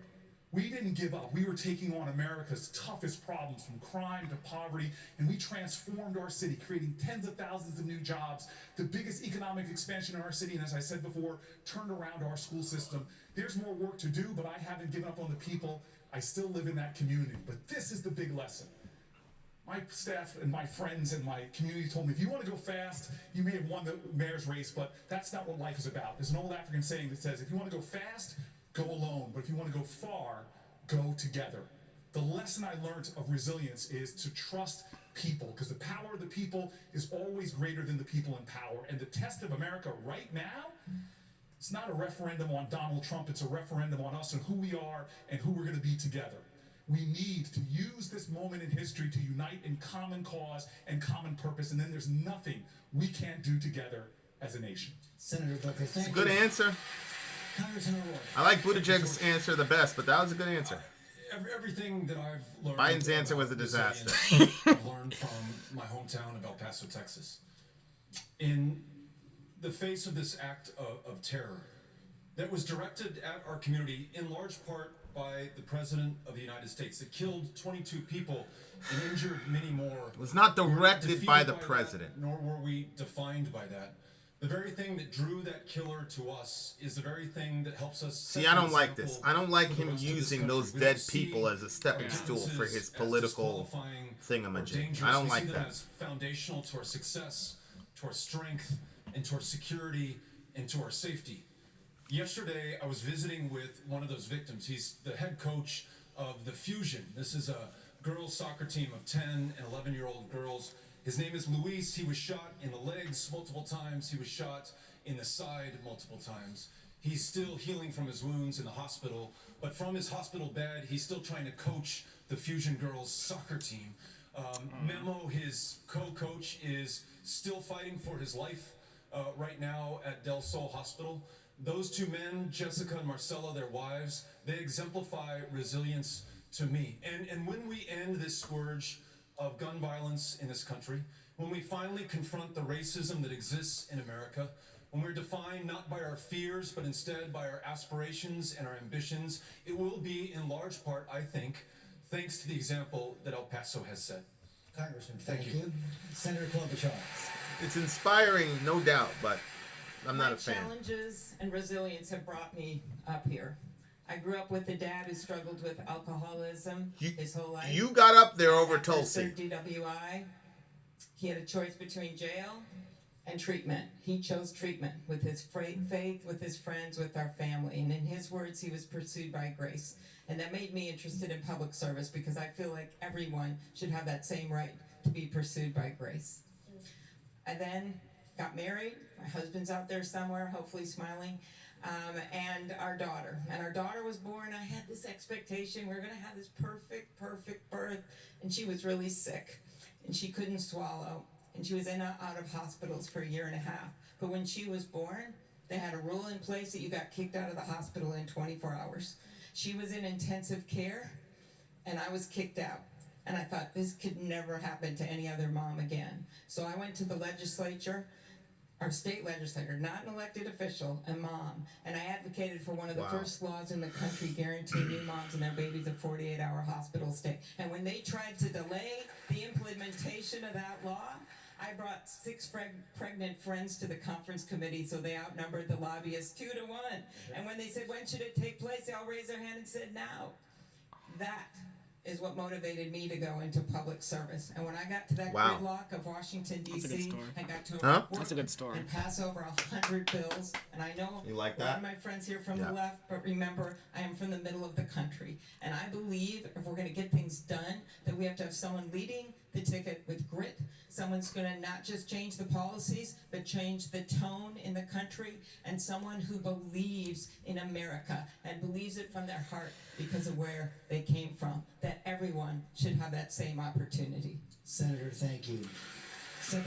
We didn't give up. We were taking on America's toughest problems, from crime to poverty, and we transformed our city, creating tens of thousands of new jobs, the biggest economic expansion in our city, and as I said before, turned around our school system. There's more work to do, but I haven't given up on the people. I still live in that community. But this is the big lesson. My staff and my friends and my community told me, if you want to go fast, you may have won the mayor's race, but that's not what life is about. There's an old African saying that says, if you want to go fast, go alone. But if you want to go far, go together. The lesson I learned of resilience is to trust people, because the power of the people is always greater than the people in power. And the test of America right now, it's not a referendum on Donald Trump, it's a referendum on us and who we are and who we're going to be together. We need to use this moment in history to unite in common cause and common purpose, and then there's nothing we can't do together as a nation. Senator Booker, thank you. Good answer. Congressman O'Rourke. I like Buttigieg's answer the best, but that was a good answer. Everything that I've learned. Biden's answer was a disaster. I've learned from my hometown of El Paso, Texas. in the face of this act of terror that was directed at our community in large part by the President of the United States that killed 22 people and injured many more. It was not directed by the president. Nor were we defined by that. The very thing that drew that killer to us is the very thing that helps us. See, I don't like this. I don't like him using those dead people as a stepping stool for his political thingamajig. I don't like that. As foundational to our success, to our strength, and to our security, and to our safety. Yesterday, I was visiting with one of those victims. He's the head coach of the Fusion. This is a girls' soccer team of 10 and 11-year-old girls. His name is Luis. He was shot in the legs multiple times. He was shot in the side multiple times. He's still healing from his wounds in the hospital, but from his hospital bed, he's still trying to coach the Fusion girls' soccer team. Memo, his co-coach, is still fighting for his life right now at Del Sol Hospital. Those two men, Jessica and Marcella, their wives, they exemplify resilience to me. And when we end this scourge of gun violence in this country, when we finally confront the racism that exists in America, when we're defined not by our fears, but instead by our aspirations and our ambitions, it will be in large part, I think, thanks to the example that El Paso has set. Congressman, thank you. Senator Klobuchar. It's inspiring, no doubt, but I'm not a fan. Challenges and resilience have brought me up here. I grew up with a dad who struggled with alcoholism his whole life. You got up there over After Tulsi. his third DWI, he had a choice between jail and treatment. He chose treatment with his faith, with his friends, with our family. And in his words, he was pursued by grace. And that made me interested in public service because I feel like everyone should have that same right to be pursued by grace. I then got married. My husband's out there somewhere, hopefully smiling. And our daughter. And our daughter was born. I had this expectation we were going to have this perfect birth. And she was really sick. And she couldn't swallow. And she was in and out of hospitals for 1.5 years. But when she was born, they had a rule in place that you got kicked out of the hospital in 24 hours. She was in intensive care, and I was kicked out. And I thought, this could never happen to any other mom again. So I went to the legislature, our state legislator, not an elected official, a mom. And I advocated for one of the first laws in the country guaranteeing new moms and their babies a 48-hour hospital stay. And when they tried to delay the implementation of that law, I brought 6 pregnant friends to the conference committee, so they outnumbered the lobbyists 2 to 1. And when they said, when should it take place, they all raised their hand and said, now. That is what motivated me to go into public service. And when I got to that gridlock of Washington, D.C., I got to That's a good story. and pass over 100 bills. And I know you like a lot that? of my friends here from the left, but remember, I am from the middle of the country. And I believe if we're going to get things done, that we have to have someone leading the ticket with grit. Someone's going to not just change the policies, but change the tone in the country. And someone who believes in America and believes it from their heart because of where they came from. That everyone should have that same opportunity. Senator, thank you.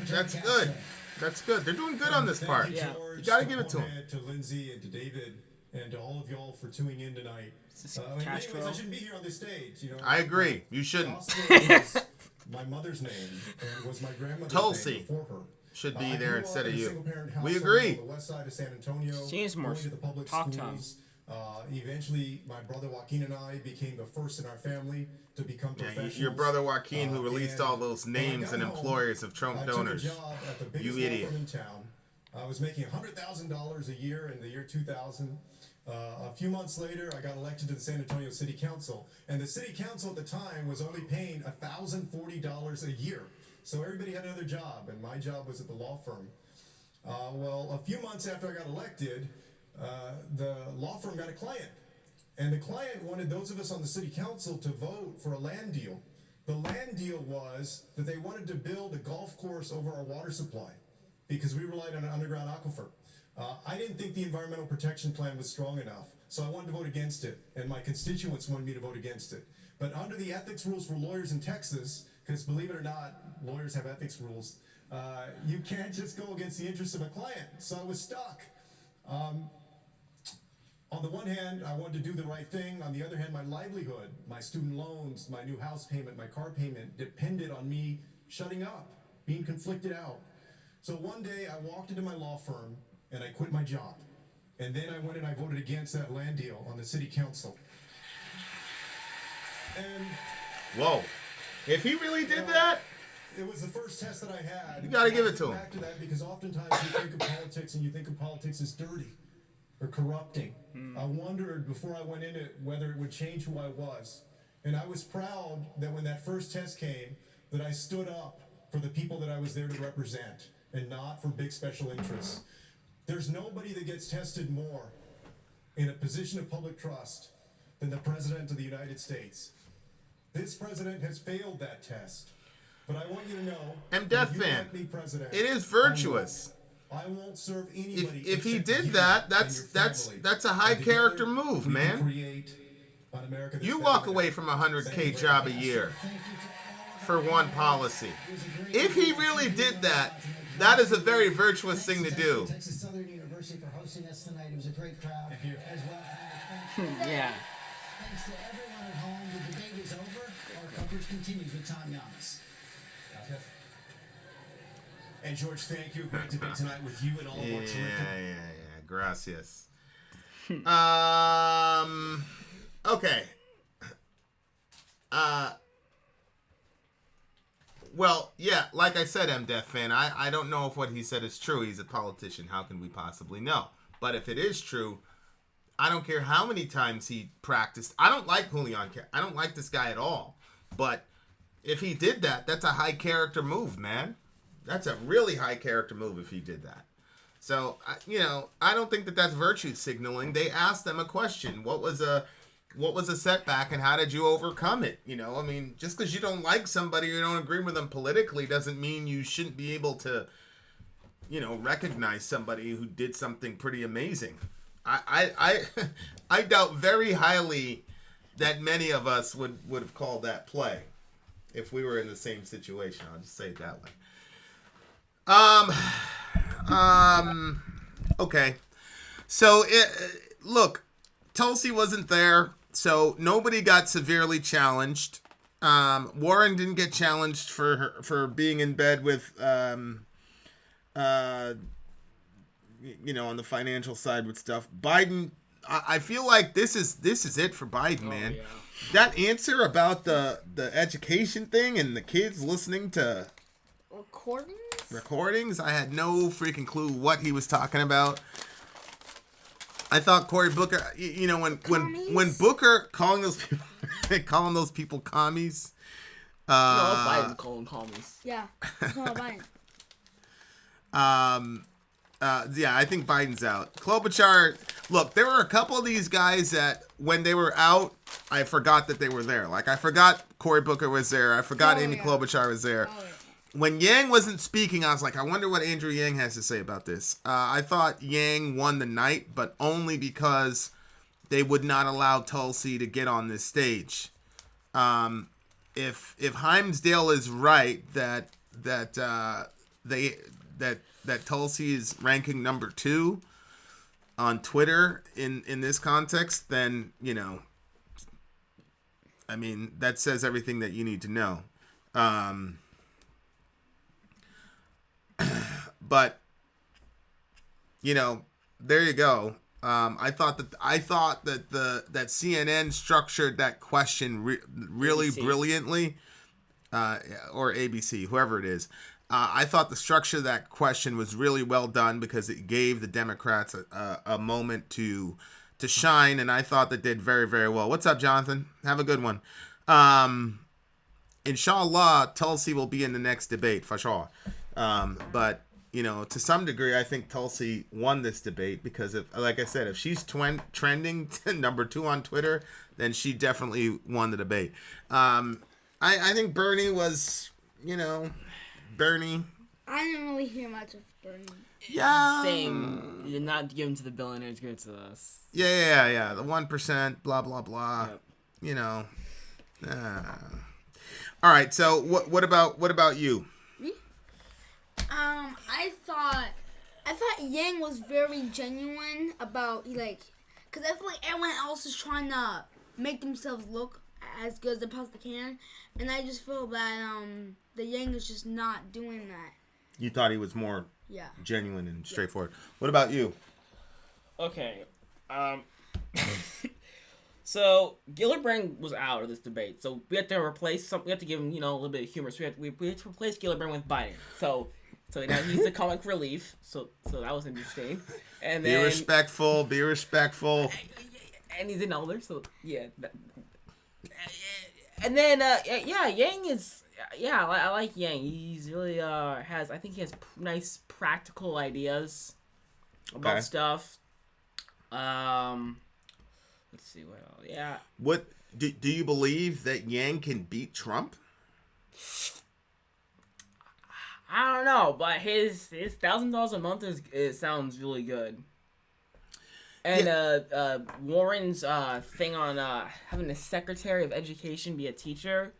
That's good. That's good. They're doing good on this part. You, You got to give it to them. To Lindsay and to David and to all of y'all for tuning in tonight. In many ways, I shouldn't be here on this stage. You know, I agree. You shouldn't. was my mother's name and was my grandmother's Tulsi name before her. should be there instead of you. We agree. On the west side of San Antonio. She is more going to the public talk schools. Eventually, my brother Joaquin and I became the first in our family to become professionals. Your brother Joaquin, who released all those names and employers of Trump donors. I took a job at the biggest You idiot. law firm in town. I was making $100,000 a year in the year 2000. A few months later, I got elected to the San Antonio City Council, and the City Council at the time was only paying $1,040 a year. So everybody had another job, and my job was at the law firm. Well, a few months after I got elected, the law firm got a client, and the client wanted those of us on the City Council to vote for a land deal. The land deal was that they wanted to build a golf course over our water supply because we relied on an underground aquifer. I didn't think the environmental protection plan was strong enough, so I wanted to vote against it, and my constituents wanted me to vote against it. But under the ethics rules for lawyers in Texas, because believe it or not, lawyers have ethics rules, you can't just go against the interests of a client, so I was stuck. On the one hand, I wanted to do the right thing. On the other hand, my livelihood, my student loans, my new house payment, my car payment depended on me shutting up, being conflicted out. So one day I walked into my law firm and I quit my job. And then I went and I voted against that land deal on the city council. And whoa, if he really did that, it was the first test that I had. You gotta give it to him. Back to that because oftentimes you think of politics and you think of politics as dirty or corrupting. I wondered before I went in it whether it would change who I was. And I was proud that when that first test came, that I stood up for the people that I was there to represent and not for big special interests. There's nobody that gets tested more in a position of public trust than the President of the United States. This president has failed that test. But I want you to know, Death Fan, it is virtuous. I won't serve anybody. If he did that, that's a high character move, man. You walk away from a $100K job a year for one policy. If he really did that, that is a very virtuous thing to do. Texas Southern University for hosting us tonight. It was a great crowd as well. Yeah. Thanks to everyone at home. The debate is over. Our coverage continues with Tom Yamas. And George, thank you. Great debate tonight with you and all of our terrific. Yeah. Gracias. Okay. Well, yeah, like I said, Death Fan, I don't know if what he said is true. He's a politician. How can we possibly know? But if it is true, I don't care how many times he practiced. I don't like Julian. I don't like this guy at all. But if he did that, that's a high character move, man. That's a really high character move if he did that. So, I don't think that that's virtue signaling. They asked them a question. What was a setback and how did you overcome it? Just because you don't like somebody or you don't agree with them politically doesn't mean you shouldn't be able to, recognize somebody who did something pretty amazing. I doubt very highly that many of us would have called that play if we were in the same situation. I'll just say it that way. Okay. So, look, Tulsi wasn't there, so nobody got severely challenged. Warren didn't get challenged for being in bed with, on the financial side with stuff. Biden, I feel like this is it for Biden, man. Yeah. That answer about the education thing and the kids listening to recordings, I had no freaking clue what he was talking about. I thought Cory Booker, when Booker calling those people commies. No, Biden calling commies. Yeah, Biden. Yeah, I think Biden's out. Klobuchar, look, there were a couple of these guys that when they were out, I forgot that they were there. Like, I forgot Cory Booker was there. I forgot Amy Klobuchar was there. Oh, yeah. When Yang wasn't speaking, I was like, I wonder what Andrew Yang has to say about this. I thought Yang won the night, but only because they would not allow Tulsi to get on this stage. If Heimsdale is right that Tulsi is ranking number 2 on Twitter in this context, then that says everything that you need to know. But there you go. I thought that that CNN structured that question really ABC. Brilliantly, or ABC, whoever it is. I thought the structure of that question was really well done because it gave the Democrats a moment to shine, and I thought they did very, very well. What's up, Jonathan? Have a good one. Inshallah, Tulsi will be in the next debate for sure. But to some degree, I think Tulsi won this debate because like I said, if she's trending to number 2 on Twitter, then she definitely won the debate. I think Bernie was, Bernie. I didn't really hear much of Bernie. Yeah. Same. You're not given to the billionaires, give it to us. Yeah. The 1%, blah, blah, blah. Yep. All right. So what about you? Me? I thought Yang was very genuine about because I feel like everyone else is trying to make themselves look as good as they possibly can, and I just feel that Yang is just not doing that. You thought he was more genuine and straightforward. What about you? Okay. So Gillibrand was out of this debate, so we had to replace something. We had to give him, a little bit of humor. So we had to replace Gillibrand with Biden. So now he's the comic relief. So that was interesting. And be respectful. Be respectful. And he's an elder, so yeah. And then Yang is I like Yang. He's really has I think he has nice practical ideas about stuff. Let's see what else. Yeah. What do you believe that Yang can beat Trump? I don't know, but his $1,000 a month sounds really good. And Warren's thing on having a Secretary of Education be a teacher,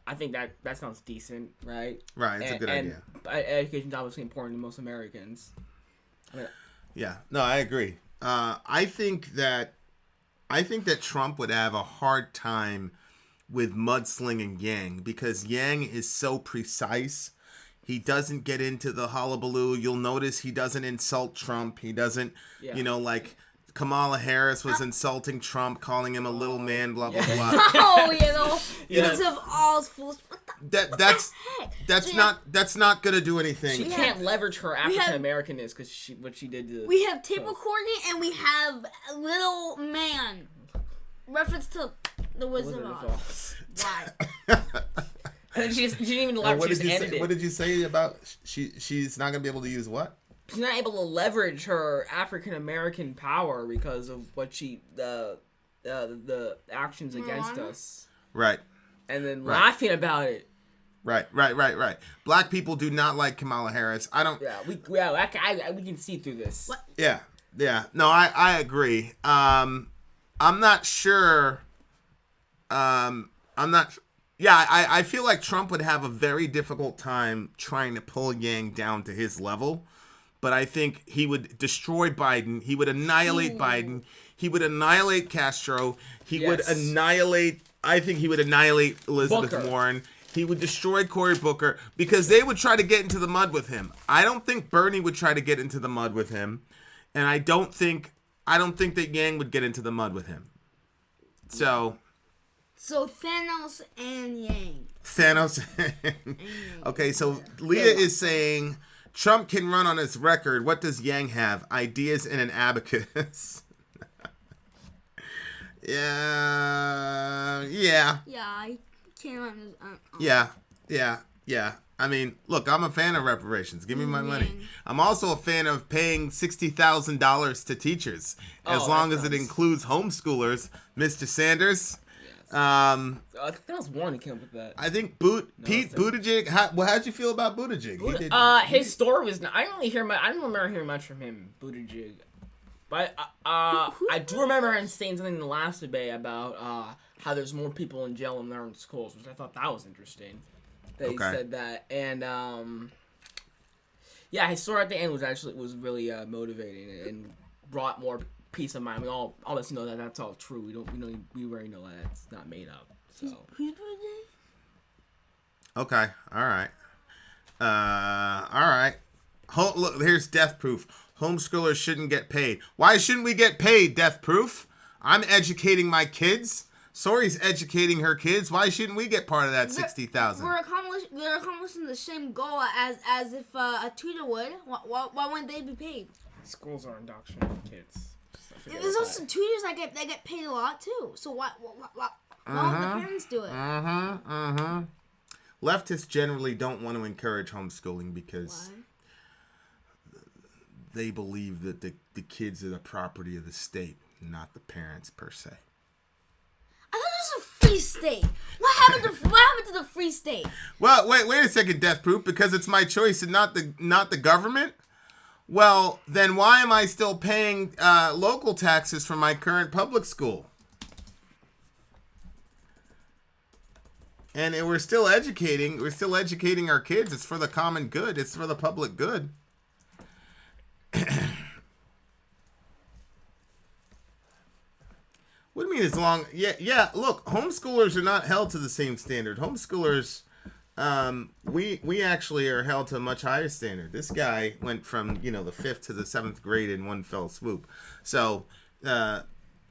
I think that sounds decent, right? Right, it's a good idea. Education is obviously important to most Americans. Yeah, no, I agree. I think that Trump would have a hard time with mudslinging Yang because Yang is so precise. He doesn't get into the hullabaloo. You'll notice he doesn't insult Trump. He doesn't, like Kamala Harris was insulting Trump, calling him a little man, blah, blah, blah. Because of all fools. That's not gonna do anything. She can't leverage her African Americanness because what she did to. We have table Courtney and we have little man. Reference to the Wizard of Oz. Why? And she didn't even leverage. What did you say about she's not gonna be able to use what? She's not able to leverage her African American power because of what the actions against us. Right. And then laughing about it. Right. Black people do not like Kamala Harris. I don't. Yeah, we can see through this. What? Yeah. No, I agree. I'm not sure. I feel like Trump would have a very difficult time trying to pull Yang down to his level. But I think he would destroy Biden. He would annihilate Biden. He would annihilate Castro. He would annihilate... I think he would annihilate Elizabeth Warren. He would destroy Cory Booker because they would try to get into the mud with him. I don't think Bernie would try to get into the mud with him. And I don't think that Yang would get into the mud with him. So Thanos and Yang. Thanos. Okay, so Leah is saying Trump can run on his record. What does Yang have? Ideas and an abacus. Yeah. Yeah, I can't run his. Yeah. I mean, look, I'm a fan of reparations. Give me my money. I'm also a fan of paying $60,000 to teachers, as long as it includes homeschoolers. Mr. Sanders. I think that was Warren who came up with that. I think Pete Buttigieg. How'd you feel about Buttigieg? His story was. I don't remember hearing much from him, Buttigieg. But I do remember him saying something in the last debate about how there's more people in jail than there are in schools, which I thought that was interesting. That he said that, and his story at the end was really motivating and brought more peace of mind. We all of us know that that's all true. We already know that it's not made up. So. Okay. All right. Look, here's Death Proof. Homeschoolers shouldn't get paid. Why shouldn't we get paid, Death Proof? I'm educating my kids. Sori's educating her kids. Why shouldn't we get part of that $60,000? We're accomplishing the same goal as if a tutor would. Why wouldn't they be paid? Schools are indoctrinating kids. There's also tutors that get paid a lot too. So why don't the parents do it? Leftists generally don't want to encourage homeschooling because they believe that the kids are the property of the state, not the parents per se. I thought it was a free state. What happened to the free state? Well, wait a second, Death Proof. Because it's my choice and not the government. Well, then why am I still paying local taxes for my current public school? And we're still educating our kids. It's for the common good. It's for the public good. What do you mean as long? Yeah. Look, homeschoolers are not held to the same standard. Homeschoolers, we actually are held to a much higher standard. This guy went from the 5th to the 7th grade in one fell swoop. So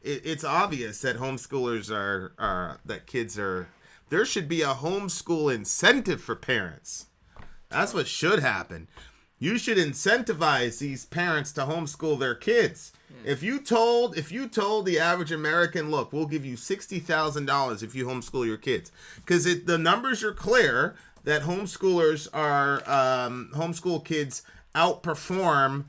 it's obvious that homeschoolers are that kids are. There should be a homeschool incentive for parents. That's what should happen. You should incentivize these parents to homeschool their kids. If you told the average American, look, we'll give you $60,000 if you homeschool your kids, because the numbers are clear that homeschoolers are homeschool kids outperform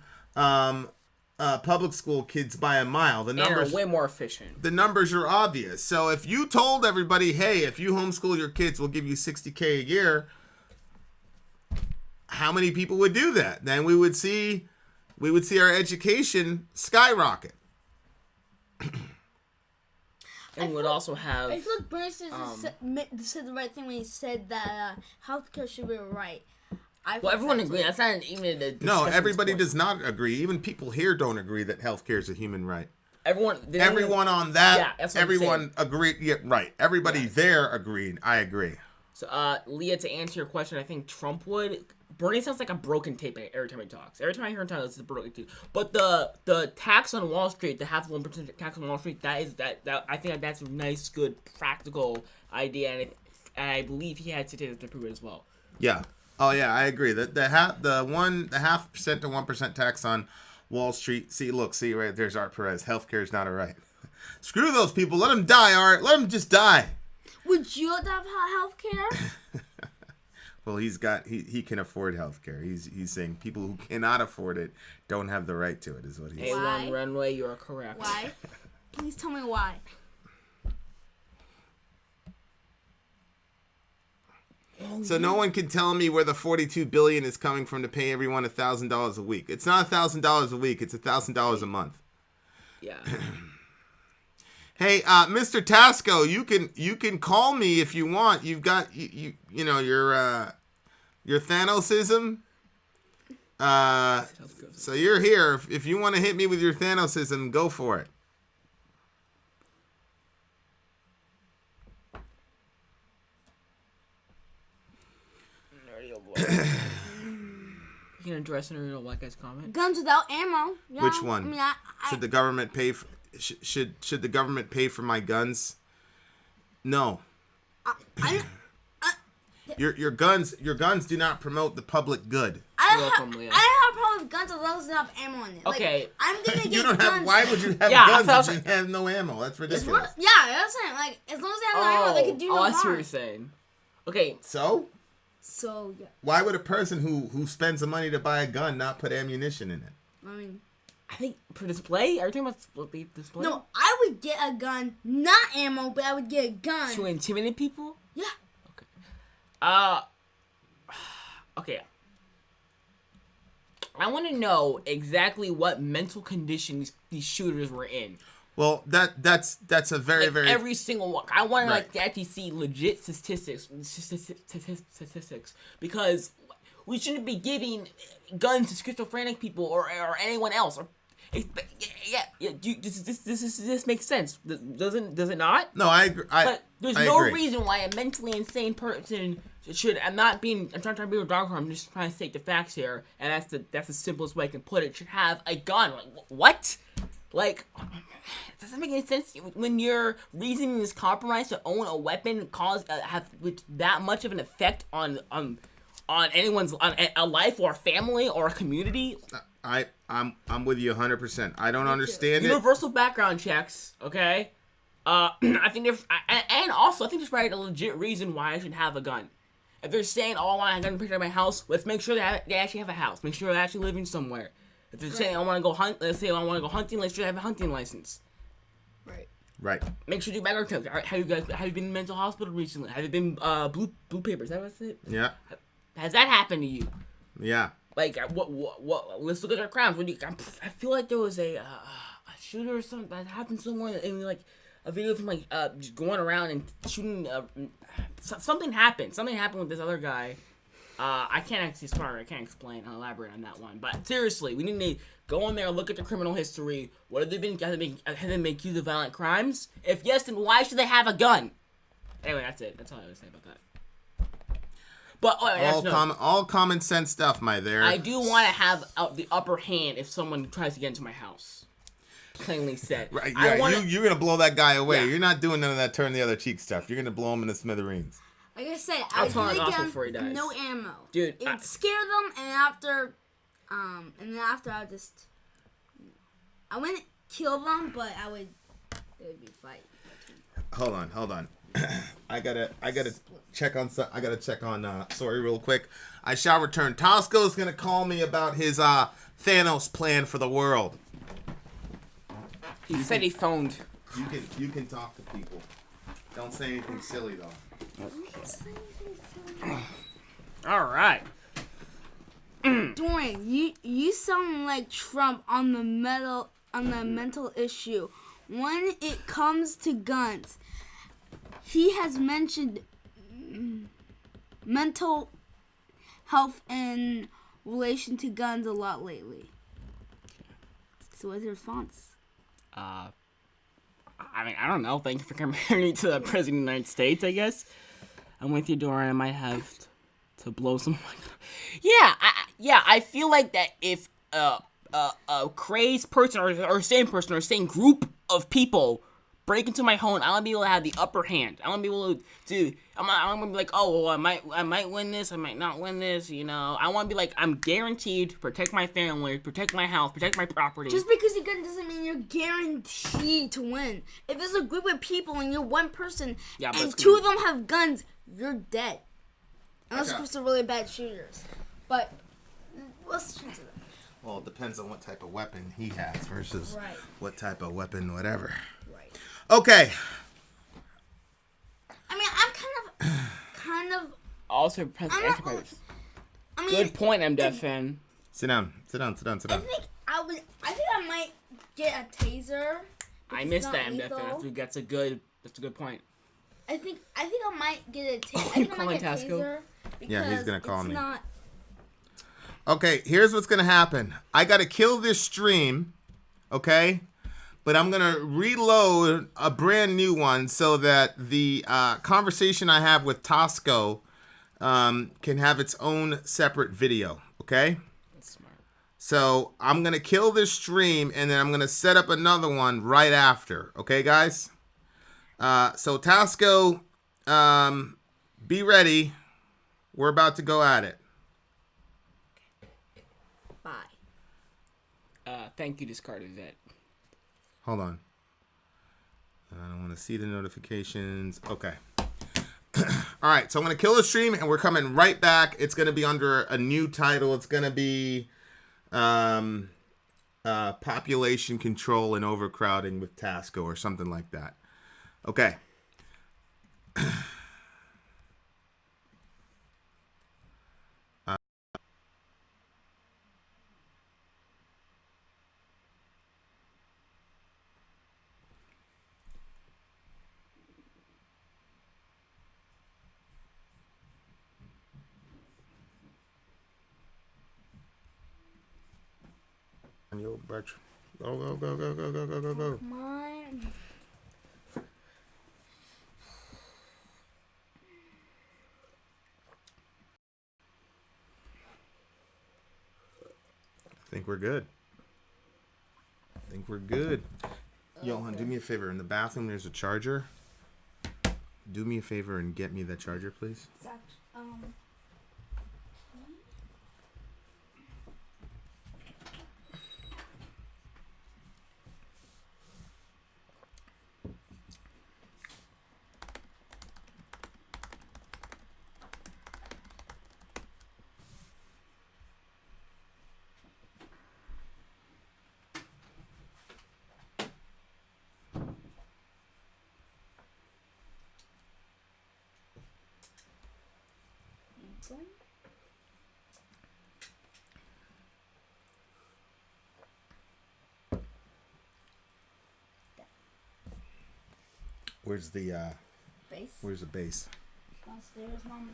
public school kids by a mile. The numbers are way more efficient. The numbers are obvious. So if you told everybody, hey, if you homeschool your kids, we'll give you $60K a year, how many people would do that? Then we would see our education skyrocket. And would also have. I feel like Bernie said the right thing when he said that healthcare should be a right. Well, everyone agrees. That's not even a discussion. No, everybody does not agree. Even people here don't agree that healthcare is a human right. Everyone on that. Yeah, that's what everyone agreed. Yeah, right. Everybody there agreed. I agree. So, Leah, to answer your question, I think Trump would. Bernie sounds like a broken tape every time he talks. Every time I hear him talk, it's a broken tape. But the tax on Wall Street, the half 1% tax on Wall Street, that I think that's a nice, good, practical idea, and I believe he had statistics to prove it as well. Yeah. Oh yeah, I agree. The half percent to 1% tax on Wall Street. See right there's Art Perez. Healthcare is not a right. Screw those people. Let them die, Art. Let them just die. Would you have healthcare? Well, he can afford healthcare. He's saying people who cannot afford it don't have the right to it. Is what he's saying. A1 runway, you are correct. Why? Please tell me why. So no one can tell me where the $42 billion is coming from to pay everyone $1,000 a week. It's not $1,000 a week. It's $1,000 a month. Yeah. Hey, Mr. Tasco, you can call me if you want. You've got you know your Thanosism. So you're here. If you want to hit me with your Thanosism, go for it. You can address an original white guy's comment. Guns without ammo. Yeah. Which one? I mean, should the government pay for? Should the government pay for my guns? No. Your guns do not promote the public good. I don't have a problem with guns as long as they have ammo in it. Okay. Like, I'm gonna get you don't guns. have. Why would you have guns if you have no ammo? That's ridiculous. Yeah, that's what I'm saying. Like, as long as they have no ammo, they can do no harm. I see what you're saying. Okay. So yeah. Why would a person who spends the money to buy a gun not put ammunition in it? I mean, I think for display. Are you talking about display? No, I would get a gun, not ammo, but I would get a gun to intimidate people. Yeah. Okay. Okay. I want to know exactly what mental condition these shooters were in. Well, that's a very every single one. I want to actually see legit statistics because we shouldn't be giving guns to schizophrenic people or anyone else. This makes sense. Does it not? No, I agree. But there's no reason why a mentally insane person should. I'm not trying to be a doctor. I'm just trying to state the facts here, and that's the simplest way I can put it. Should have a gun. Like, what? Like, does that make any sense? When your reasoning is compromised to own a weapon, have that much of an effect on anyone's a life or a family or a community. I'm with you 100%. I don't understand Universal background checks, okay? I think and also I think there's probably a legit reason why I should have a gun. If they're saying, "Oh, I want a gun to protect my house," let's make sure that they actually have a house. Make sure they're actually living somewhere. If they're saying, "I want to go hunt," let's say, "I want to go hunting," let's sure they have a hunting license. Right. Make sure you do background checks. Have you been in mental hospital recently? Have you been blue papers? Is that what's it? Yeah. Has that happened to you? Yeah. Like, what? Let's look at their crimes. I feel like there was a shooter or something that happened somewhere, and like a video from just going around and shooting. Something happened. Something happened with this other guy. I can't actually I can't explain. I'll elaborate on that one. But seriously, we need to go in there, look at their criminal history. What have they been? Have they been accused of violent crimes? If yes, then why should they have a gun? Anyway, that's it. That's all I have to say about that. But all common sense stuff, my there. I do want to have the upper hand if someone tries to get into my house. Plainly said. Right, yeah, you're gonna blow that guy away. Yeah. You're not doing none of that turn the other cheek stuff. You're gonna blow him in the smithereens. Like I said, I did get no ammo. Dude, it scared them, and after I wouldn't kill them, but it would be fight. Hold on. I gotta check on Sori real quick. I shall return. Tosco's gonna call me about his Thanos plan for the world. He said he phoned. You can talk to people. Don't say anything silly though. Okay. All right. Dorian, you sound like Trump on the mental issue. When it comes to guns, he has mentioned mental health in relation to guns a lot lately. So what's your response? I mean, I don't know. Thank you for comparing me to the President of the United States, I guess. I'm with you, Dorian. I might have to blow someone. I feel like that if a crazed person or same person or same group of people break into my home, I want to be able to have the upper hand. I want to be able to I'm going to be like, oh, well, I might win this, I might not win this, you know. I want to be like, I'm guaranteed to protect my family, protect my house, protect my property. Just because you're good doesn't mean you're guaranteed to win. If there's a group of people and you're one person and two of them have guns, you're dead. Unless you're some really bad shooters. But let's change that. Well, it depends on what type of weapon he has versus what type of weapon, whatever. Right. Okay. I mean, I'm kind of. Also, good point, MDF fan. Sit down. I think I might get a taser. I missed that, MDF fan. That's a good point. I think I might get a taser. I think I might get a taser. Yeah, he's gonna call me. Okay, here's what's gonna happen. I gotta kill this stream, okay? But I'm gonna reload a brand new one so that the conversation I have with Tosco can have its own separate video, okay? That's smart. So I'm gonna kill this stream and then I'm gonna set up another one right after, okay, guys? So Tosco, be ready. We're about to go at it. Bye. Thank you, discarded vet. Hold on. I don't want to see the notifications. Okay. All right, so I'm going to kill the stream, and we're coming right back. It's going to be under a new title. It's going to be Population Control and Overcrowding with Tasco or something like that. Okay. Yo, Birch. Go. Come on. I think we're good. Johan, do me a favor. In the bathroom, there's a charger. Do me a favor and get me that charger, please. Where's the base? Where's the base? Downstairs, Mom.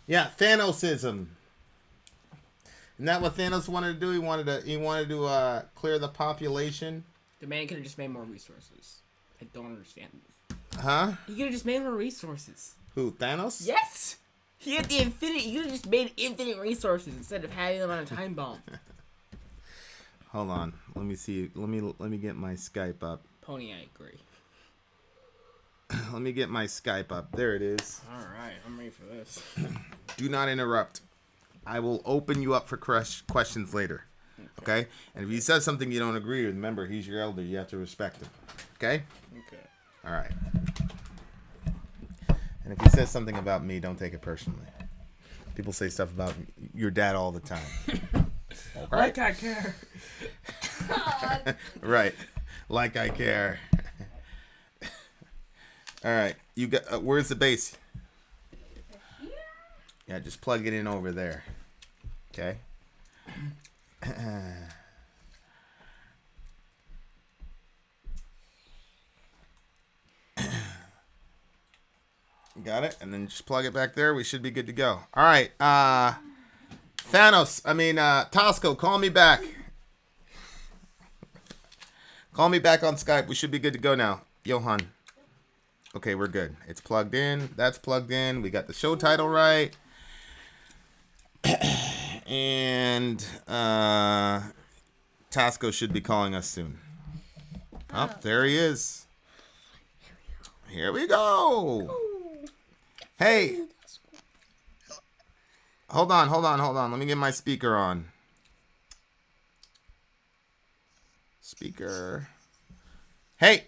Yeah, Thanosism. Isn't that what Thanos wanted to do? He wanted to clear the population. The man could have just made more resources. I don't understand this. Huh? He could have just made more resources. Who, Thanos? Yes! He had the infinite. You could have just made infinite resources instead of having them on a time bomb. Hold on. Let me see. Let me get my Skype up. Pony, I agree. Let me get my Skype up. There it is. All right, I'm ready for this. Do not interrupt. I will open you up for questions later. Okay? And if he says something you don't agree with, remember, he's your elder. You have to respect him. Okay? Okay. All right. And if he says something about me, don't take it personally. People say stuff about your dad all the time. Like I care. Right. Like I care. All right. You got where's the base? Yeah, just plug it in over there. Okay. Got it? And then just plug it back there. We should be good to go. All right. Tosco, call me back. Call me back on Skype. We should be good to go now. Johan. Okay, we're good. It's plugged in. That's plugged in. We got the show title right. And Tosco should be calling us soon. Oh, there he is. Here we go. Hey. Hold on. Let me get my speaker on. Speaker. Hey.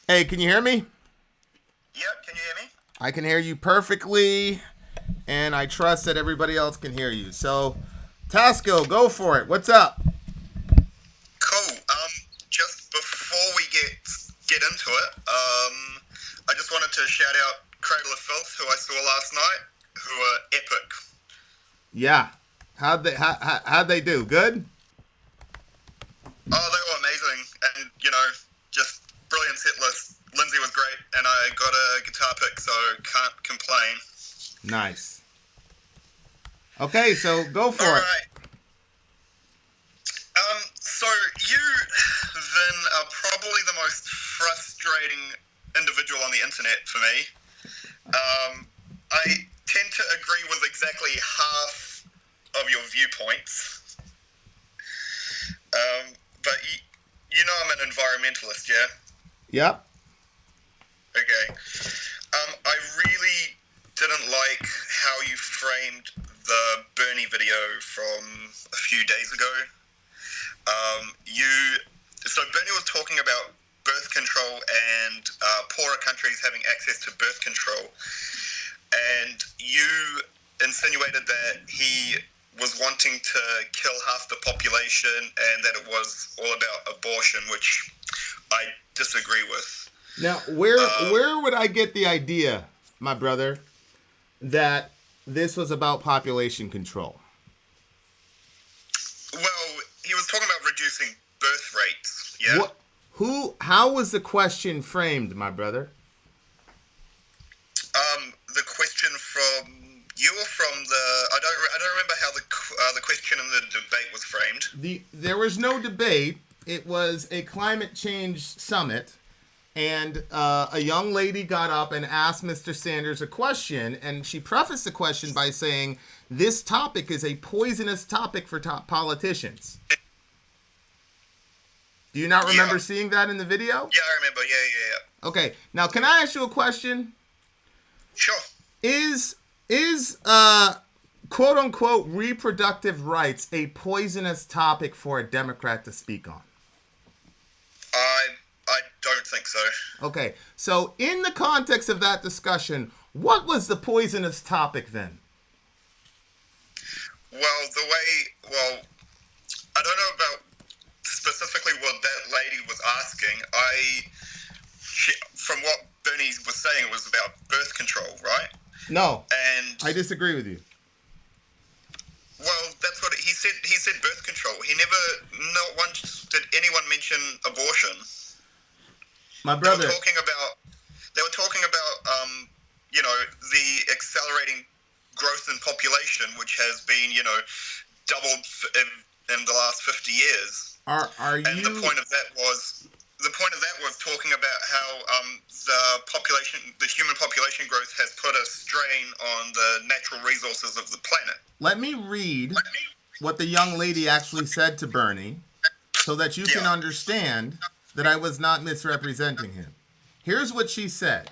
Hey, can you hear me? Yep, can you hear me? I can hear you perfectly, and I trust that everybody else can hear you. So, Tasco, go for it. What's up? Cool. Just before we get into it, I just wanted to shout out Cradle of Filth, who I saw last night, who are epic. Yeah. How'd they do? Good? Oh, they were amazing, and just brilliant set list. Lindsay was great, and I got a guitar pick, so can't complain. Nice. Okay, so go for it. All right. So you, Vin, are probably the most frustrating individual on the internet for me. I tend to agree with exactly half of your viewpoints. But you know I'm an environmentalist, yeah? Yep. Okay. I really didn't like how you framed the Bernie video from a few days ago. So Bernie was talking about birth control and poorer countries having access to birth control. And you insinuated that he was wanting to kill half the population and that it was all about abortion, which I disagree with. Now, where would I get the idea, my brother, that this was about population control? Well, he was talking about reducing birth rates, yeah? How was the question framed, my brother? The question from you or from the... I don't remember how the question in the debate was framed. There was no debate. It was a climate change summit. And a young lady got up and asked Mr. Sanders a question, and she prefaced the question by saying, this topic is a poisonous topic for politicians. Do you not remember seeing that in the video? Yeah, I remember. Yeah. Okay, now can I ask you a question? Sure. Is quote-unquote reproductive rights a poisonous topic for a Democrat to speak on? I don't think so. Okay, so in the context of that discussion, what was the poisonous topic then? Well, I don't know about specifically what that lady was asking. From what Bernie was saying, it was about birth control, right? No, and I disagree with you. Well, that's what he said. He said birth control. Not once did anyone mention abortion. My brother. They were talking about the accelerating growth in population, which has been, doubled in the last 50 years. And the point of that was the point of that was talking about how the human population growth has put a strain on the natural resources of the planet. Let me read what the young lady actually said to Bernie so that you can understand that I was not misrepresenting him. Here's what she said.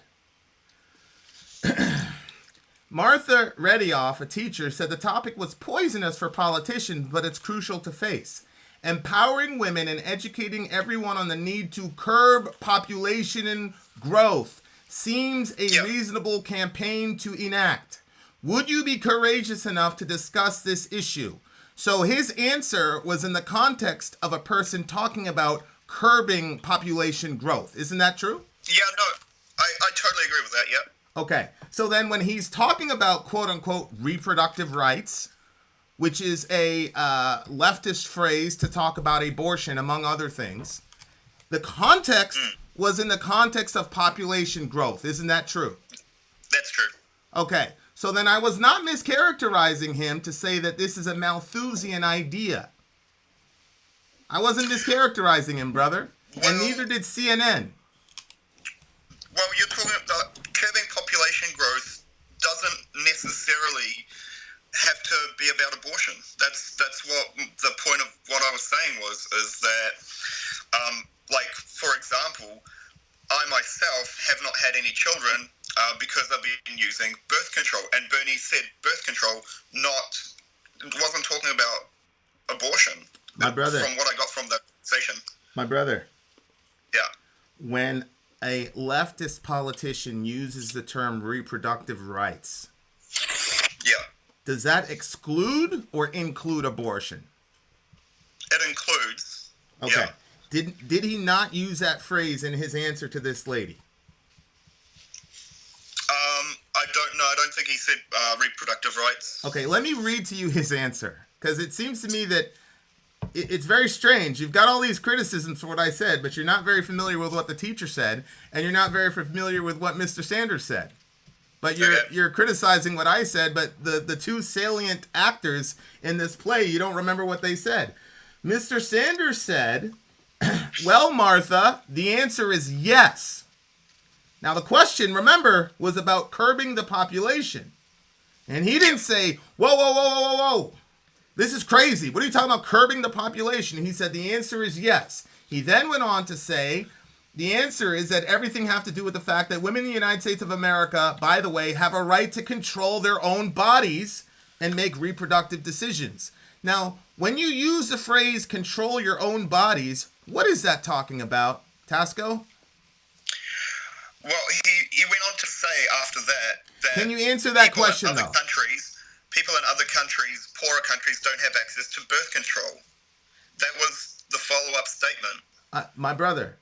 Martha Redioff, a teacher, said the topic was poisonous for politicians, but it's crucial to face. Empowering women and educating everyone on the need to curb population growth seems a reasonable campaign to enact. Would you be courageous enough to discuss this issue? So his answer was in the context of a person talking about curbing population growth. Isn't that true? Yeah, no, I totally agree with that, yeah. Okay, so then when he's talking about quote-unquote reproductive rights, which is a leftist phrase to talk about abortion, among other things, the context was in the context of population growth. Isn't that true? That's true. Okay, so then I was not mischaracterizing him to say that this is a Malthusian idea. I wasn't mischaracterizing him, brother, and neither did CNN. Well, you're talking about curbing population growth doesn't necessarily have to be about abortion. That's what the point of what I was saying is that, like, for example, I myself have not had any children because I've been using birth control. And Bernie said birth control wasn't talking about abortion. My brother. From what I got from the station. My brother. Yeah. When a leftist politician uses the term reproductive rights, does that exclude or include abortion? It includes. Okay. Yeah. Did he not use that phrase in his answer to this lady? I don't know. I don't think he said reproductive rights. Okay, let me read to you his answer, because it seems to me that it's very strange. You've got all these criticisms for what I said, but you're not very familiar with what the teacher said, and you're not very familiar with what Mr. Sanders said. But you're criticizing what I said, but the two salient actors in this play, you don't remember what they said. Mr. Sanders said, well, Martha, the answer is yes. Now, the question, remember, was about curbing the population. And he didn't say, whoa. This is crazy. What are you talking about, curbing the population? He said the answer is yes. He then went on to say the answer is that everything has to do with the fact that women in the United States of America, by the way, have a right to control their own bodies and make reproductive decisions. Now, when you use the phrase control your own bodies, what is that talking about, Tasco? Well, he went on to say after that Can you answer that question, though? People in other countries, poorer countries, don't have access to birth control. That was the follow-up statement. My brother,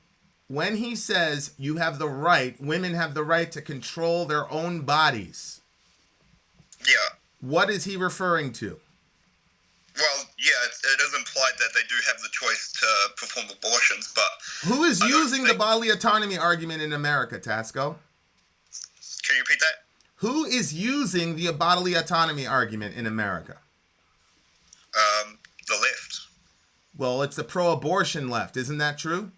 when he says you have the right, women have the right to control their own bodies. Yeah. What is he referring to? Well, yeah, it is implied that they do have the choice to perform abortions, but... Who is using the bodily autonomy argument in America, Tasco? Can you repeat that? Who is using the bodily autonomy argument in America? The left. Well, it's the pro-abortion left. Isn't that true?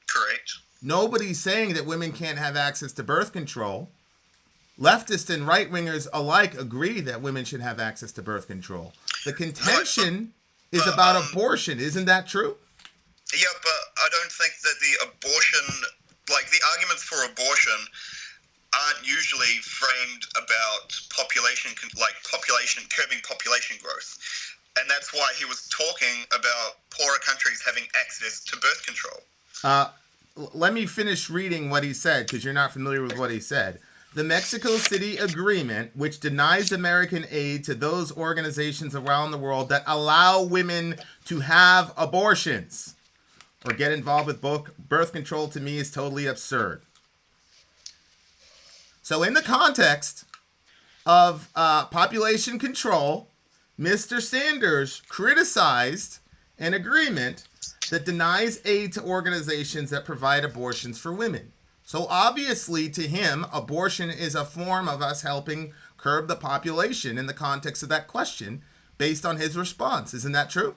Correct. Nobody's saying that women can't have access to birth control. Leftists and right-wingers alike agree that women should have access to birth control. The contention is about abortion. Isn't that true? Yeah, but I don't think that the abortion, like the arguments for abortion, aren't usually framed about curbing population growth. And that's why he was talking about poorer countries having access to birth control. Let me finish reading what he said, because you're not familiar with what he said. The Mexico City Agreement, which denies American aid to those organizations around the world that allow women to have abortions or get involved with birth control, to me is totally absurd. So in the context of population control, Mr. Sanders criticized an agreement that denies aid to organizations that provide abortions for women. So obviously to him, abortion is a form of us helping curb the population in the context of that question based on his response. Isn't that true?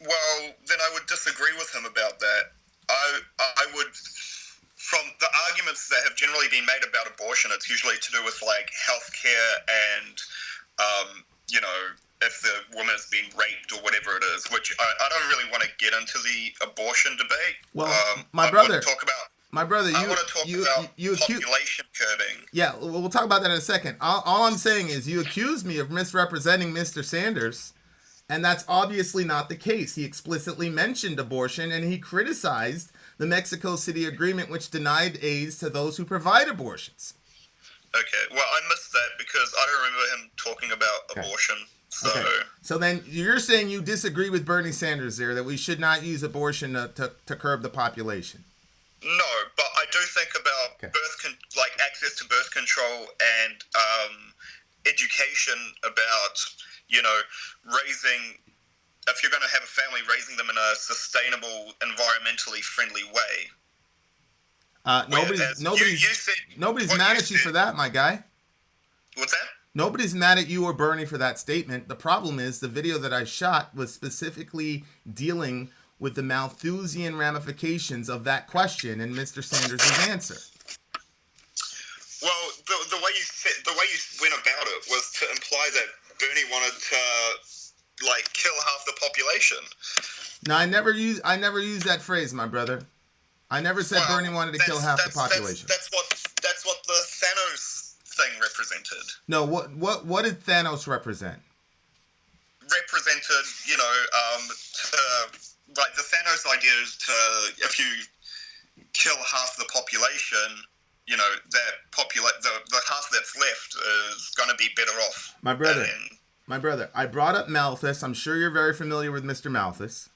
Well, then I would disagree with him about that. I would, from the arguments that have generally been made about abortion, it's usually to do with like healthcare and, you know, if the woman has been raped or whatever it is, which I don't really want to get into the abortion debate. Well, I want to talk about population curbing. Yeah, we'll talk about that in a second. All I'm saying is you accuse me of misrepresenting Mr. Sanders, and that's obviously not the case. He explicitly mentioned abortion, and he criticized the Mexico City Agreement, which denied aid to those who provide abortions. Okay, well, I missed that because I don't remember him talking about abortion. So. Okay. So then you're saying you disagree with Bernie Sanders there, that we should not use abortion to curb the population? No, but I do think about like access to birth control and education about, you know, raising, if you're going to have a family, raising them in a sustainable, environmentally friendly way. Nobody's mad at you for that, my guy. What's that? Nobody's mad at you or Bernie for that statement. The problem is the video that I shot was specifically dealing with the Malthusian ramifications of that question and Mr. Sanders' answer. Well, the way you went about it was to imply that Bernie wanted to like kill half the population. No, I never used that phrase, my brother. I never said Bernie wanted to kill half the population. That's what the Thanos thing represented. No, what did Thanos represent? Represented, you know, like the Thanos idea is to, if you kill half the population, you know, that the half that's left is going to be better off. My brother, I brought up Malthus. I'm sure you're very familiar with Mr. Malthus.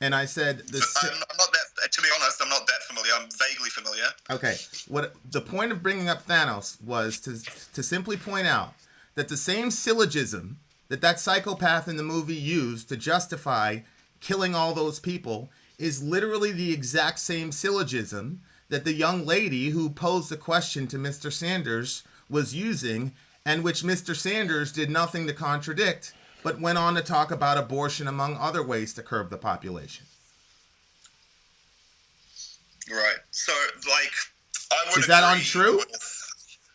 And I said I'm not that, to be honest, I'm not that familiar. I'm vaguely familiar. Okay. What the point of bringing up Thanos was to simply point out that the same syllogism that psychopath in the movie used to justify killing all those people is literally the exact same syllogism that the young lady who posed the question to Mr. Sanders was using, and which Mr. Sanders did nothing to contradict, but went on to talk about abortion among other ways to curb the population. Right. So, like, I would Is that agree untrue? with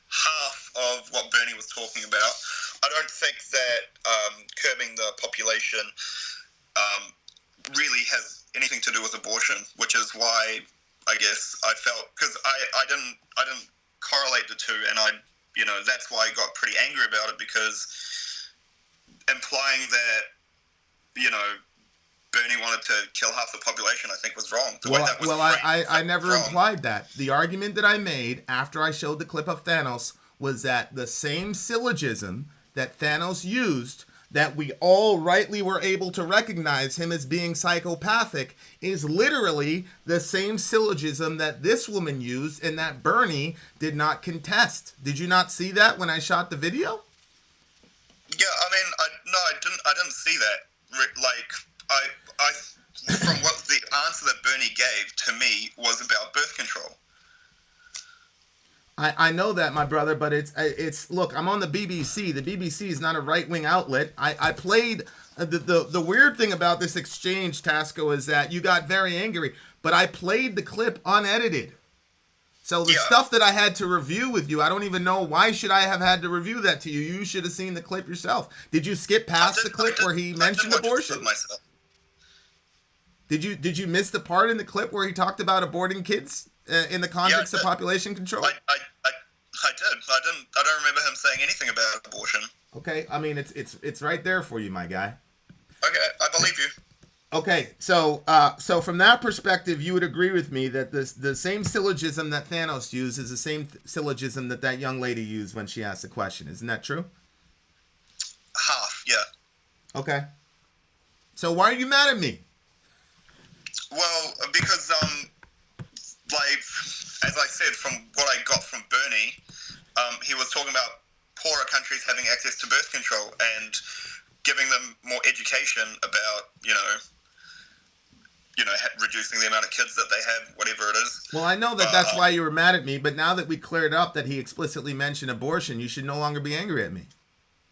half of what Bernie was talking about. I don't think that curbing the population really has anything to do with abortion, which is why I guess I felt, because I didn't correlate the two, and that's why I got pretty angry about it, because implying that, you know, Bernie wanted to kill half the population, I think was wrong. I never implied that. The argument that I made after I showed the clip of Thanos was that the same syllogism that Thanos used, that we all rightly were able to recognize him as being psychopathic, is literally the same syllogism that this woman used and that Bernie did not contest. Did you not see that when I shot the video? Yeah, I mean, I didn't see that. Like, from what the answer that Bernie gave to me was about birth control. I know that, my brother, but it's look, I'm on the BBC. The BBC is not a right-wing outlet. I played the weird thing about this exchange, Tasco, is that you got very angry, but I played the clip unedited. So the stuff that I had to review with you, I don't even know why should I have had to review that to you. You should have seen the clip yourself. Did you skip past the clip where he mentioned abortion? Did you miss the part in the clip where he talked about aborting kids in the context of population control? I did. I don't remember him saying anything about abortion. Okay, I mean it's right there for you, my guy. Okay, I believe you. Okay, so from that perspective, you would agree with me that the same syllogism that Thanos used is the same syllogism that young lady used when she asked the question. Isn't that true? Half, yeah. Okay. So why are you mad at me? Well, because like, as I said, from what I got from Bernie, he was talking about poorer countries having access to birth control and giving them more education about, you know, reducing the amount of kids that they have, whatever it is. Well, I know that's why you were mad at me, but now that we cleared up that he explicitly mentioned abortion, you should no longer be angry at me.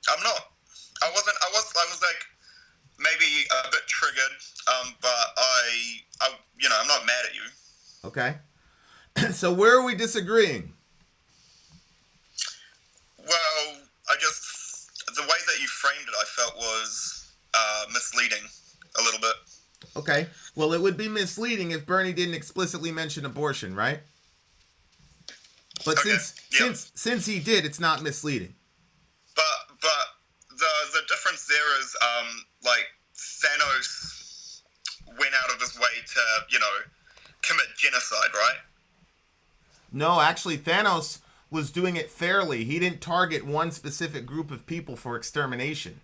I'm not. I was like maybe a bit triggered, but I'm not mad Okay. So where are we disagreeing? Well, the way that you framed it, I felt was misleading a little bit. Okay. Well, it would be misleading if Bernie didn't explicitly mention abortion, right? But okay. since he did, it's not misleading. But the difference there is like Thanos went out of his way to commit genocide, right? No, actually, Thanos was doing it fairly. He didn't target one specific group of people for extermination.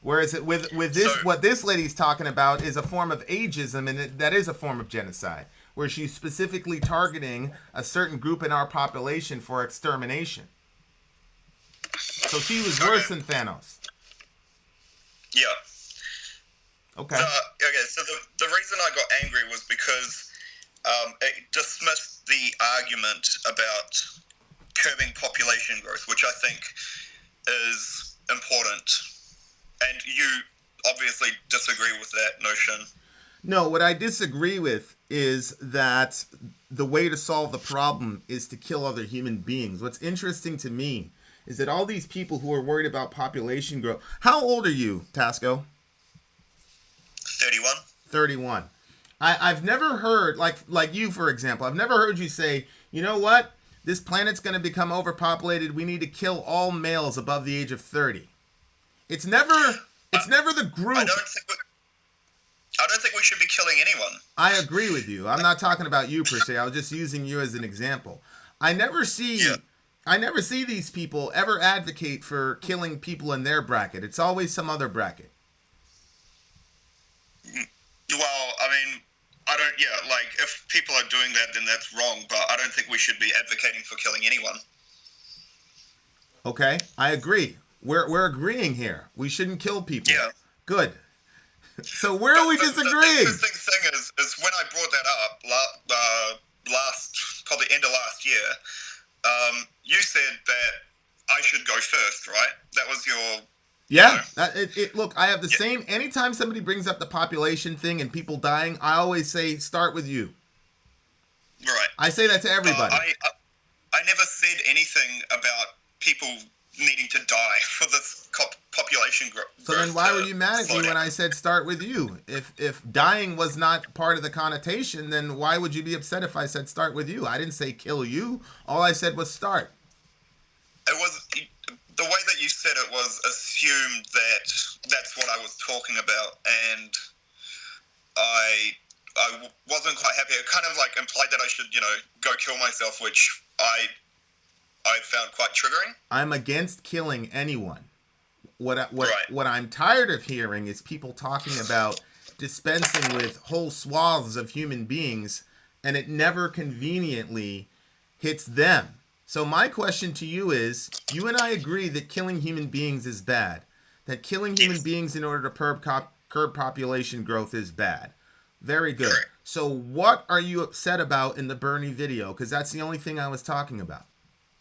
Whereas what this lady's talking about is a form of ageism, and that is a form of genocide, where she's specifically targeting a certain group in our population for extermination. So she was worse than Thanos. Yeah. Okay. So the reason I got angry was because it dismissed the argument about curbing population growth, which I think is important. And you obviously disagree with that notion. No, what I disagree with is that the way to solve the problem is to kill other human beings. What's interesting to me is that all these people who are worried about population growth... How old are you, Tasco? 31. 31. I've never heard, like you, for example, I've never heard you say, you know what? This planet's going to become overpopulated. We need to kill all males above the age of 30. It's never the group. I don't think we should be killing anyone. I agree with you. I'm not talking about you per se. I was just using you as an example. I never see these people ever advocate for killing people in their bracket. It's always some other bracket. Well, I mean, if people are doing that, then that's wrong, but I don't think we should be advocating for killing anyone. Okay, I agree. We're agreeing here. We shouldn't kill people. Yeah. Good. So where are we disagreeing? The interesting thing is when I brought that up probably end of last year, you said that I should go first, right? That was your... Yeah. Look, I have the same... Anytime somebody brings up the population thing and people dying, I always say, start with you. Right. I say that to everybody. I never said anything about people needing to die for this population growth. So then why were you mad at me when I said start with you? If dying was not part of the connotation, then why would you be upset if I said start with you? I didn't say kill you. All I said was start. It was... The way that you said it was assumed that that's what I was talking about, and I wasn't quite happy. It kind of like implied that I should, go kill myself, which I found quite triggering. I'm against killing anyone. What I'm tired of hearing is people talking about dispensing with whole swaths of human beings, and it never conveniently hits them. So my question to you is, you and I agree that killing human beings is bad. That killing human beings in order to curb population growth is bad. Very good. So what are you upset about in the Bernie video? Because that's the only thing I was talking about.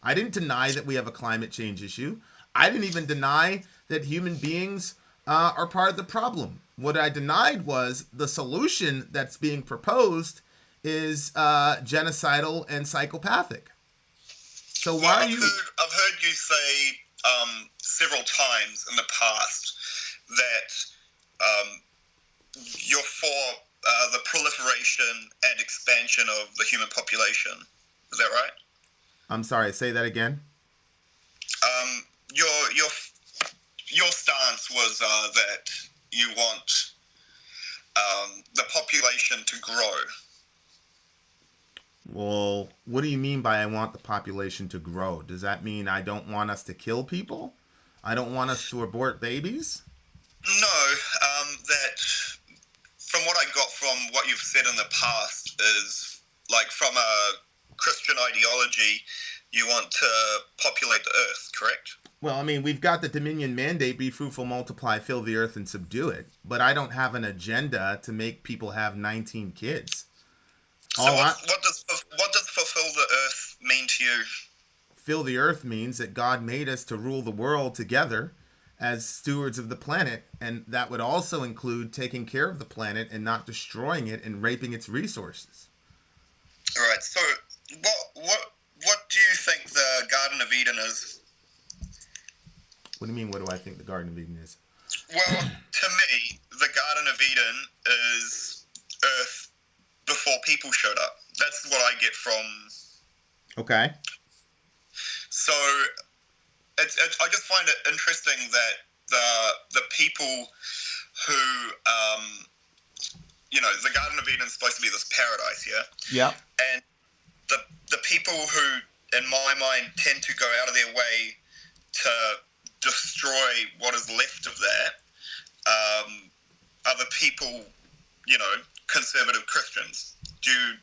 I didn't deny that we have a climate change issue. I didn't even deny that human beings are part of the problem. What I denied was the solution that's being proposed is genocidal and psychopathic. So why are you... I've heard you say several times in the past that you're for the proliferation and expansion of the human population. Is that right? I'm sorry, say that again. Your stance was that you want the population to grow. Well, what do you mean by I want the population to grow? Does that mean I don't want us to kill people? I don't want us to abort babies? No, that from what I got from what you've said in the past is, like, from a Christian ideology, you want to populate the earth, correct? Well, I mean, we've got the Dominion mandate, be fruitful, multiply, fill the earth, and subdue it. But I don't have an agenda to make people have 19 kids. So what does fulfill the earth mean to you? Fill the earth means that God made us to rule the world together as stewards of the planet, and that would also include taking care of the planet and not destroying it and raping its resources. Right. So, what do you think the Garden of Eden is? What do you mean? What do I think the Garden of Eden is? Well, to me, the Garden of Eden is Earth before people showed up. That's what I get from. Okay. So, I just find it interesting that the people who, the Garden of Eden is supposed to be this paradise, yeah? Yeah. And the people who, in my mind, tend to go out of their way to destroy what is left of that are the people, conservative Christians. Do you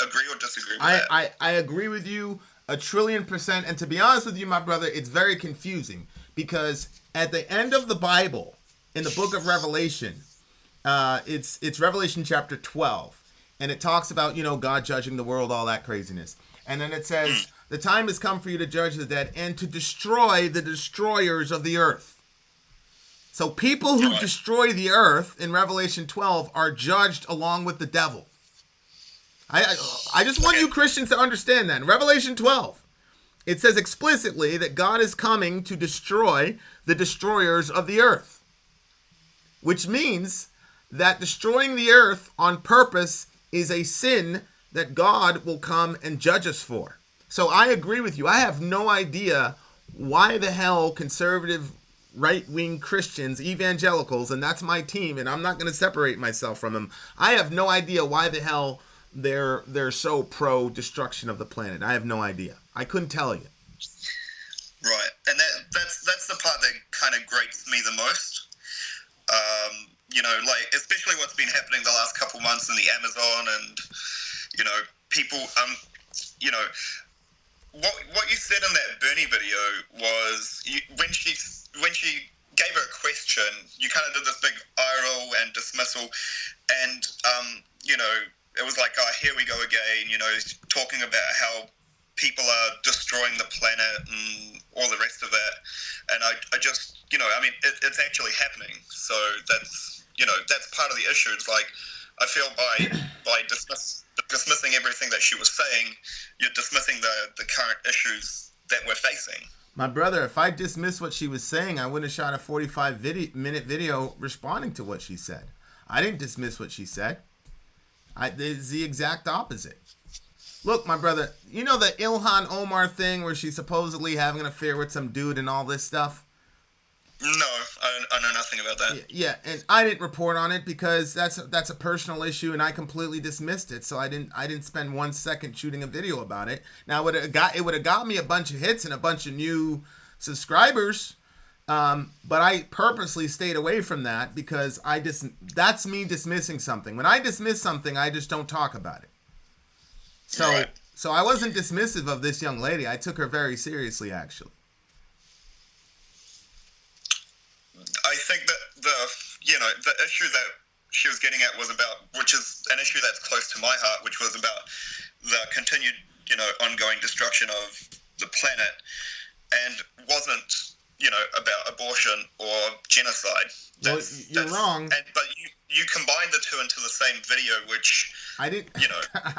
agree or disagree with that? I agree with you 1,000,000,000%. And to be honest with you, my brother, it's very confusing because at the end of the Bible, in the book of Revelation, it's Revelation chapter 12. And it talks about, God judging the world, all that craziness. And then it says, the time has come for you to judge the dead and to destroy the destroyers of the earth. So people who destroy the earth in Revelation 12 are judged along with the devil. I just want you Christians to understand that. In Revelation 12, it says explicitly that God is coming to destroy the destroyers of the earth. Which means that destroying the earth on purpose is a sin that God will come and judge us for. So I agree with you. I have no idea why the hell conservative right-wing Christians, evangelicals, and that's my team, and I'm not going to separate myself from them. I have no idea why the hell they're so pro-destruction of the planet. I have no idea. I couldn't tell you. Right, and that's the part that kind of grates me the most. Especially what's been happening the last couple months in the Amazon, and people, what you said in that Bernie video was when she gave her a question, you kind of did this big eye roll and dismissal, and it was like, oh, here we go again, talking about how people are destroying the planet and all the rest of that, and I just, it's actually happening. So that's part of the issue. It's like, I feel by dismissing everything that she was saying, you're dismissing the current issues that we're facing. My brother, if I dismissed what she was saying, I wouldn't have shot a 45-minute video responding to what she said. I didn't dismiss what she said. It's the exact opposite. Look, my brother, you know the Ilhan Omar thing where she's supposedly having an affair with some dude and all this stuff? No, I know nothing about that. Yeah, and I didn't report on it because that's a personal issue, and I completely dismissed it. So I didn't spend 1 second shooting a video about it. Now it would have got me a bunch of hits and a bunch of new subscribers, but I purposely stayed away from that because that's me dismissing something. When I dismiss something, I just don't talk about it. So I wasn't dismissive of this young lady. I took her very seriously, actually. I think that the issue that she was getting at was about, which is an issue that's close to my heart, which was about the continued, ongoing destruction of the planet, and wasn't, about abortion or genocide. You're wrong. But you combined the two into the same video, which I didn't.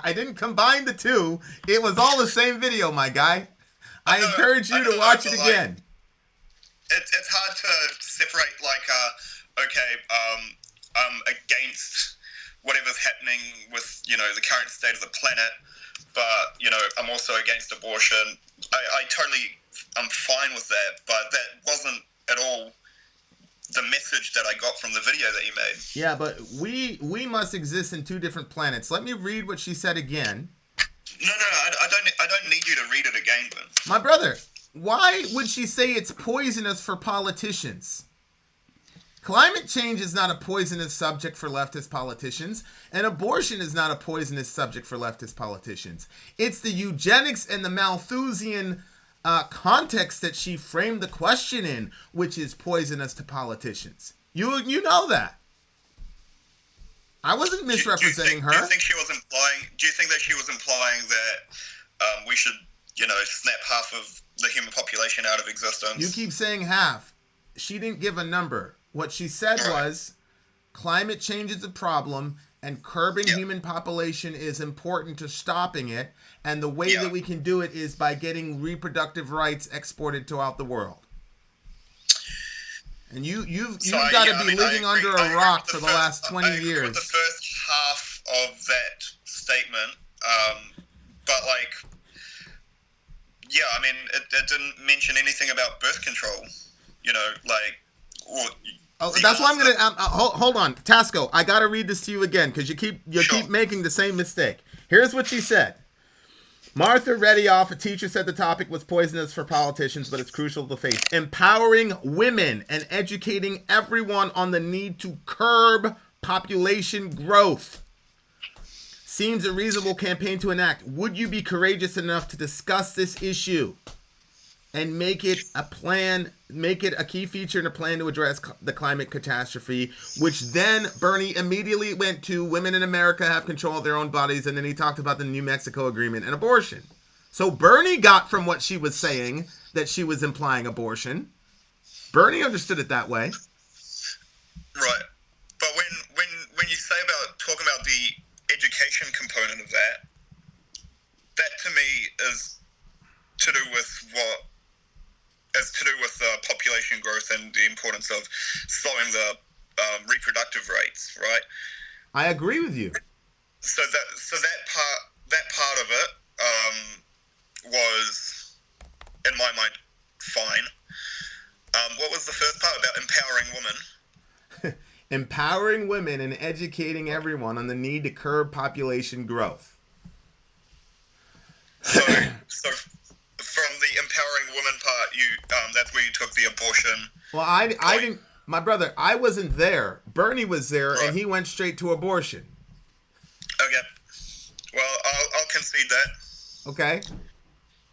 I didn't combine the two. It was all the same video, my guy. I encourage you to watch it again. It's hard to separate, I'm against whatever's happening with, the current state of the planet, but, I'm also against abortion. I'm fine with that, but that wasn't at all the message that I got from the video that you made. Yeah, but we must exist in two different planets. Let me read what she said again. No, I don't need you to read it again, Ben. My brother, why would she say it's poisonous for politicians? Climate change is not a poisonous subject for leftist politicians, and abortion is not a poisonous subject for leftist politicians. It's the eugenics and the Malthusian context that she framed the question in, which is poisonous to politicians. You know that. I wasn't misrepresenting her. Do you think that she was implying that we should, snap half of the human population out of existence? You keep saying half. She didn't give a number. What she said was, climate change is a problem, and curbing human population is important to stopping it. And the way that we can do it is by getting reproductive rights exported throughout the world. And you've got to be living under a rock for the last 20 years. With the first half of that statement, but like, yeah, I mean, it didn't mention anything about birth control. You know, like. That's why I'm gonna hold on, Tasco. I gotta read this to you again because you keep making the same mistake. Here's what she said. Martha Redioff, a teacher, said the topic was poisonous for politicians, but it's crucial to face. Empowering women and educating everyone on the need to curb population growth seems a reasonable campaign to enact. Would you be courageous enough to discuss this issue and make it a key feature in a plan to address the climate catastrophe, which then Bernie immediately went to women in America have control of their own bodies, and then he talked about the New Mexico agreement and abortion. So Bernie got from what she was saying that she was implying abortion. Bernie understood it that way. Right. But when you say talking about the education component of that to me is to do with population growth and the importance of slowing the reproductive rates, right? I agree with you. So that part of it was, in my mind, fine. What was the first part about empowering women? Empowering women and educating everyone on the need to curb population growth. So from the empowering women part, that's where you took the abortion. Well, I didn't, my brother. I wasn't there. Bernie was there, and he went straight to abortion. Okay. Well, I'll concede that. Okay.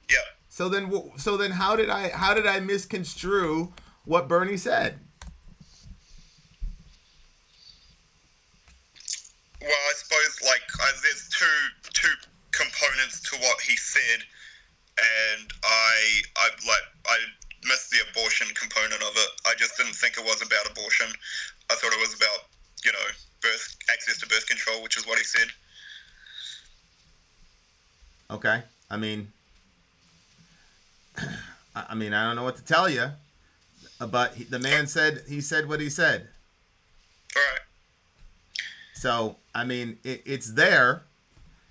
Yeah. So then, how did I misconstrue what Bernie said? Well, I suppose there's two components to what he said, and I missed the abortion component of it. I just didn't think it was about abortion. I thought it was about access to birth control, which is what he said. Okay. I mean, I don't know what to tell you, but the man said what he said. All right. So, I mean, it's there,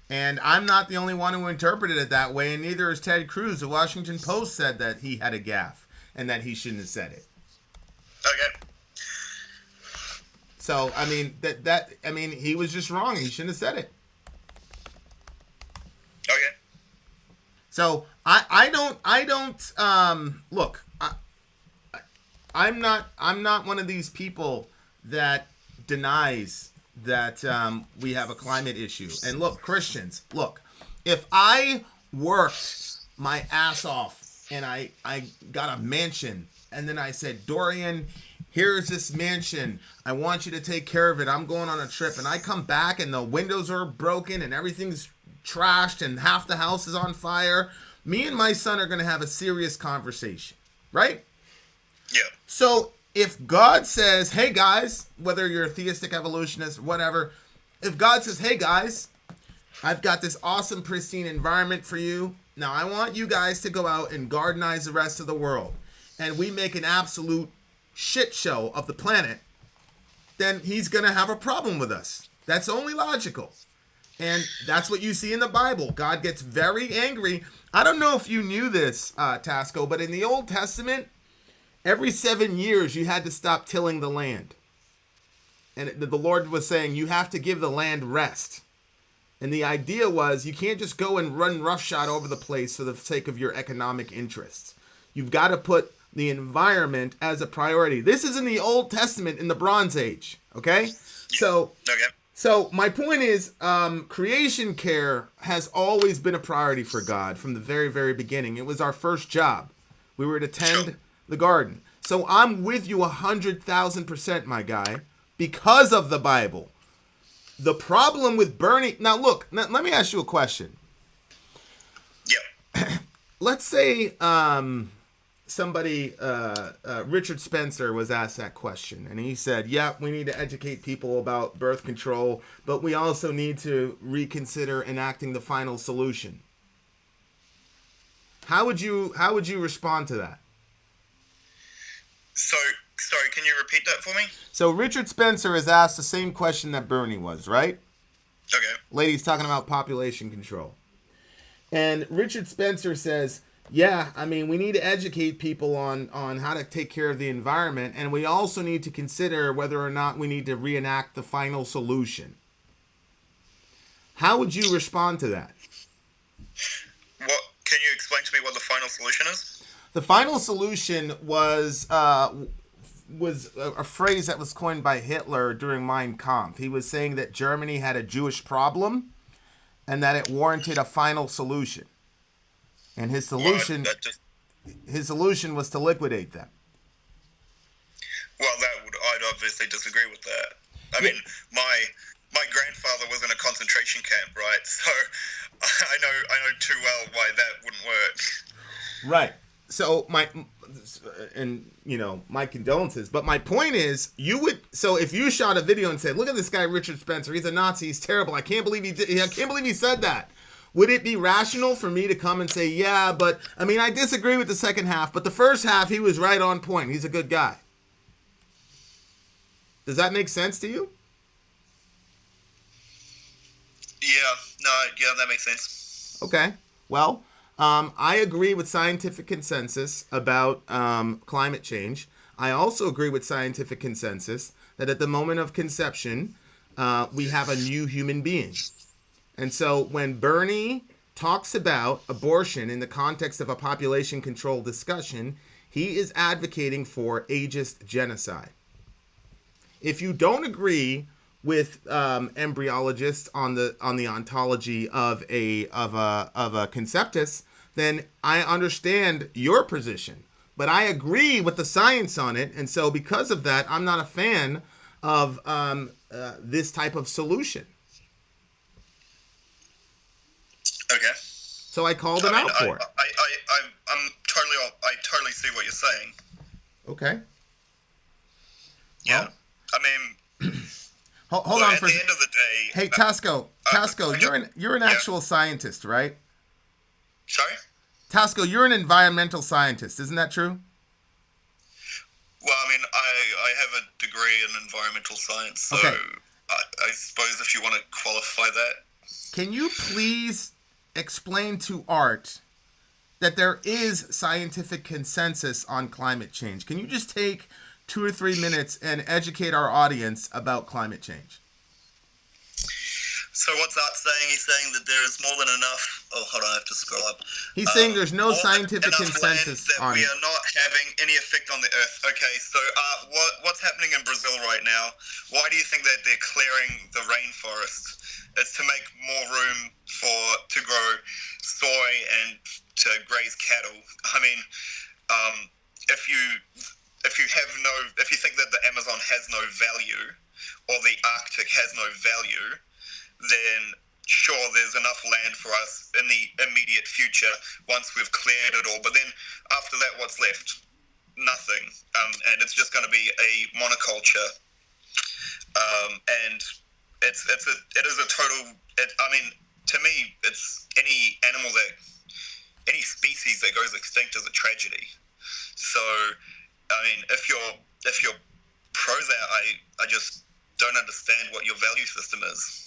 and I'm not the only one who interpreted it that way, and neither is Ted Cruz. The Washington Post said that he had a gaffe and that he shouldn't have said it. Okay. So, I mean, he was just wrong. He shouldn't have said it. Okay. So, I don't look, I'm not one of these people that denies that we have a climate issue. And look, Christians, if I worked my ass off and I got a mansion and then I said, Dorian, here's this mansion, I want you to take care of it, I'm going on a trip, and I come back and the windows are broken and everything's trashed and half the house is on fire, me and my son are going to have a serious conversation, right? Yeah. So if God says, hey guys, whether you're a theistic evolutionist, whatever, if God says, hey guys, I've got this awesome pristine environment for you, now I want you guys to go out and gardenize the rest of the world, and we make an absolute shit show of the planet, then he's going to have a problem with us. That's only logical. And that's what you see in the Bible. God gets very angry. I don't know if you knew this, Tasco, but in the Old Testament, every 7 years, you had to stop tilling the land. And the Lord was saying, you have to give the land rest. And the idea was, you can't just go and run roughshod over the place for the sake of your economic interests. You've got to put the environment as a priority. This is in the Old Testament in the Bronze Age, okay? So my point is, creation care has always been a priority for God from the very, very beginning. It was our first job. We were to tend the garden. So I'm with you 100,000%, my guy, because of the Bible. The problem with Bernie... Now, look, let me ask you a question. Yeah. Let's say somebody, Richard Spencer was asked that question, and he said, "Yeah, we need to educate people about birth control, but we also need to reconsider enacting the final solution." How would you respond to that? So, sorry, can you repeat that for me? So Richard Spencer is asked the same question that Bernie was, right? Okay. Lady's talking about population control. And Richard Spencer says, yeah, I mean, we need to educate people on how to take care of the environment, and we also need to consider whether or not we need to reenact the final solution. How would you respond to that? What? Can you explain to me what the final solution is? The final solution was a phrase that was coined by Hitler during Mein Kampf. He was saying that Germany had a Jewish problem and that it warranted a final solution. And his solution was to liquidate them. Well, I'd obviously disagree with that. I mean, my grandfather was in a concentration camp, right? So I know too well why that wouldn't work. Right. So my condolences, but my point is, if you shot a video and said, "Look at this guy Richard Spencer, he's a Nazi, he's terrible. I can't believe he said that." Would it be rational for me to come and say, "Yeah, but I mean, I disagree with the second half, but the first half he was right on point. He's a good guy." Does that make sense to you? Yeah, that makes sense. Okay. Well, I agree with scientific consensus about climate change. I also agree with scientific consensus that at the moment of conception, we have a new human being. And so when Bernie talks about abortion in the context of a population control discussion, he is advocating for ageist genocide. If you don't agree with embryologists on the ontology of a conceptus, then I understand your position. But I agree with the science on it, and so because of that, I'm not a fan of this type of solution. Okay. So I called him out for it. I totally see what you're saying. Okay. Yeah. Well, I mean, hold on at for the end of the day. Hey, Tasco, you're an actual scientist, right? Sorry? Tasco, you're an environmental scientist, isn't that true? Well, I mean, I have a degree in environmental science, so okay. I suppose if you want to qualify that. Can you please explain to Art that there is scientific consensus on climate change? Can you just take 2 or 3 minutes and educate our audience about climate change? So what's Art saying? He's saying that there is more than enough. Oh, hold on, I have to scroll up. He's saying there's no scientific consensus that we are not having any effect on the Earth. Okay, so what's happening in Brazil right now? Why do you think that they're clearing the rainforest? It's to make more room to grow soy and to graze cattle. I mean, if you think that the Amazon has no value or the Arctic has no value, then sure, there's enough land for us in the immediate future once we've cleared it all. But then after that, what's left? Nothing. And it's just going to be a monoculture. And it is a total. I mean, to me, it's any species that goes extinct is a tragedy. So, I mean, if you're pro that, I just don't understand what your value system is.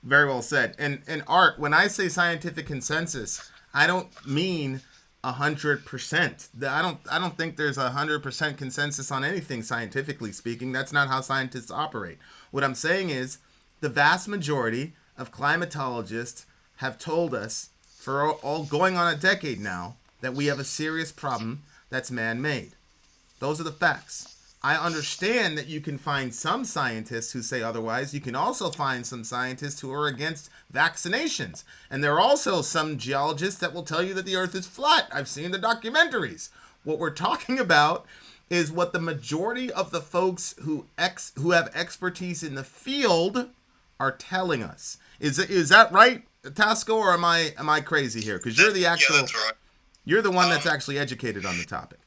Very well said. And Art, when I say scientific consensus, I don't mean 100%. I don't think there's 100% consensus on anything scientifically speaking. That's not how scientists operate. What I'm saying is the vast majority of climatologists have told us for all going on a decade now that we have a serious problem that's man-made. Those are the facts. I understand that you can find some scientists who say otherwise. You can also find some scientists who are against vaccinations. And there are also some geologists that will tell you that the earth is flat. I've seen the documentaries. What we're talking about is what the majority of the folks who have expertise in the field are telling us. Is that right, Tasco, or am I crazy here? Because you're the actual... Yeah, that's right. You're the one that's actually educated on the topic.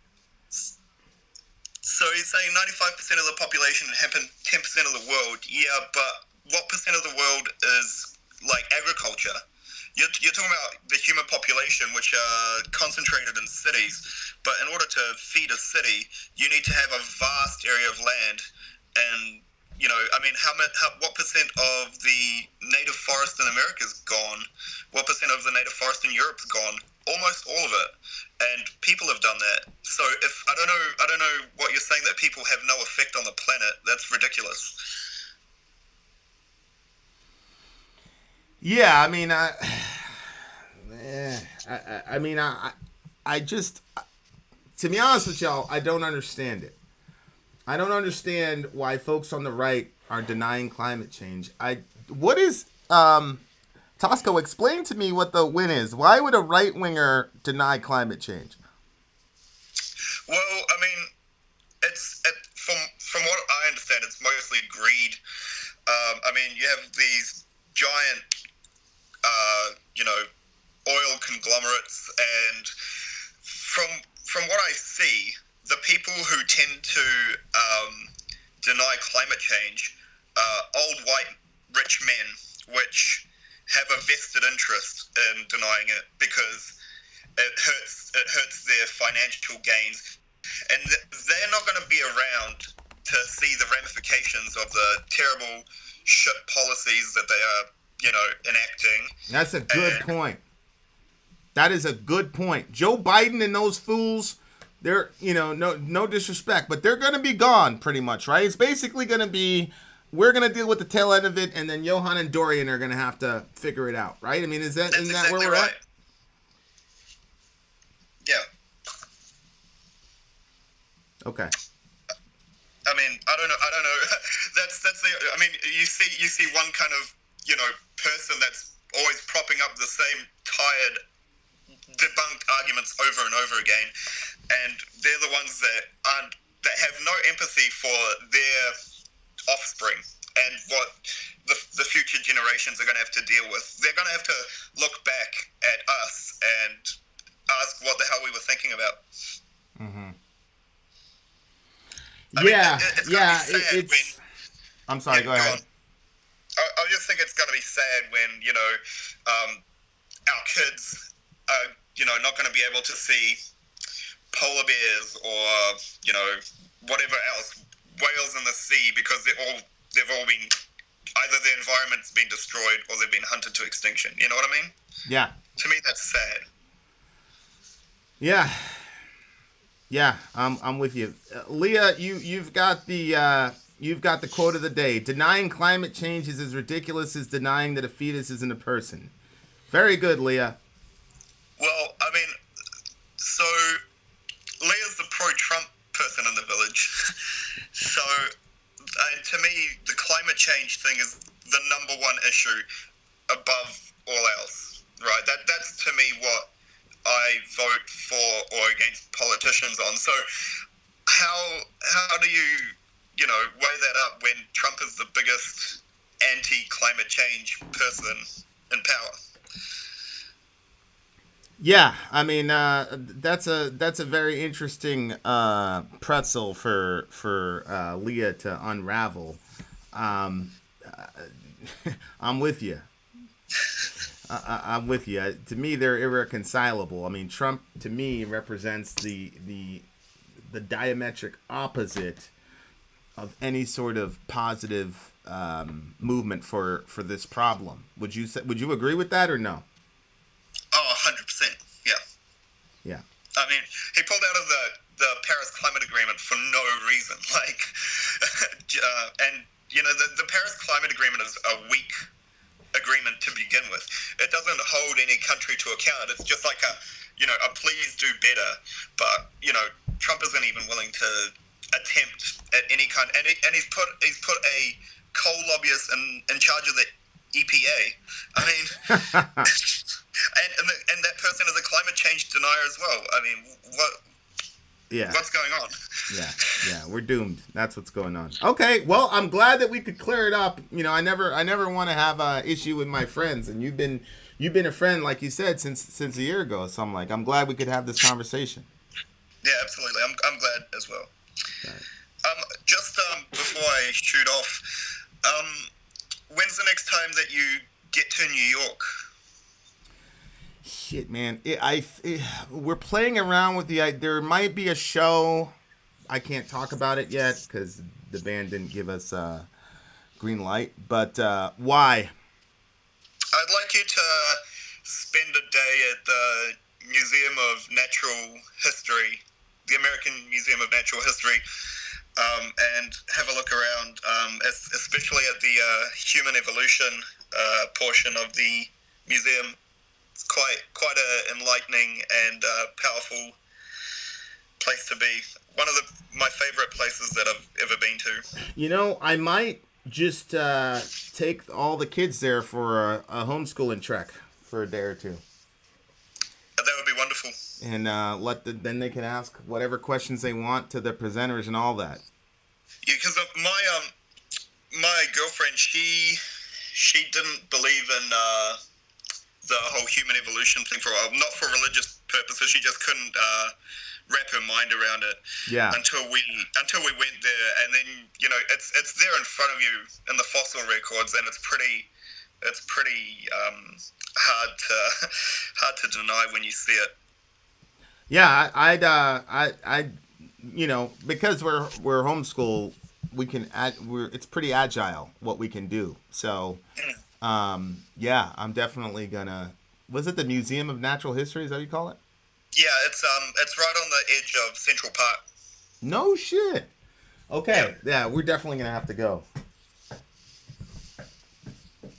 So he's saying 95% of the population and 10% of the world. Yeah, but what percent of the world is like agriculture? You're talking about the human population, which are concentrated in cities. But in order to feed a city, you need to have a vast area of land. And, you know, I mean, what percent of the native forest in America is gone? What percent of the native forest in Europe is gone? Almost all of it. And people have done that. So if I don't know what you're saying, that people have no effect on the planet. That's ridiculous. Yeah, I mean, I just, to be honest with y'all, I don't understand it. I don't understand why folks on the right are denying climate change. What is, Tosco, explain to me what the win is. Why would a right-winger deny climate change? Well, I mean, from what I understand, it's mostly greed. I mean, you have these giant, oil conglomerates, and from what I see, the people who tend to deny climate change are old white rich men, which have a vested interest in denying it because it hurts their financial gains, and they're not going to be around to see the ramifications of the terrible shit policies that they are, enacting. That's a good point. That is a good point. Joe Biden and those fools, they're, no disrespect, but they're going to be gone pretty much, right? It's basically going to be, we're going to deal with the tail end of it, and then Johan and Dorian are going to have to figure it out, right? I mean, isn't that where we're at? Yeah. Okay. I mean, I don't know. That's the. I mean, you see one kind of person that's always propping up the same tired, debunked arguments over and over again, and they're the ones that have no empathy for their offspring and what the future generations are going to have to deal with. They're going to have to look back at us and ask what the hell we were thinking about. Mm-hmm. It's I'm sorry, go ahead. I just think it's going to be sad when, our kids are, not going to be able to see polar bears or, whatever else, whales in the sea, because they've all been, either the environment's been destroyed or they've been hunted to extinction. You know what I mean? Yeah. To me, that's sad. Yeah. Yeah, I'm with you. Leah, you've got the quote of the day. Denying climate change is as ridiculous as denying that a fetus isn't a person. Very good, Leah. Well, I mean, so Leah's the pro-Trump person in the village. So, to me, the climate change thing is the number one issue above all else, right? That's to me what I vote for or against politicians on. So how do you weigh that up when Trump is the biggest anti-climate change person in power? Yeah, I mean that's a very interesting pretzel for Leah to unravel. I'm with you. I'm with you. To me, they're irreconcilable. I mean, Trump to me represents the diametric opposite of any sort of positive movement for this problem. Would you agree with that or no? Oh, 100%. Yeah. Yeah. I mean, he pulled out of the Paris Climate Agreement for no reason. Like, and the Paris Climate Agreement is a weak agreement to begin with. It doesn't hold any country to account. It's just like a please do better. But Trump isn't even willing to attempt at any kind. And he's put a coal lobbyist in charge of the EPA. I mean, and that person is a climate change denier as well. I mean, what? Yeah. What's going on? Yeah, we're doomed. That's what's going on. Okay, well, I'm glad that we could clear it up. I never want to have an issue with my friends, and you've been you've been a friend, like you said, since a year ago. So I'm glad we could have this conversation. Yeah, absolutely. I'm glad as well. Just before I shoot off, when's the next time that you get to New York? Shit, man. We're playing around with there might be a show. I can't talk about it yet because the band didn't give us green light. But why? I'd like you to spend a day at the Museum of Natural History, the American Museum of Natural History, and have a look around, especially at the human evolution portion of the museum. It's quite an enlightening and powerful place to be. One of my favorite places that I've ever been to. I might just take all the kids there for a homeschooling trek for a day or two. That would be wonderful. And then they can ask whatever questions they want to the presenters and all that. Yeah, because my girlfriend, she didn't believe in the whole human evolution thing for a while. Not for religious purposes. She just couldn't wrap her mind around it. Yeah. Until we went there, and then it's there in front of you in the fossil records, and it's pretty hard to deny when you see it. Yeah, I because we're homeschool, we can it's pretty agile what we can do. So, yeah, I'm definitely gonna. Was it the Museum of Natural History? Is that what you call it? Yeah, it's right on the edge of Central Park. No shit. Okay, yeah, we're definitely gonna have to go.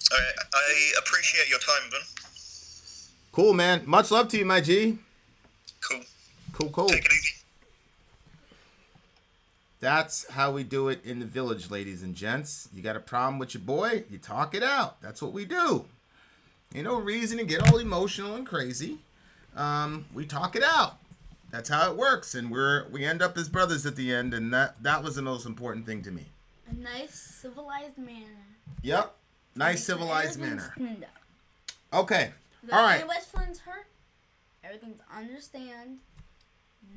I appreciate your time, Ben. Cool, man. Much love to you, my G. Cool. Take it easy. That's how we do it in the village, ladies and gents. You got a problem with your boy, you talk it out. That's what we do. Ain't no reason to get all emotional and crazy. We talk it out. That's how it works, and we end up as brothers at the end, and that was the most important thing to me. A nice, civilized manner. Yep. Nice, civilized manner. Okay. All right. Anybody's feelings hurt, everything's understand.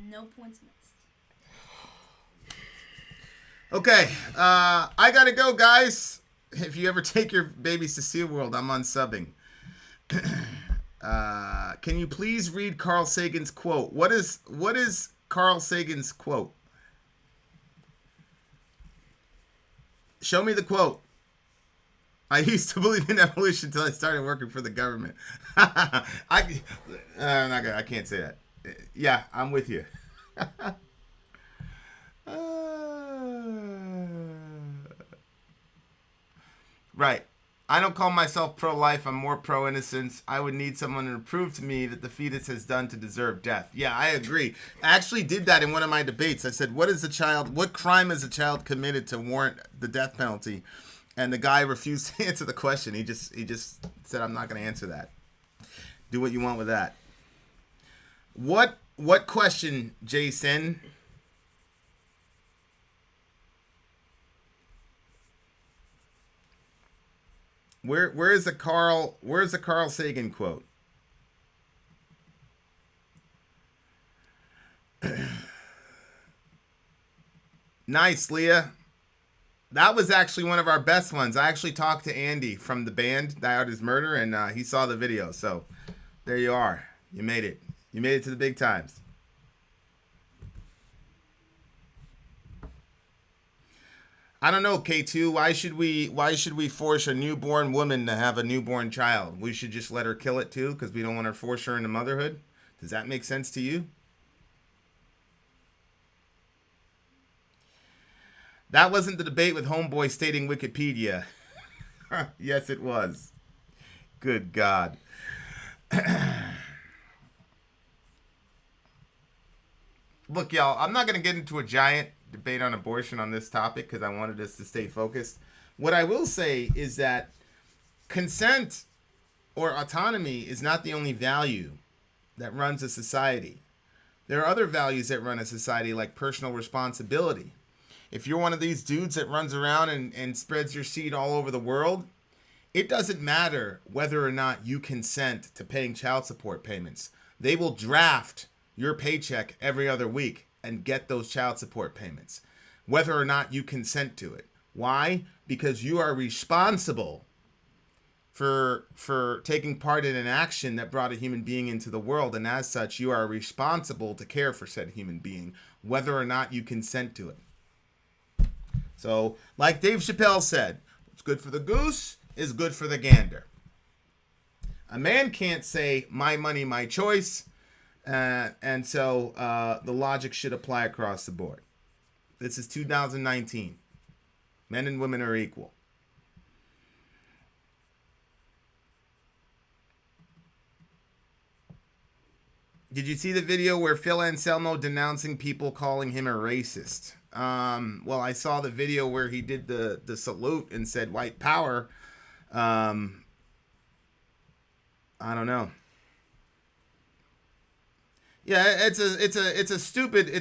No points missed. Okay. I gotta go, guys. If you ever take your babies to SeaWorld, I'm unsubbing. Can you please read Carl Sagan's quote? What is Carl Sagan's quote? Show me the quote. I used to believe in evolution until I started working for the government. I can't say that. Yeah, I'm with you. Right. I don't call myself pro-life. I'm more pro-innocence. I would need someone to prove to me that the fetus has done to deserve death. Yeah, I agree. I actually did that in one of my debates. I said, what crime has a child committed to warrant the death penalty? And the guy refused to answer the question. He just said, I'm not going to answer that. Do what you want with that. What question, Jason? Where is the Carl Sagan quote? Nice, Leah. That was actually one of our best ones. I actually talked to Andy from the band Die Out His Murder, and he saw the video. So there you are. You made it. You made it to the big times. I don't know, K2. Why should we force a newborn woman to have a newborn child? We should just let her kill it too, because we don't want to force her into motherhood. Does that make sense to you? That wasn't the debate with Homeboy stating Wikipedia. Yes, it was. Good God. Look, y'all, I'm not going to get into a giant debate on abortion on this topic because I wanted us to stay focused. What I will say is that consent or autonomy is not the only value that runs a society. There are other values that run a society, like personal responsibility. If you're one of these dudes that runs around and spreads your seed all over the world, It doesn't matter whether or not you consent to paying child support payments. They will draft your paycheck every other week and get those child support payments, whether or not you consent to it. Why? Because you are responsible for taking part in an action that brought a human being into the world, and as such, you are responsible to care for said human being, whether or not you consent to it. So, like Dave Chappelle said, what's good for the goose is good for the gander. A man can't say, my money, my choice, and so the logic should apply across the board. This is 2019. Men and women are equal. Did you see the video where Phil Anselmo denouncing people calling him a racist? Well, I saw the video where he did the salute and said white power. I don't know. Yeah, it's a stupid.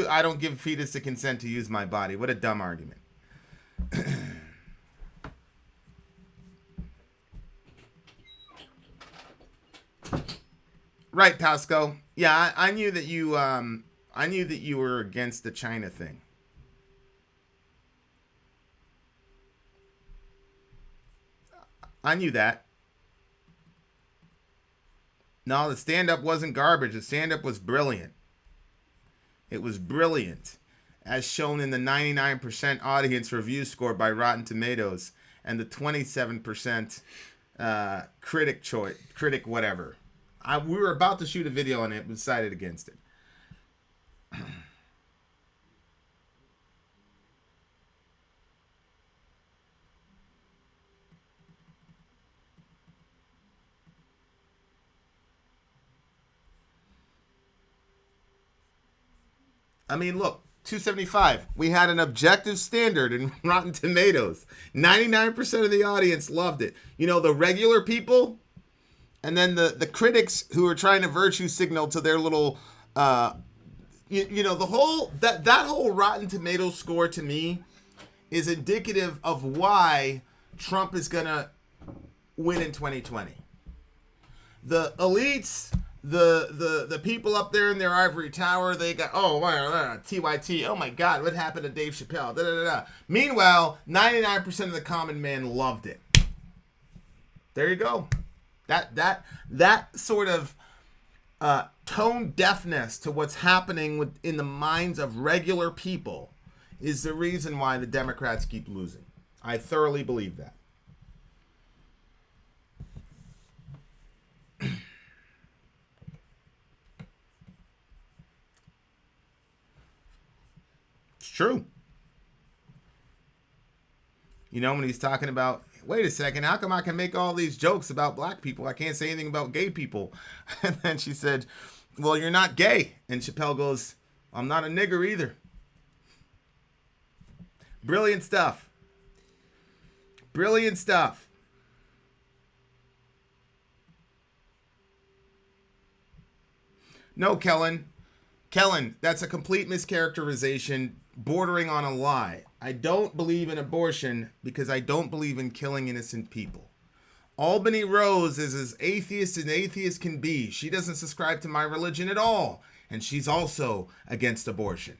I don't give fetus the consent to use my body. What a dumb argument. Right, Pasco. Yeah, I knew that you were against the China thing. I knew that. No, the stand-up wasn't garbage. The stand-up was brilliant. It was brilliant, as shown in the 99% audience review score by Rotten Tomatoes and the 27% critic whatever. We were about to shoot a video on it, but decided against it. I mean, look, 275. We had an objective standard in Rotten Tomatoes. 99% of the audience loved it. You know, the regular people, and then the critics who are trying to virtue signal to their little, the whole, that whole Rotten Tomatoes score to me is indicative of why Trump is going to win in 2020. The elites, the people up there in their ivory tower, they got, TYT, oh my God, what happened to Dave Chappelle? Da, da, da, da. Meanwhile, 99% of the common man loved it. There you go. That sort of tone deafness to what's happening in the minds of regular people is the reason why the Democrats keep losing. I thoroughly believe that. It's true. You know, when he's talking about, wait a second, how come I can make all these jokes about black people? I can't say anything about gay people. And then she said, well, you're not gay. And Chappelle goes, I'm not a nigger either. Brilliant stuff. Brilliant stuff. No, Kellen. Kellen, that's a complete mischaracterization bordering on a lie. I don't believe in abortion because I don't believe in killing innocent people. Albany Rose is as atheist as atheist can be. She doesn't subscribe to my religion at all, and she's also against abortion.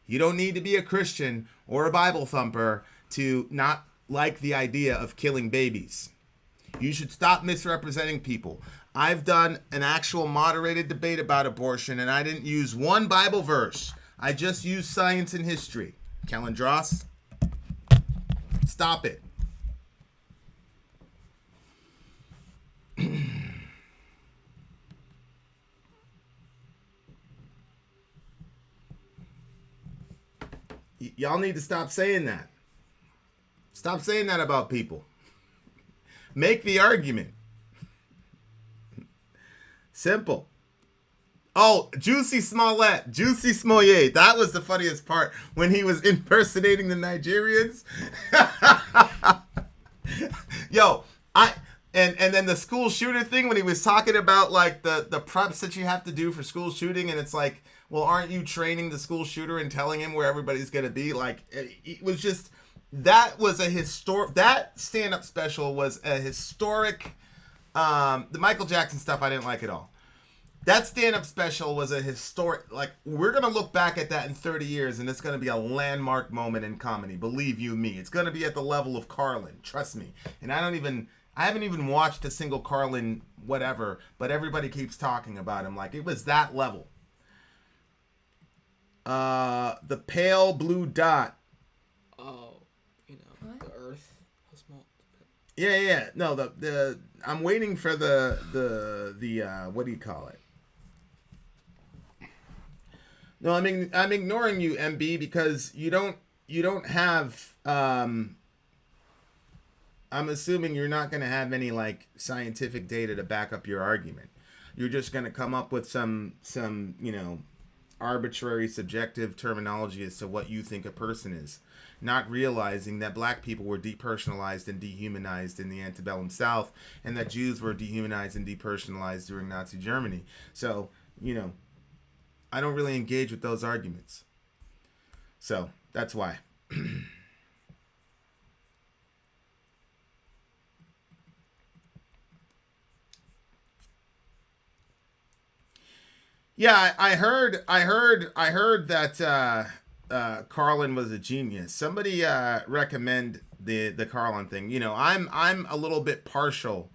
You don't need to be a Christian or a Bible thumper to not like the idea of killing babies. You should stop misrepresenting people. I've done an actual moderated debate about abortion, and I didn't use one Bible verse. I just used science and history. Kellen Dross, stop it. Y'all need to stop saying that. Stop saying that about people. Make the argument. Simple. Oh, Juicy Smollett. Juicy Smollett. That was the funniest part when he was impersonating the Nigerians. Yo, and then the school shooter thing when he was talking about like the preps that you have to do for school shooting, and it's like, well, aren't you training the school shooter and telling him where everybody's gonna be? Like, it was just, that was a historic. That stand-up special was a historic. The Michael Jackson stuff I didn't like at all. That stand-up special was a historic. Like, we're gonna look back at that in 30 years, and it's gonna be a landmark moment in comedy. Believe you me, it's gonna be at the level of Carlin. Trust me. And I haven't even watched a single Carlin whatever, but everybody keeps talking about him like it was that level. The pale blue dot. Oh, the Earth. How small? Yeah. No, the I'm waiting for the what do you call it? No, I'm ignoring you, MB, because you don't have. I'm assuming you're not going to have any like scientific data to back up your argument. You're just going to come up with some arbitrary subjective terminology as to what you think a person is, not realizing that black people were depersonalized and dehumanized in the antebellum South, and that Jews were dehumanized and depersonalized during Nazi Germany. So, I don't really engage with those arguments. So, that's why. Yeah, I heard that Carlin was a genius. Somebody recommend the Carlin thing. I'm a little bit partial.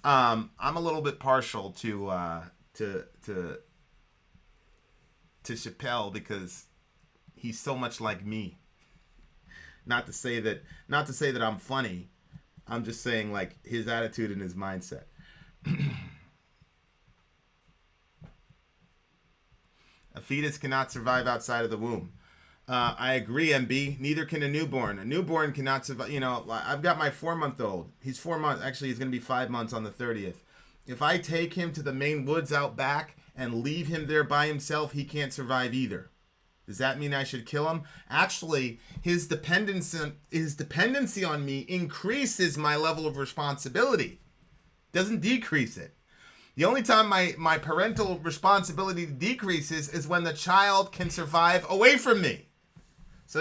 I'm a little bit partial to Chappelle because he's so much like me. Not to say that I'm funny. I'm just saying like his attitude and his mindset. A fetus cannot survive outside of the womb. I agree, MB. Neither can a newborn. A newborn cannot survive. I've got my 4-month-old. He's 4 months. Actually, he's going to be 5 months on the 30th. If I take him to the Maine woods out back and leave him there by himself, he can't survive either. Does that mean I should kill him? Actually, his dependency on me increases my level of responsibility. Doesn't decrease it. The only time my parental responsibility decreases is when the child can survive away from me. So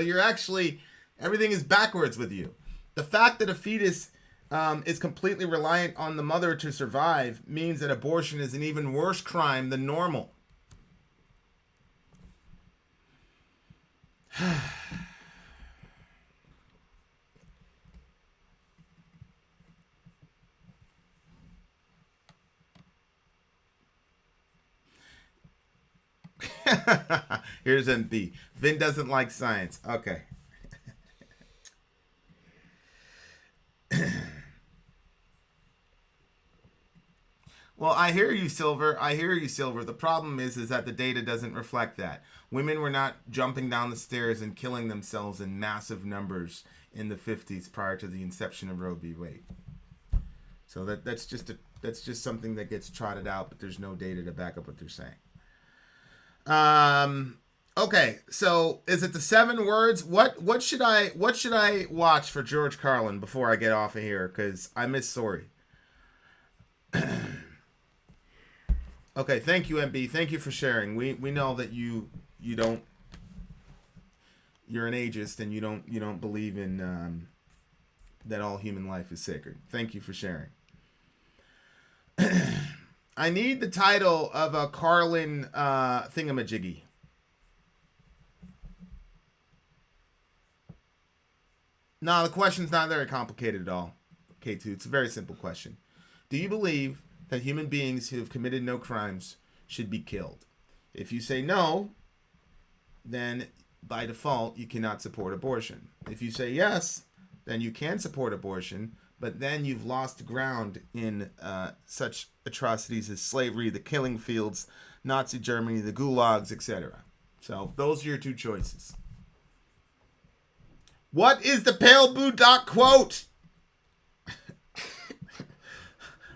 everything is backwards with you. The fact that a fetus is completely reliant on the mother to survive means that abortion is an even worse crime than normal. Here's MB. Vin doesn't like science. Okay. Well, I hear you, Silver. The problem is that the data doesn't reflect that. Women were not jumping down the stairs and killing themselves in massive numbers in the 50s prior to the inception of Roe v. Wade. So that's just something that gets trotted out, but there's no data to back up what they're saying. Okay, so is it the 7 words? What should I watch for George Carlin before I get off of here? Because I miss Sori. Okay, thank you, MB. Thank you for sharing. We know that you're an ageist and you don't believe in that all human life is sacred. Thank you for sharing. I need the title of a Carlin thingamajiggy. No, the question's not very complicated at all. K2, it's a very simple question. Do you believe that human beings who have committed no crimes should be killed? If you say no, then by default you cannot support abortion. If you say yes, then you can support abortion, but then you've lost ground in such atrocities as slavery, the killing fields, Nazi Germany, the gulags, etc. So those are your 2 choices. What is the Pale Blue Dot quote?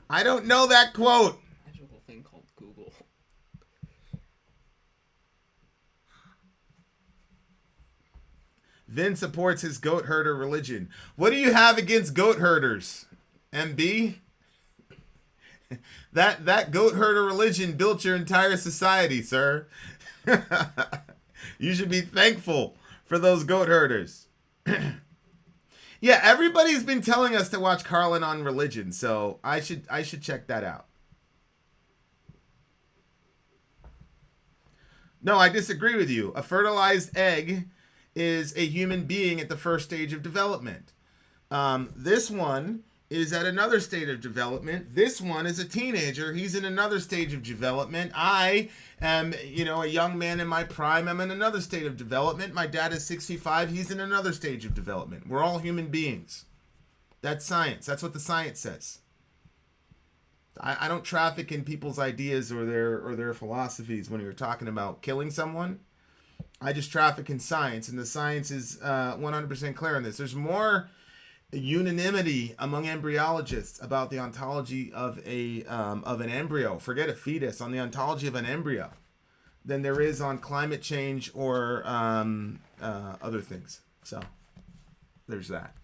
I don't know that quote. Magical thing called Google. Vin supports his goat herder religion. What do you have against goat herders, MB? That goat herder religion built your entire society, sir. You should be thankful for those goat herders. Yeah, everybody's been telling us to watch Carlin on religion, so I should check that out. No, I disagree with you. A fertilized egg is a human being at the first stage of development. This one is at another stage of development. This one is a teenager. He's in another stage of development. I am, a young man in my prime. I'm in another state of development. My dad is 65. He's in another stage of development. We're all human beings. That's science. That's what the science says. I don't traffic in people's ideas or their philosophies when you're talking about killing someone. I just traffic in science, and the science is 100% clear on this. There's more unanimity among embryologists about the ontology of an embryo. Forget a fetus, on the ontology of an embryo, than there is on climate change or other things. So there's that.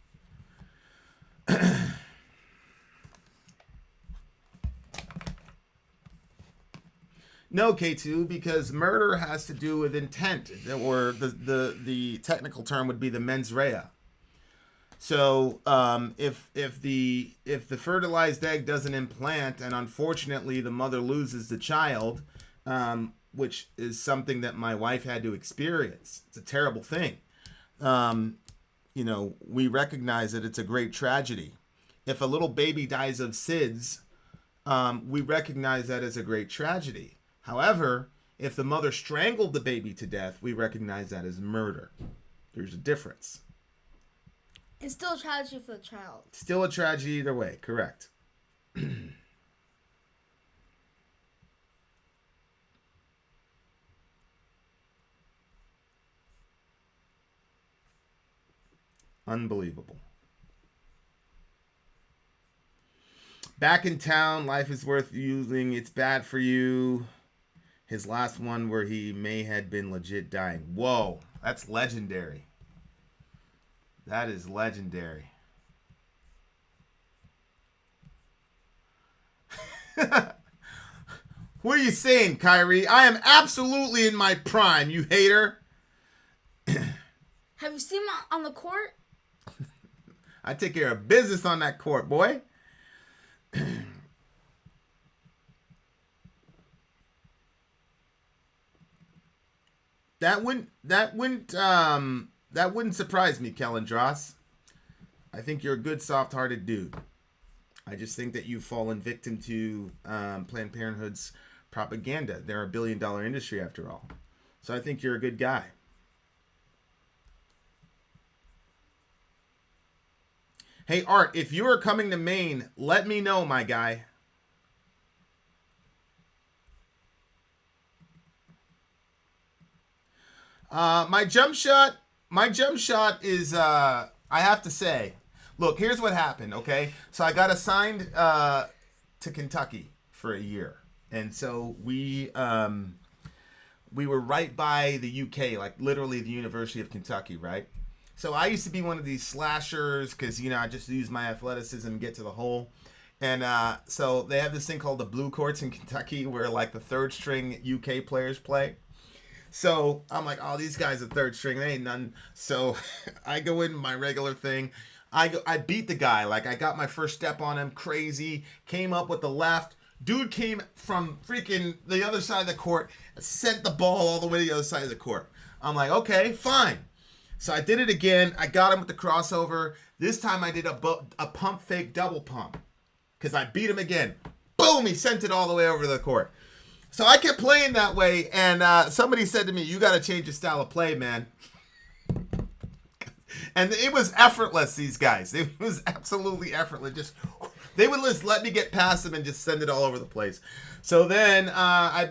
No, K2, because murder has to do with intent, or the technical term would be the mens rea. So if the fertilized egg doesn't implant, and unfortunately the mother loses the child, which is something that my wife had to experience. It's a terrible thing. We recognize that it's a great tragedy. If a little baby dies of SIDS, we recognize that as a great tragedy. However, if the mother strangled the baby to death, we recognize that as murder. There's a difference. It's still a tragedy for the child. Still a tragedy either way, correct. Unbelievable. Back in town, life is worth using. It's bad for you. His last one where he may have been legit dying. Whoa, that's legendary. That is legendary. What are you saying, Kyrie? I am absolutely in my prime, you hater. Have you seen him on the court? I take care of business on that court, boy. That wouldn't surprise me, Kellen Dross. I think you're a good, soft-hearted dude. I just think that you've fallen victim to Planned Parenthood's propaganda. They're a billion-dollar industry, after all. So I think you're a good guy. Hey, Art, if you are coming to Maine, let me know, my guy. My jump shot is, I have to say, look, here's what happened, okay? So I got assigned to Kentucky for a year. And so we were right by the UK, like literally the University of Kentucky, right? So I used to be one of these slashers because, I just use my athleticism and get to the hole. And so they have this thing called the blue courts in Kentucky where like the third string UK players play. So I'm like, oh, these guys are third string. They ain't none. So I go in my regular thing. I beat the guy. Like I got my first step on him. Crazy. Came up with the left. Dude came from freaking the other side of the court. Sent the ball all the way to the other side of the court. I'm like, okay, fine. So I did it again. I got him with the crossover. This time I did a pump fake double pump. Because I beat him again. Boom! He sent it all the way over to the court. So I kept playing that way, and somebody said to me, you got to change your style of play, man. And it was effortless, these guys. It was absolutely effortless. They would just let me get past them and just send it all over the place. So then I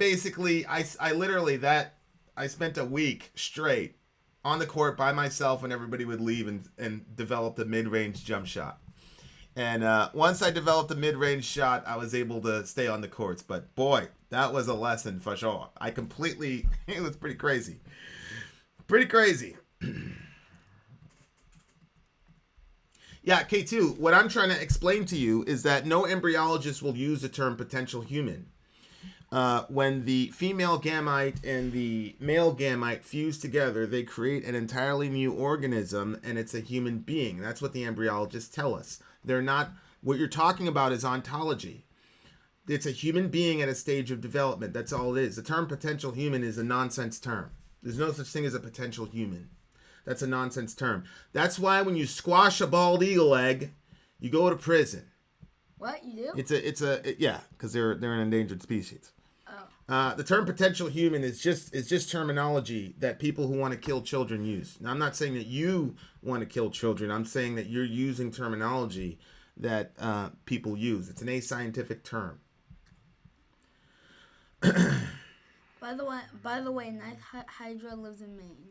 spent a week straight on the court by myself when everybody would leave and developed a mid-range jump shot. And once I developed a mid-range shot, I was able to stay on the courts. But boy, that was a lesson for sure. It was pretty crazy. Pretty crazy. Yeah, K2, what I'm trying to explain to you is that no embryologist will use the term potential human. When the female gamete and the male gamete fuse together, they create an entirely new organism, and it's a human being. That's what the embryologists tell us. They're not, what you're talking about is ontology. It's a human being at a stage of development. That's all it is. The term potential human is a nonsense term. There's no such thing as a potential human. That's a nonsense term. That's why when you squash a bald eagle egg, you go to prison. What you do? Yeah, because they're an endangered species. The term potential human is just terminology that people who want to kill children use. Now, I'm not saying that you want to kill children. I'm saying that you're using terminology that people use. It's an ascientific term. By the way, Night Hydra lives in Maine.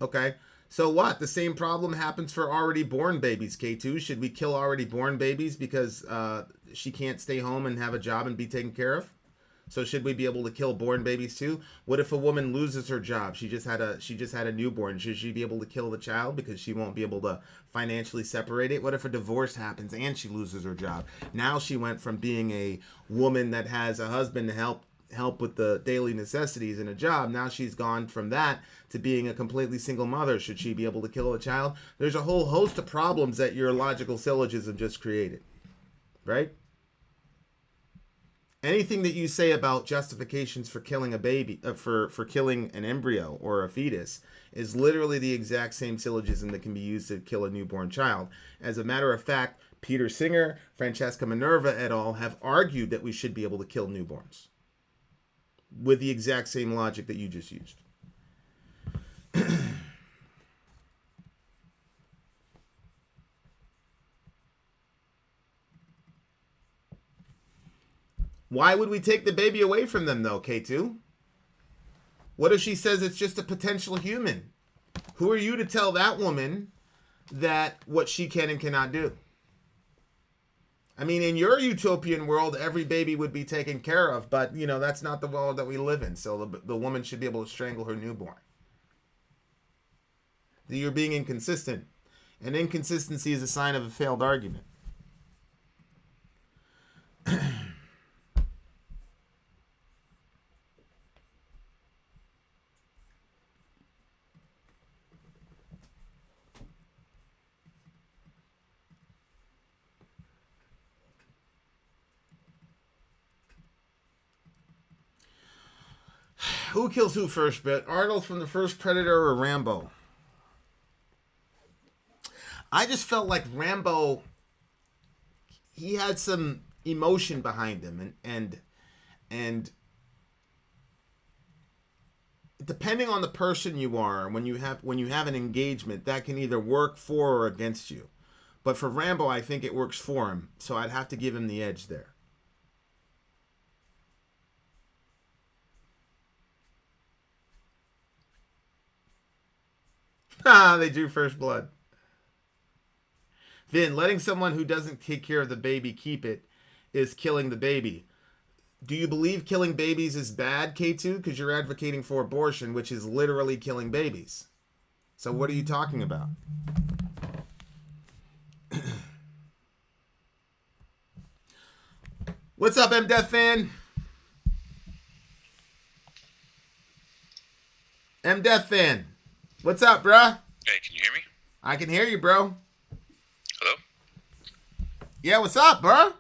Okay. So what? The same problem happens for already born babies, K2. Should we kill already born babies because she can't stay home and have a job and be taken care of? So should we be able to kill born babies too? What if a woman loses her job? She just had a newborn. Should she be able to kill the child because she won't be able to financially separate it? What if a divorce happens and she loses her job? Now she went from being a woman that has a husband to help with the daily necessities and a job. Now she's gone from that to being a completely single mother. Should she be able to kill a child? There's a whole host of problems that your logical syllogism just created, right? Anything that you say about justifications for killing a baby, for killing an embryo or a fetus, is literally the exact same syllogism that can be used to kill a newborn child. As a matter of fact, Peter Singer, Francesca Minerva et al. Have argued that we should be able to kill newborns with the exact same logic that you just used. Why would we take the baby away from them, though, K2? What if she says it's just a potential human? Who are you to tell that woman that what she can and cannot do? I mean, in your utopian world, every baby would be taken care of, but, you know, that's not the world that we live in, so the woman should be able to strangle her newborn. You're being inconsistent, and inconsistency is a sign of a failed argument. Who kills who first, Brett? Arnold from the first Predator or Rambo? I just felt like Rambo, he had some emotion behind him, and depending on the person you are, when you have an engagement, that can either work for or against you. But for Rambo, I think it works for him, so I'd have to give him the edge there. They drew first blood. Vin, letting someone who doesn't take care of the baby keep it is killing the baby. Do you believe killing babies is bad, K2? Because you're advocating for abortion, which is literally killing babies. So what are you talking about? What's up, M-Death fan? M-Death fan. What's up, bruh? Hey, can you hear me? I can hear you, bro. Hello? Yeah, what's up, bro?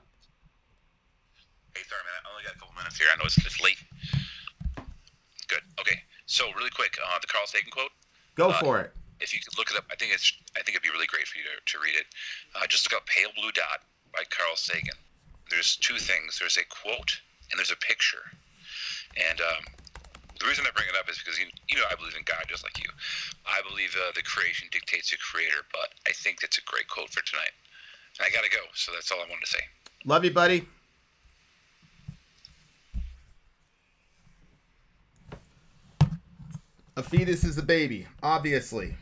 Hey, sorry, man. I only got a couple minutes here. I know it's late. Good. Okay. So, really quick, the Carl Sagan quote. Go for it. If you could look it up, I think it'd be really great for you to read it. Just look up "Pale Blue Dot" by Carl Sagan. There's two things. There's a quote and there's a picture. And the reason I bring it up is because, you know, I believe in God just like you. I believe the creation dictates the creator, but I think that's a great quote for tonight. And I got to go, so that's all I wanted to say. Love you, buddy. A fetus is a baby, obviously.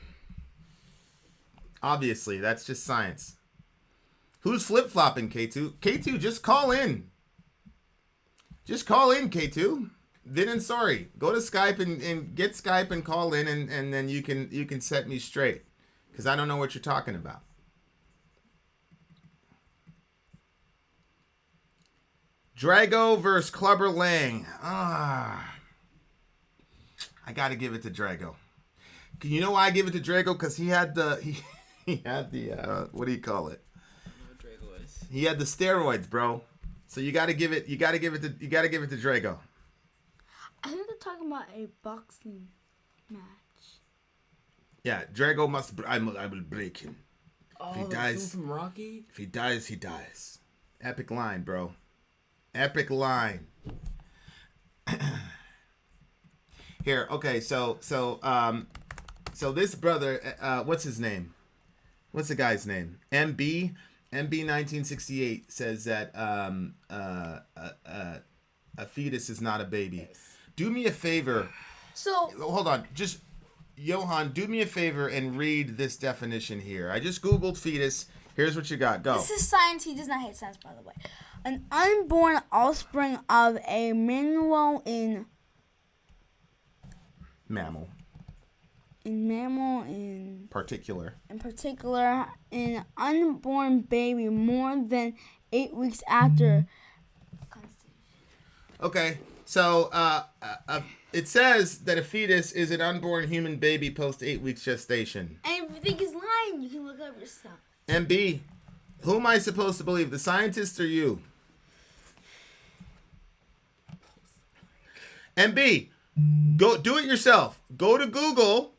Obviously, that's just science. Who's flip-flopping, K2? K2, just call in. Just call in, K2. Vin and Sori. Go to Skype and get Skype and call in, and then you can set me straight. Because I don't know what you're talking about. Drago versus Clubber Lang. I gotta give it to Drago. You know why I give it to Drago? Because he had the what do you call it? He had the steroids, bro. So you gotta give it to Drago. I think they're talking about a boxing match. Yeah, Drago must. I will break him. Oh, if he dies from Rocky. If he dies, he dies. Epic line, bro. Epic line. Here, okay, so this brother, what's his name? What's the guy's name? MB 1968 says that a fetus is not a baby. Do me a favor. So hold on, just Johan, do me a favor and read this definition here. I just googled fetus. Here's what you got. Go. This is science. He does not hate science, by the way. An unborn offspring of a mammal in particular. In particular, an unborn baby more than 8 weeks after. Okay, so it says that a fetus is an unborn human baby post 8 weeks gestation. And if you think he's lying, you can look it up yourself. MB, who am I supposed to believe, the scientist or you? MB, go do it yourself. Go to Google,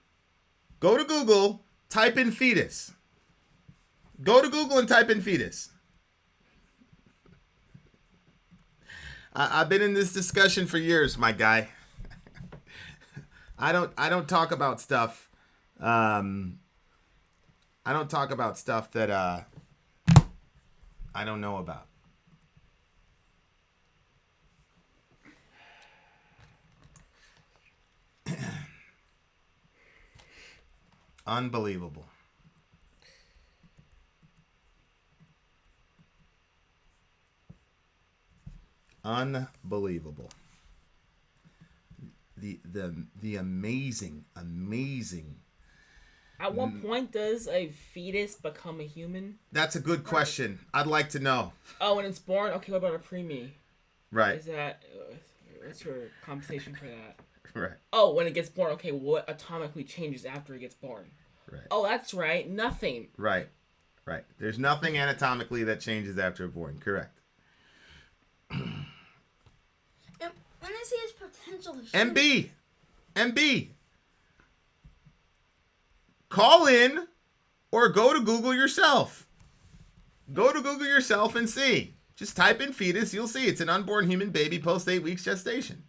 type in fetus. Go to Google and type in fetus. I've been in this discussion for years, my guy. I don't talk about stuff. I don't talk about stuff that I don't know about. Unbelievable. Unbelievable. The amazing. At what point does a fetus become a human? That's a good question. I'd like to know. Oh, when it's born? Okay, what about a preemie? Right. Is that... what's your compensation for that? Right. Oh, when it gets born. Okay, what atomically changes after it gets born? Right. Oh, that's right. Nothing. Right. There's nothing anatomically that changes after born. Correct. When I say his potential... MB. Call in or go to Google yourself. Go to Google yourself and see. Just type in fetus. You'll see it's an unborn human baby post 8 weeks gestation.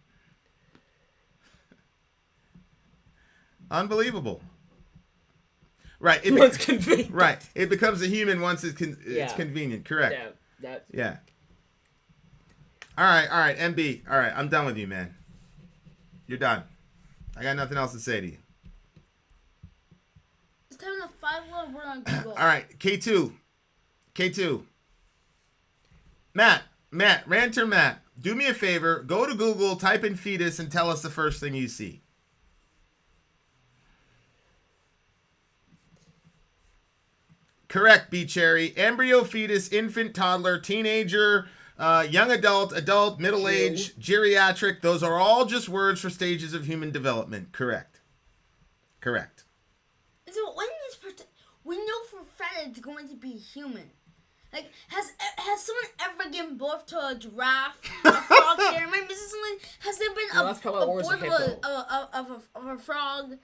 Unbelievable. Right. It's convenient. Right. It becomes a human once it's convenient. Correct. Yeah. All right, MB. All right, I'm done with you, man. You're done. I got nothing else to say to you. Just type in a 5-letter word on Google. All right, K2. Matt, Ranter Matt, do me a favor. Go to Google, type in fetus, and tell us the first thing you see. Correct, B Cherry. Embryo, fetus, infant, toddler, teenager, young adult, middle age, geriatric. Those are all just words for stages of human development. Correct. So we know for a fact it's going to be human. Like, has someone ever given birth to a giraffe, a frog? Am I missing something? Has there been a birth of a frog?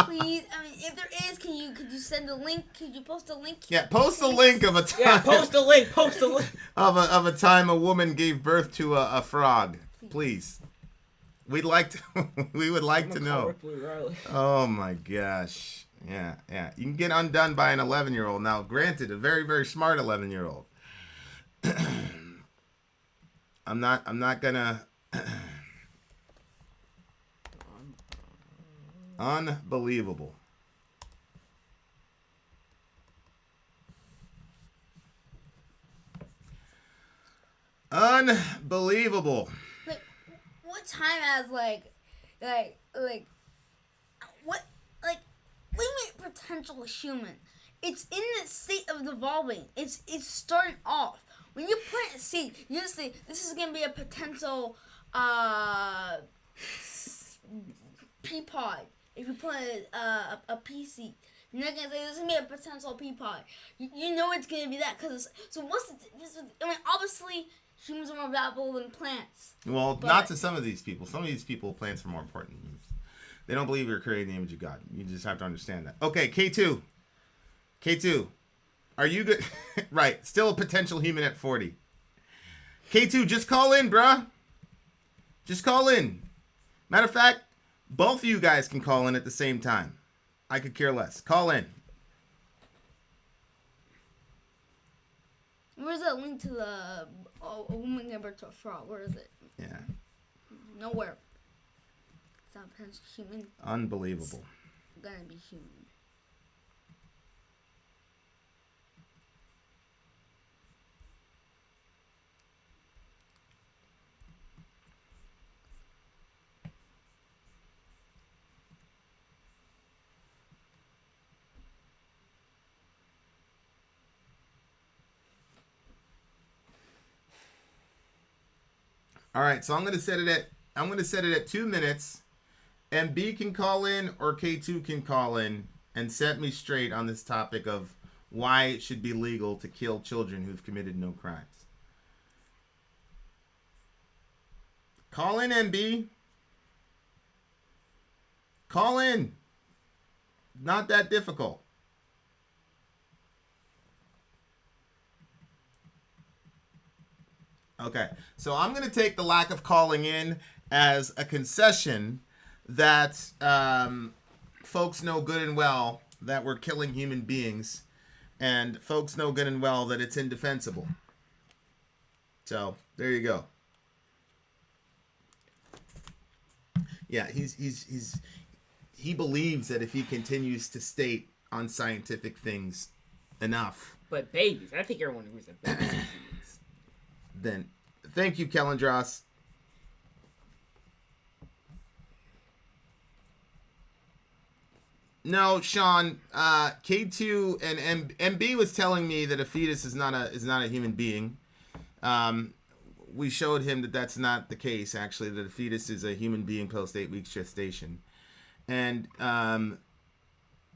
Please, I mean, if there is, could you send a link? Could you post a link? Yeah, post a link of a time. Yeah, post a link. of a time a woman gave birth to a frog. Please. We would like to know. Oh my gosh. Yeah. You can get undone by an 11-year-old. Now, granted, a very, very smart 11-year-old. I'm not gonna. Unbelievable. Unbelievable. Like, what time has what do you mean potential human? It's in the state of evolving. It's starting off. when you plant a seed, you just say this is gonna be a potential pea pod. If you plant a pea seed, you're not gonna say this is gonna be a potential pea pod. You know it's gonna be that because obviously humans are more valuable than plants. Well, not to some of these people. Some of these people, plants are more important than humans. They don't believe you're created in the image of God. You just have to understand that. Okay, K2. K2. Are you good? Right. Still a potential human at 40. K2, just call in, bruh. Just call in. Matter of fact, both of you guys can call in at the same time. I could care less. Call in. Where's that link to the a woman gave birth to a frog? Where is it? Yeah. Nowhere. It's not potential human. Unbelievable. It's gonna be human. All right, so I'm gonna set it at 2 minutes. MB can call in or K2 can call in and set me straight on this topic of why it should be legal to kill children who've committed no crimes. Call in, MB. Call in. Not that difficult. Okay, so I'm going to take the lack of calling in as a concession that folks know good and well that we're killing human beings, and folks know good and well that it's indefensible. So there you go. Yeah, he believes that if he continues to state unscientific things enough. But babies, I think everyone agrees that babies are humans. Then thank you, Kellandros. No, Sean. K2 and MB was telling me that a fetus is not a human being. We showed him that that's not the case. Actually, that a fetus is a human being post 8 weeks gestation, and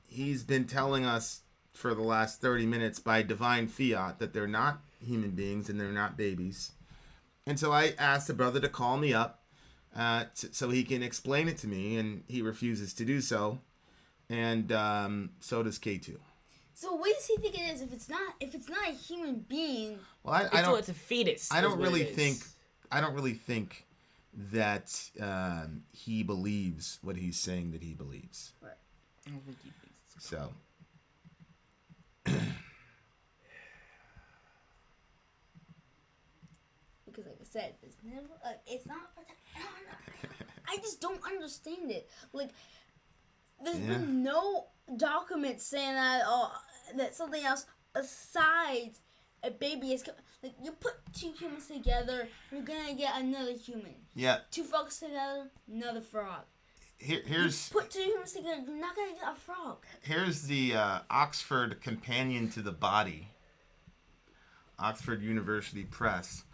he's been telling us for the last 30 minutes by divine fiat that they're not human beings and they're not babies. And so I asked the brother to call me up so he can explain it to me, and he refuses to do so. And so does K2. So what does he think it is if it's not a human being? Well, I don't. It's a fetus. I don't really think that he believes what he's saying that he believes. Right. I don't think he thinks it's so. Because like I said, it's never it's not. I just don't understand it. Like, there's been no document saying that that something else aside a baby is like you put two humans together, you're gonna get another human. Yeah. Two frogs together, another frog. Here's you put two humans together, you're not gonna get a frog. Here's the Oxford Companion to the Body. Oxford University Press.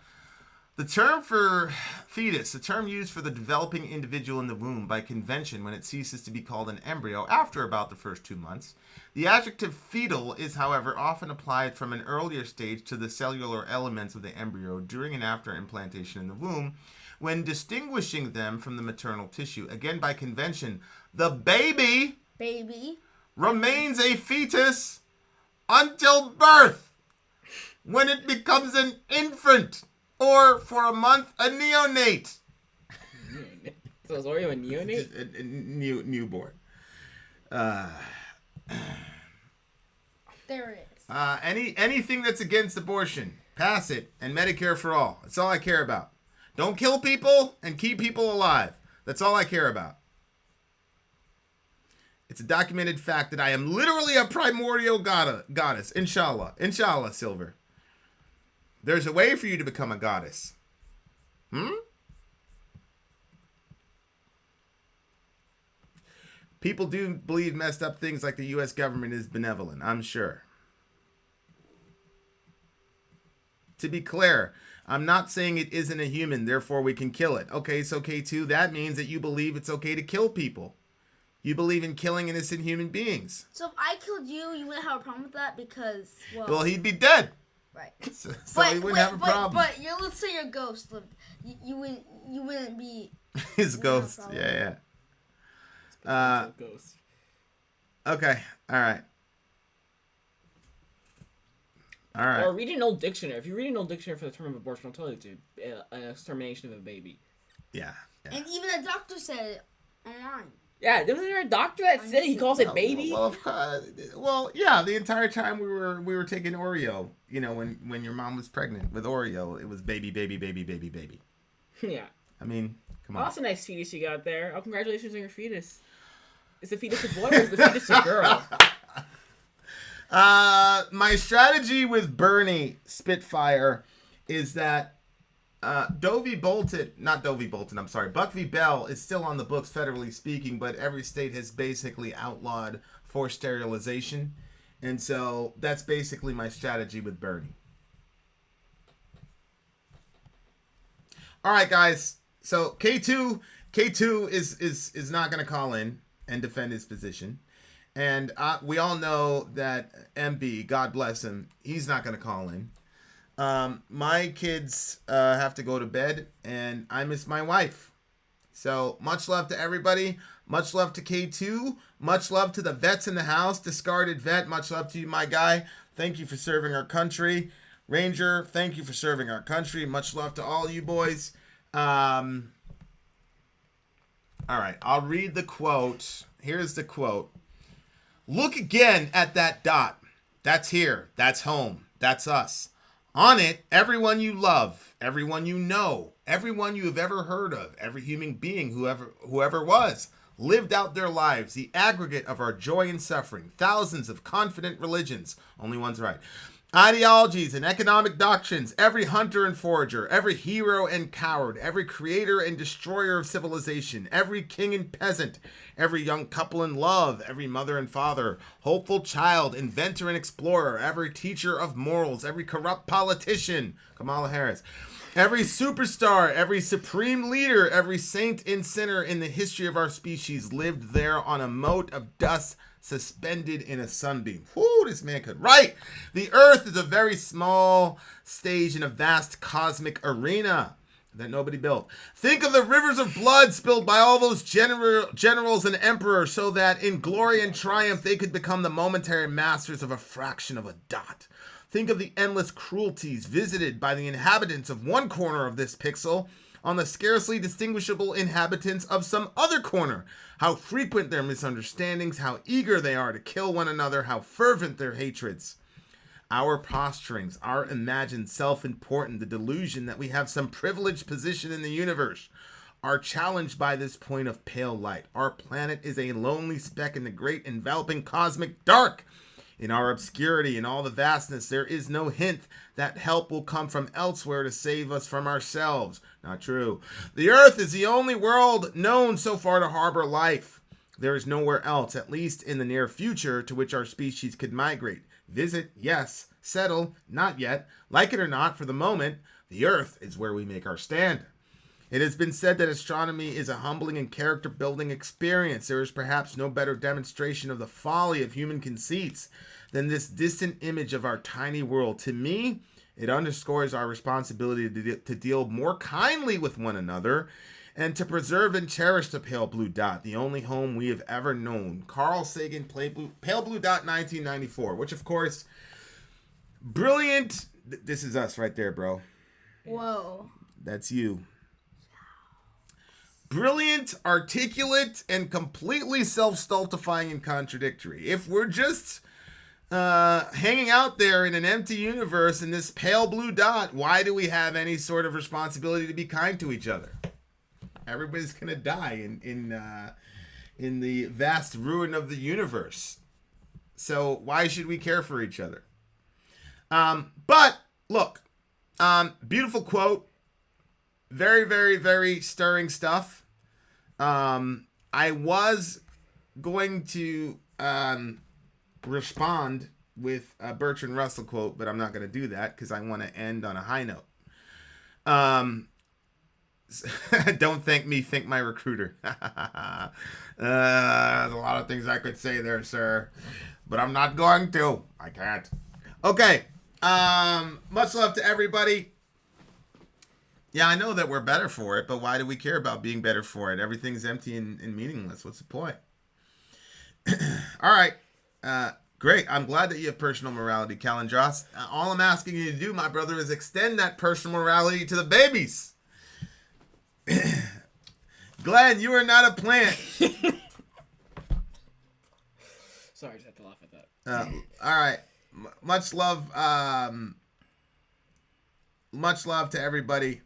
The term for fetus, the term used for the developing individual in the womb by convention when it ceases to be called an embryo after about the first 2 months. The adjective fetal is, however, often applied from an earlier stage to the cellular elements of the embryo during and after implantation in the womb, when distinguishing them from the maternal tissue. Again, by convention, the baby remains a fetus until birth, when it becomes an infant. Or, for a month, a neonate. So is Oreo a neonate? A newborn. There it is. Anything that's against abortion, pass it, and Medicare for all. That's all I care about. Don't kill people and keep people alive. That's all I care about. It's a documented fact that I am literally a primordial goddess. Inshallah. Inshallah, Silver. There's a way for you to become a goddess. People do believe messed up things like the U.S. government is benevolent, I'm sure. To be clear, I'm not saying it isn't a human, therefore we can kill it. Okay, so K2, that means that you believe it's okay to kill people. You believe in killing innocent human beings. So if I killed you, you wouldn't have a problem with that because, well he'd be dead. Right. So he wouldn't have a problem. But let's say your ghost lived. You wouldn't be. His ghost. Yeah. Ghost. Okay. All right. Or read an old dictionary. If you read an old dictionary for the term of abortion, I'll tell you it's an extermination of a baby. Yeah. And even a doctor said it online. Yeah, wasn't there a doctor that said he calls it baby? Well, yeah. The entire time we were taking Oreo, when your mom was pregnant with Oreo, it was baby. Yeah. I mean, come on. Oh, that's a nice fetus you got there. Oh, congratulations on your fetus. Is the fetus a boy or is the fetus a girl? My strategy with Bernie Spitfire is that Buck v. Bell is still on the books federally speaking, but every state has basically outlawed forced sterilization. And so that's basically my strategy with Bernie. All right, guys. So K2 is not going to call in and defend his position. And we all know that MB, God bless him, he's not going to call in. My kids have to go to bed, and I miss my wife. So much love to everybody. Much love to K2. Much love to the vets in the house. Discarded vet, much love to you, my guy. Thank you for serving our country. Ranger, thank you for serving our country. Much love to all you boys. All right, I'll read the quote. Here's the quote. Look again at that dot. That's here. That's home. That's us. On it, everyone you love, everyone you know, everyone you have ever heard of, every human being whoever was, lived out their lives, the aggregate of our joy and suffering, thousands of confident religions, only one's right, ideologies and economic doctrines, every hunter and forager, every hero and coward, every creator and destroyer of civilization, every king and peasant, every young couple in love, every mother and father, hopeful child, inventor and explorer, every teacher of morals, every corrupt politician, Kamala Harris, every superstar, every supreme leader, every saint and sinner in the history of our species lived there on a mote of dust suspended in a sunbeam. Whoo, this man could write. The earth is a very small stage in a vast cosmic arena that nobody built. Think of the rivers of blood spilled by all those generals and emperors so that in glory and triumph they could become the momentary masters of a fraction of a dot. Think of the endless cruelties visited by the inhabitants of one corner of this pixel on the scarcely distinguishable inhabitants of some other corner. How frequent their misunderstandings, how eager they are to kill one another, how fervent their hatreds. Our posturings, our imagined self-important, the delusion that we have some privileged position in the universe, are challenged by this point of pale light. Our planet is a lonely speck in the great enveloping cosmic dark. In our obscurity, in all the vastness, there is no hint that help will come from elsewhere to save us from ourselves. Not true. The Earth is the only world known so far to harbor life. There is nowhere else, at least in the near future, to which our species could migrate. Visit, yes. Settle, not yet. Like it or not, for the moment, the Earth is where we make our stand. It has been said that astronomy is a humbling and character-building experience. There is perhaps no better demonstration of the folly of human conceits than this distant image of our tiny world. To me, it underscores our responsibility to deal more kindly with one another and to preserve and cherish the pale blue dot, the only home we have ever known. Carl Sagan, Pale Blue Dot, 1994, which, of course, brilliant. This is us right there, bro. Whoa. That's you. Brilliant, articulate, and completely self-stultifying and contradictory. If we're just hanging out there in an empty universe in this pale blue dot, why do we have any sort of responsibility to be kind to each other? Everybody's gonna die in the vast ruin of the universe. So why should we care for each other? But look, beautiful quote. Very, very, very stirring stuff. I was going to respond with a Bertrand Russell quote, but I'm not going to do that because I want to end on a high note. Don't thank me, thank my recruiter. There's a lot of things I could say there, sir, but I'm not going to. I can't. Okay. Much love to everybody. Yeah, I know that we're better for it, but why do we care about being better for it? Everything's empty and meaningless. What's the point? All right. Great. I'm glad that you have personal morality, Calendros. All I'm asking you to do, my brother, is extend that personal morality to the babies. Glenn, you are not a plant. Sorry, I just had to laugh at that. All right. Much love. Much love to everybody.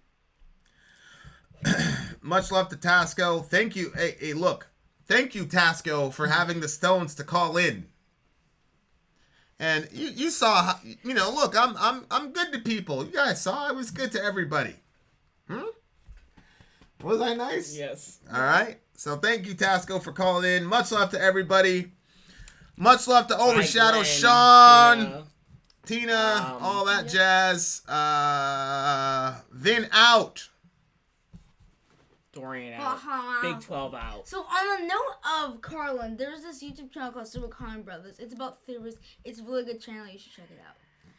Much love to Tasco. Thank you. Hey, look. Thank you, Tasco, for having the stones to call in. And you saw, how, look, I'm good to people. You guys saw I was good to everybody. Was I nice? Yes. All right. So thank you, Tasco, for calling in. Much love to everybody. Much love to Overshadow Sean, Tina, all that jazz. Vin out. Dorian out. Big 12 out. So on the note of Carlin, there's this YouTube channel called Super Carlin Brothers. It's about theories. It's a really good channel. You should check it out.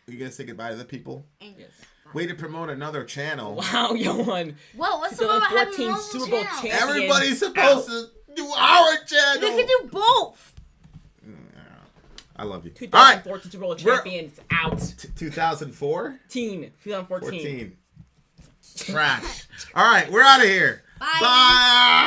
You gonna say goodbye to the people? And yes. Way to promote another channel. Wow, Yohan. Well, what's the about having multiple Super Bowl channels? Everybody's supposed to do our channel. They can do both. I love you. 2014 Super Bowl champions out. 2004? 2014. Trash. All right, we're out of here. Bye. Bye.